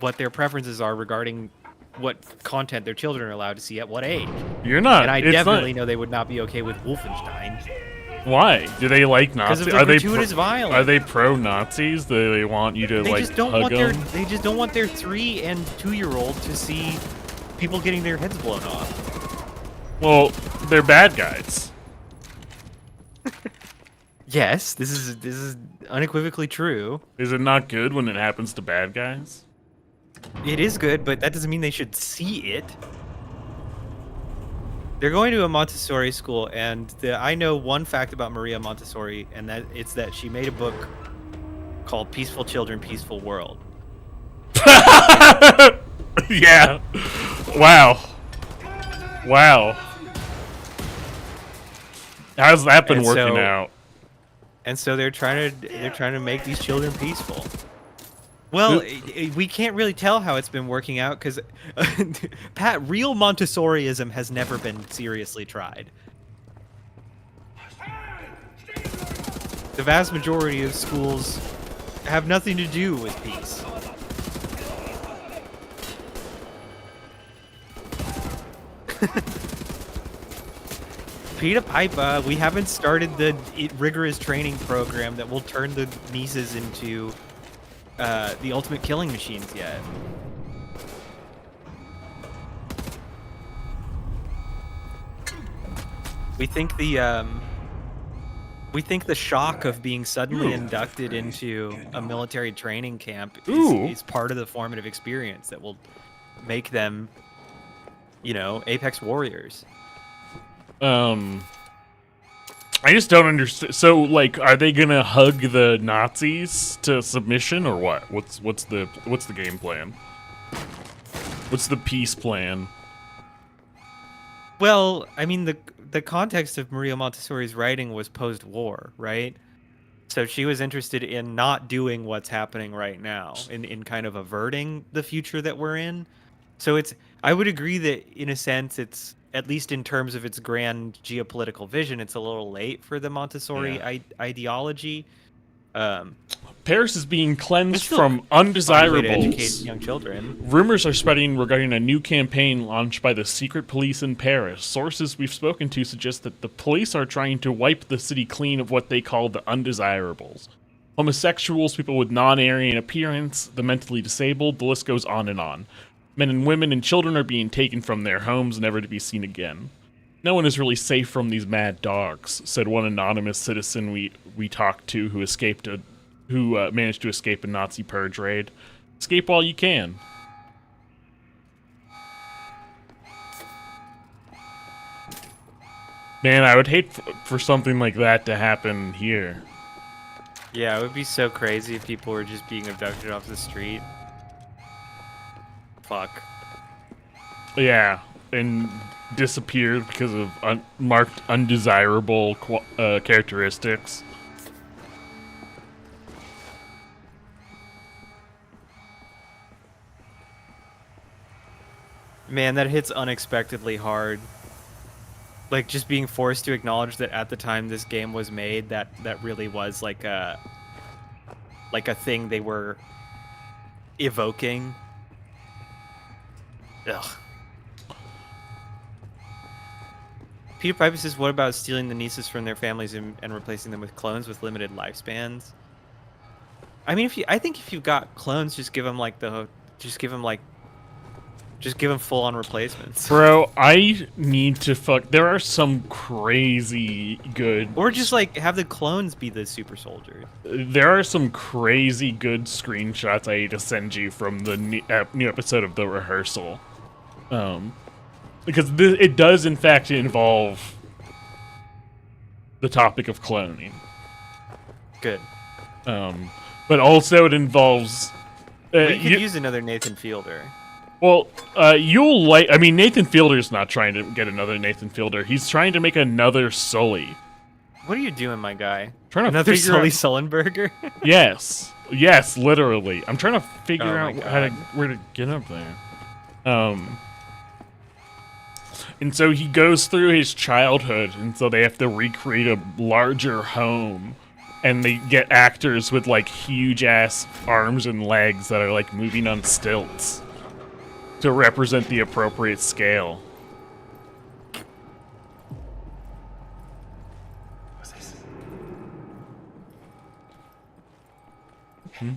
what their preferences are regarding what content their children are allowed to see at what age. You're not. And I it's definitely not. know they would not be okay with Wolfenstein. Why? Do they like Nazis? Because of the gratuitous violence. Are they pro-Nazis? Do they want you to They like just don't hug want them? they just don't want their 3- and 2-year-old to see people getting their heads blown off. Well, they're bad guys. Yes, this is unequivocally true. Is it not good when it happens to bad guys? It is good, but that doesn't mean they should see it. They're going to a Montessori school, and I know one fact about Maria Montessori, and it's that she made a book called Peaceful Children, Peaceful World. Yeah. Wow. Wow. How's that been working out? And so they're trying to make these children peaceful. Well, we can't really tell how it's been working out because, Pat, real Montessoriism has never been seriously tried. The vast majority of schools have nothing to do with peace. Peter Piper, we haven't started the rigorous training program that will turn the nieces into the ultimate killing machines yet. We think the shock of being suddenly inducted into a military training camp is part of the formative experience that will make them, apex warriors. I just don't understand. So, like, are they gonna hug the Nazis to submission, or what? What's the game plan? What's the peace plan? Well, I mean, the context of Maria Montessori's writing was post-war, right? So she was interested in not doing what's happening right now, in kind of averting the future that we're in. So I would agree that in a sense it's, at least in terms of its grand geopolitical vision, it's a little late for the Montessori ideology. Paris is being cleansed from undesirables. Educate young children. Rumors are spreading regarding a new campaign launched by the secret police in Paris. Sources we've spoken to suggest that the police are trying to wipe the city clean of what they call the undesirables. Homosexuals, people with non-Aryan appearance, the mentally disabled, the list goes on and on. Men and women and children are being taken from their homes, never to be seen again. No one is really safe from these mad dogs, said one anonymous citizen we talked to who managed to escape a Nazi purge raid. Escape while you can. Man, I would hate for something like that to happen here. Yeah, it would be so crazy if people were just being abducted off the street. Fuck. Yeah, and disappeared because of marked undesirable characteristics. Man, that hits unexpectedly hard. Like, just being forced to acknowledge that at the time this game was made, that really was like a thing they were evoking. Ugh. Peter Piper says, what about stealing the nieces from their families and replacing them with clones with limited lifespans? I mean, I think if you've got clones, just give them like Just give him full-on replacements. Bro, I need to fuck. There are some crazy good. Or just like have the clones be the super soldiers. There are some crazy good screenshots I need to send you from the new episode of The Rehearsal. Because it does in fact involve the topic of cloning. Good. But also it involves. We could use another Nathan Fielder. Well, you'll like. I mean, Nathan Fielder's not trying to get another Nathan Fielder. He's trying to make another Sully. What are you doing, my guy? Trying to another figure Sully out... Sullenberger? Yes, literally. I'm trying to figure out God. where to get up there. And so he goes through his childhood, and so they have to recreate a larger home. And they get actors with, like, huge-ass arms and legs that are, like, moving on stilts to represent the appropriate scale. What's this? You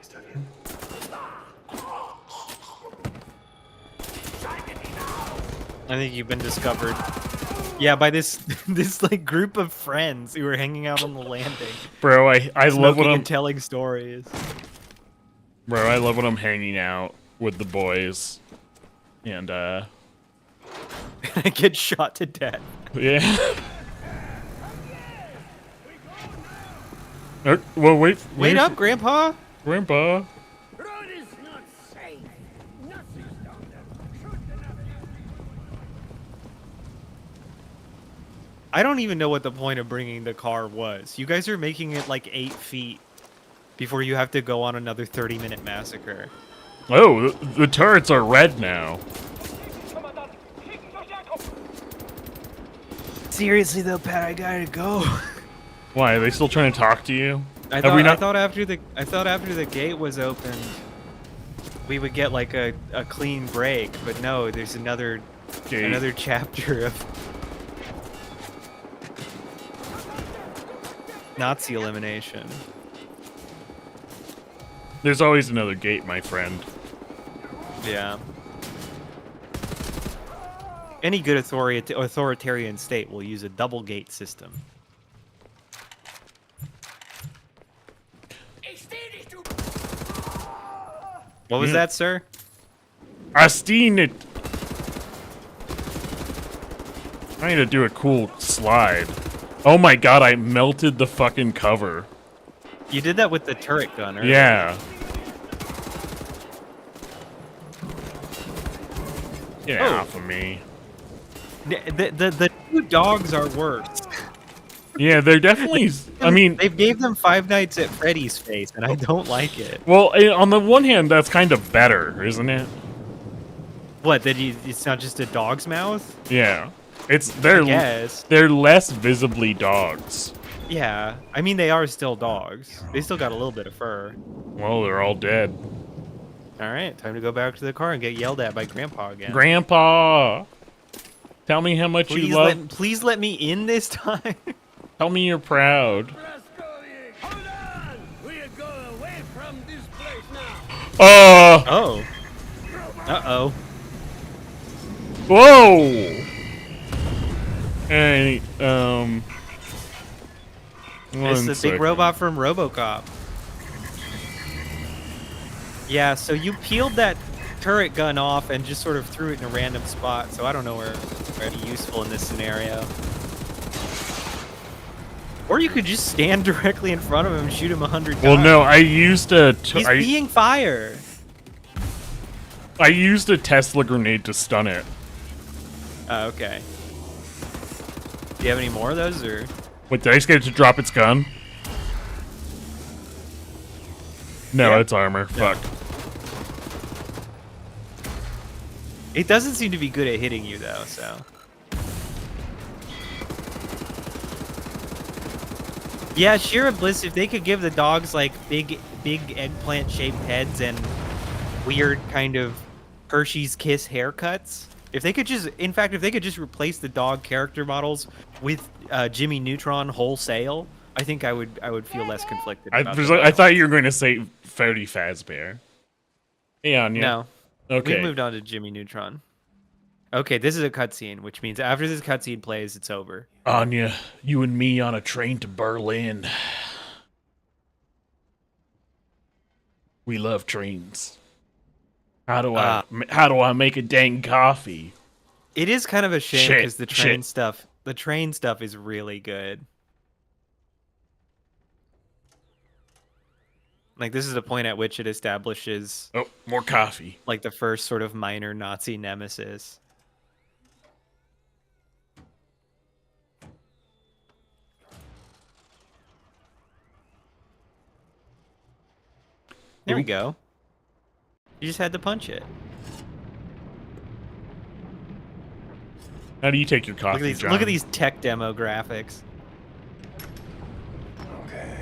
still here? I think you've been discovered. Yeah, by this like group of friends who were hanging out on the landing. Bro, I love when I'm telling stories. Bro, I love when I'm hanging out with the boys. And I get shot to death. Yeah. Well, wait up, Grandpa. Grandpa. Road is not safe. Nothing's down there. I don't even know what the point of bringing the car was. You guys are making it like 8 feet before you have to go on another 30-minute massacre. Oh, the turrets are red now. Seriously though, Pat, I gotta go. Why, are they still trying to talk to you? I thought after the gate was opened, we would get like a clean break, but no, there's another chapter of Nazi elimination. There's always another gate, my friend. Yeah. Any good authoritarian state will use a double gate system. What was that, sir? I seen it. I need to do a cool slide. Oh my god, I melted the fucking cover. You did that with the turret gun, right? Yeah. Get off of me. The two dogs are worse. Yeah, they're definitely. I mean, they gave them Five Nights at Freddy's face, and I don't like it. Well, on the one hand, that's kind of better, isn't it? What? It's not just a dog's mouth? Yeah, they're less visibly dogs. Yeah, I mean they are still dogs. They still got a little bit of fur. Well, they're all dead. All right, time to go back to the car and get yelled at by Grandpa again. Grandpa, tell me how much you love. Please let me in this time. Tell me you're proud. Hold on! We're going away from this place now. Oh. Uh-oh. Whoa! Hey, It's the big robot from RoboCop. Yeah, so you peeled that turret gun off and just sort of threw it in a random spot, so I don't know where it'd be useful in this scenario. Or you could just stand directly in front of him and shoot him 100 times. Well, no, I used a... He's being fire. I used a Tesla grenade to stun it. Oh, okay. Do you have any more of those, or...? Wait, did I just get it to drop its gun? No, it's armor. No. Fuck. It doesn't seem to be good at hitting you, though, so... Yeah, Shira Bliss, if they could give the dogs, like, big eggplant-shaped heads and weird kind of Hershey's Kiss haircuts. If they could just, in fact, if they could just replace the dog character models with Jimmy Neutron wholesale, I think I would feel less conflicted about I thought you were going to say Freddy Fazbear. Hey, Anya. No. Okay. We moved on to Jimmy Neutron. Okay, this is a cutscene, which means after this cutscene plays, it's over. Anya, you and me on a train to Berlin. We love trains. How do I make a dang coffee? It is kind of a shame because the train Shit. stuff is really good. Like, this is the point at which it establishes... Oh, more coffee. Like, the first sort of minor Nazi nemesis. There we go. You just had to punch it. How do you take your coffee, John? Look at these tech demo graphics. Okay,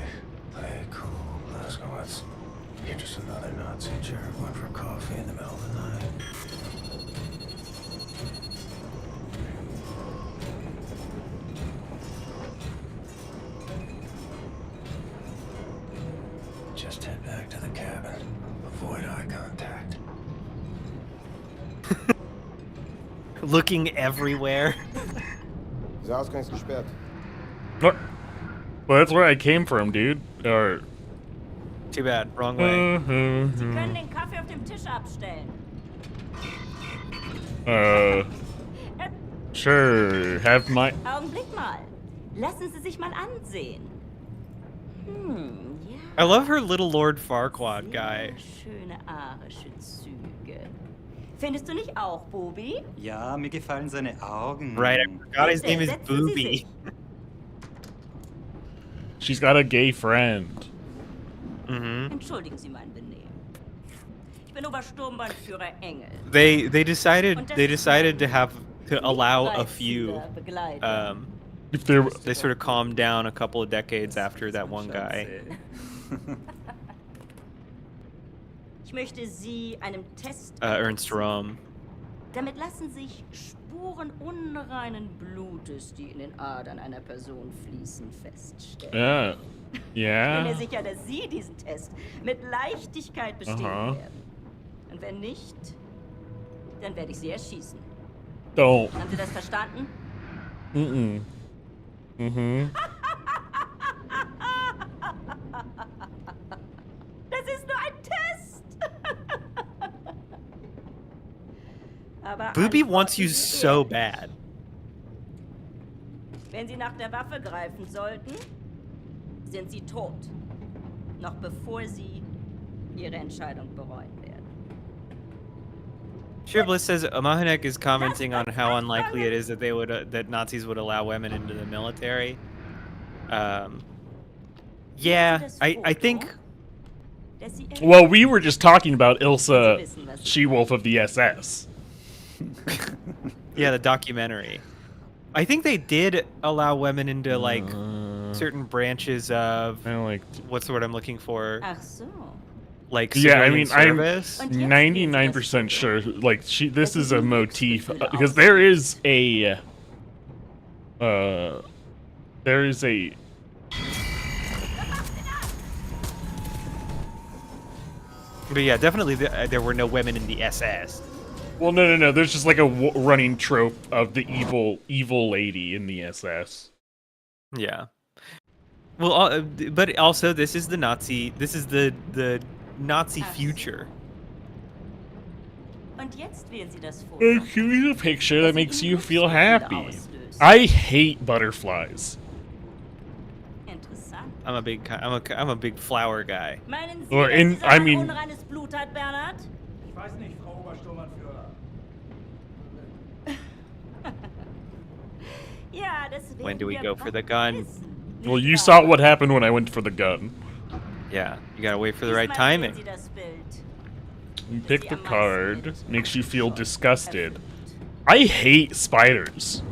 play it cool. Let's go. You're just another Nazi jerk went for coffee in the middle of the night. Just head back to the cabin. Avoid eye contact. Looking everywhere. Well, that's where I came from, dude. Or... Too bad. Wrong way. Sie können den Kaffee auf dem Tisch abstellen. Sure. Have my... Augenblick mal. Lassen Sie sich mal ansehen. Ja. I love her little Lord Farquaad guy. Schöne arische Züge. Findest du nicht auch, Booby? Ja, mir gefallen seine Augen. Right, I forgot his name is Setzen Sie Booby. sich. She's got a gay friend. Entschuldigen Sie mein Benehmen. Ich bin Obersturmbannführer Engel. They decided to allow a few. If there, they sort of calmed down a couple of decades after that one guy. Ich möchte Sie einem Test Ernst Röhm. Damit lassen sich Spuren unreinen Blutes, die in den Adern einer Person fließen, feststellen. Ja. Ich bin mir sicher, dass Sie diesen Test mit Leichtigkeit bestehen werden. Und wenn nicht, dann werde ich Sie erschießen. Don't. Haben Sie das verstanden? Das ist nur ein Test. Aber Booby wants you so bad. Wenn Sie nach der Waffe greifen sollten, sind Sie tot. Noch bevor Sie Ihre Entscheidung bereuen werden. Shirbliss says Mahanek is commenting on how unlikely it is that that Nazis would allow women into the military. Yeah, I think. Well, we were just talking about Ilsa, She-Wolf of the SS. Yeah, the documentary. I think they did allow women into like certain branches of what's the word I'm looking for? Ach so. Yeah, Like I mean, service. I'm 99% sure. Like, this is a motif because there is a. There is a. But yeah, definitely there were no women in the SS. Well, no. There's just like a running trope of the evil lady in the SS. Yeah. Well, but also this is the Nazi. This is the Nazi future. Und jetzt wählen Sie das Foto. Choose a picture that makes you feel happy. I hate butterflies. Interessant. I'm a big flower guy. Meinen Sie, Or dass in, dieser I Mann mean, unreines Blut hat, Bernhard? Ich weiß nicht, Frau Obersturmbannführer. Ja, das werden When do we wir go for the bald gun? wissen. Well, you saw what happened when I went for the gun. Yeah, you gotta wait for the right Diesmal wählen timing. Sie das Bild. You pick the card, makes you feel disgusted. I hate spiders.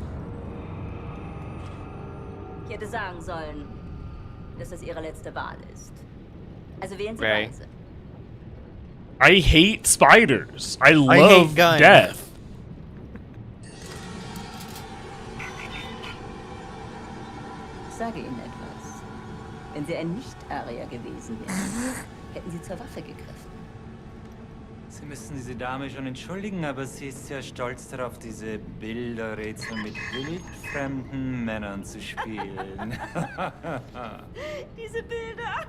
Ich hätte sagen sollen, dass das Ihre letzte Wahl ist. Also wählen Sie Right. weise. I hate spiders. I hate love guns. death. Ich sage Ihnen etwas. Wenn Sie ein Nicht-Arier gewesen wären, hätten Sie zur Waffe gegriffen. Sie müssen diese Dame schon entschuldigen, aber sie ist sehr stolz darauf, diese Bilderrätsel mit wildfremden Männern zu spielen. Diese Bilder.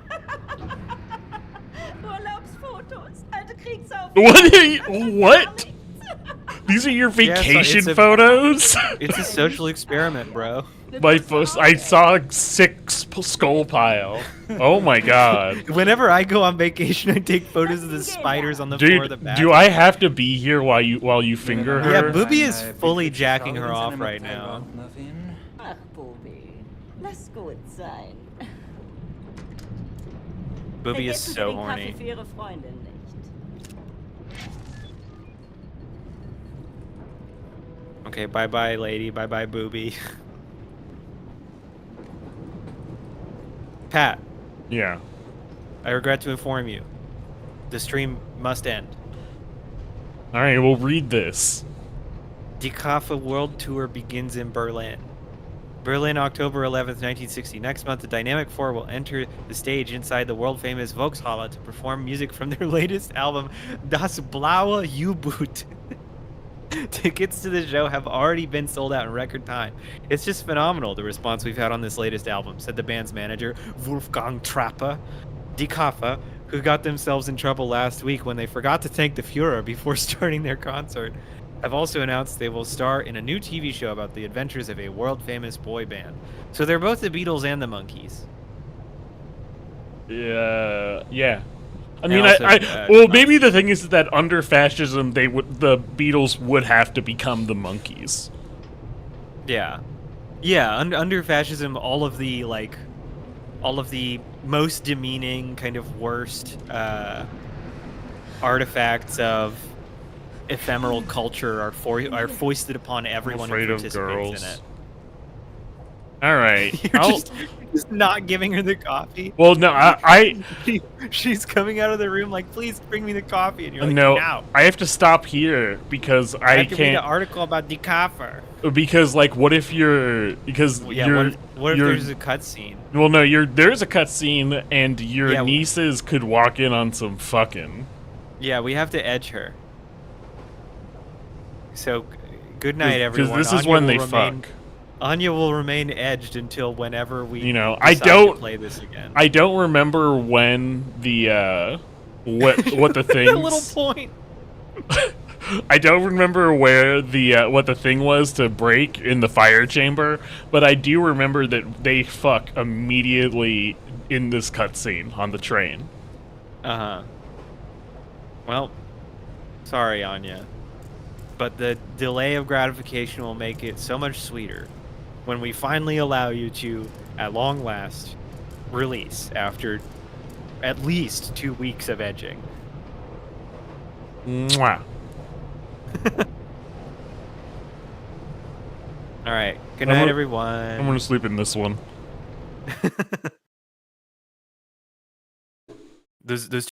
Urlaubsfotos, alte What? What? These are your vacation photos? It's a social experiment, bro. I saw a sick skull pile. Oh my god. Whenever I go on vacation, I take photos of the spiders on the floor of the Dude, bathroom. do I have to be here while you finger her? Yeah, Booby is fully jacking her off right now. Ach, Booby, lass gut sein. Booby is Vergessen Sie so den Kaffee horny. für Ihre Freundin nicht. Okay, bye-bye, lady. Bye-bye, Booby. Pat. Yeah. I regret to inform you. The stream must end. Alright, we'll read this. Die Kaffee World Tour begins in Berlin. Berlin, October 11th, 1960. Next month, the Dynamic Four will enter the stage inside the world-famous Volkshalle to perform music from their latest album, Das Blaue U-Boot. Tickets to the show have already been sold out in record time. It's just phenomenal, the response we've had on this latest album, said the band's manager, Wolfgang Trappe. Die Kaffee, who got themselves in trouble last week when they forgot to thank the Führer before starting their concert, have also announced they will star in a new TV show about the adventures of a world-famous boy band. So they're both the Beatles and the Monkees. Yeah. I And mean, also, well, maybe the thing is that under fascism, the Beatles would have to become the Monkees. Yeah. Yeah, under fascism, all of the most demeaning, kind of worst artifacts of ephemeral culture are foisted upon everyone who Afraid of participates girls. in it. All right. You're just not giving her the coffee. Well, no, she's coming out of the room like, please bring me the coffee, and you're like, no, no. I have to stop here because I have to read an can't. article about the coffee. Because, like, what if you're you're what if there's a cutscene? Well, no, there's a cutscene, and your nieces could walk in on some fucking. Yeah, we have to edge her. So, good night, everyone. Because this is when they fuck. Anya will remain edged until whenever we. I don't play this again. I don't remember when the what the thing. A little point. I don't remember where the what the thing was to break in the fire chamber, but I do remember that they fuck immediately in this cutscene on the train. Well, sorry, Anya, but the delay of gratification will make it so much sweeter when we finally allow you to, at long last, release after at least 2 weeks of edging. Mwah. All right. Good night, everyone. I'm gonna sleep in this one. Those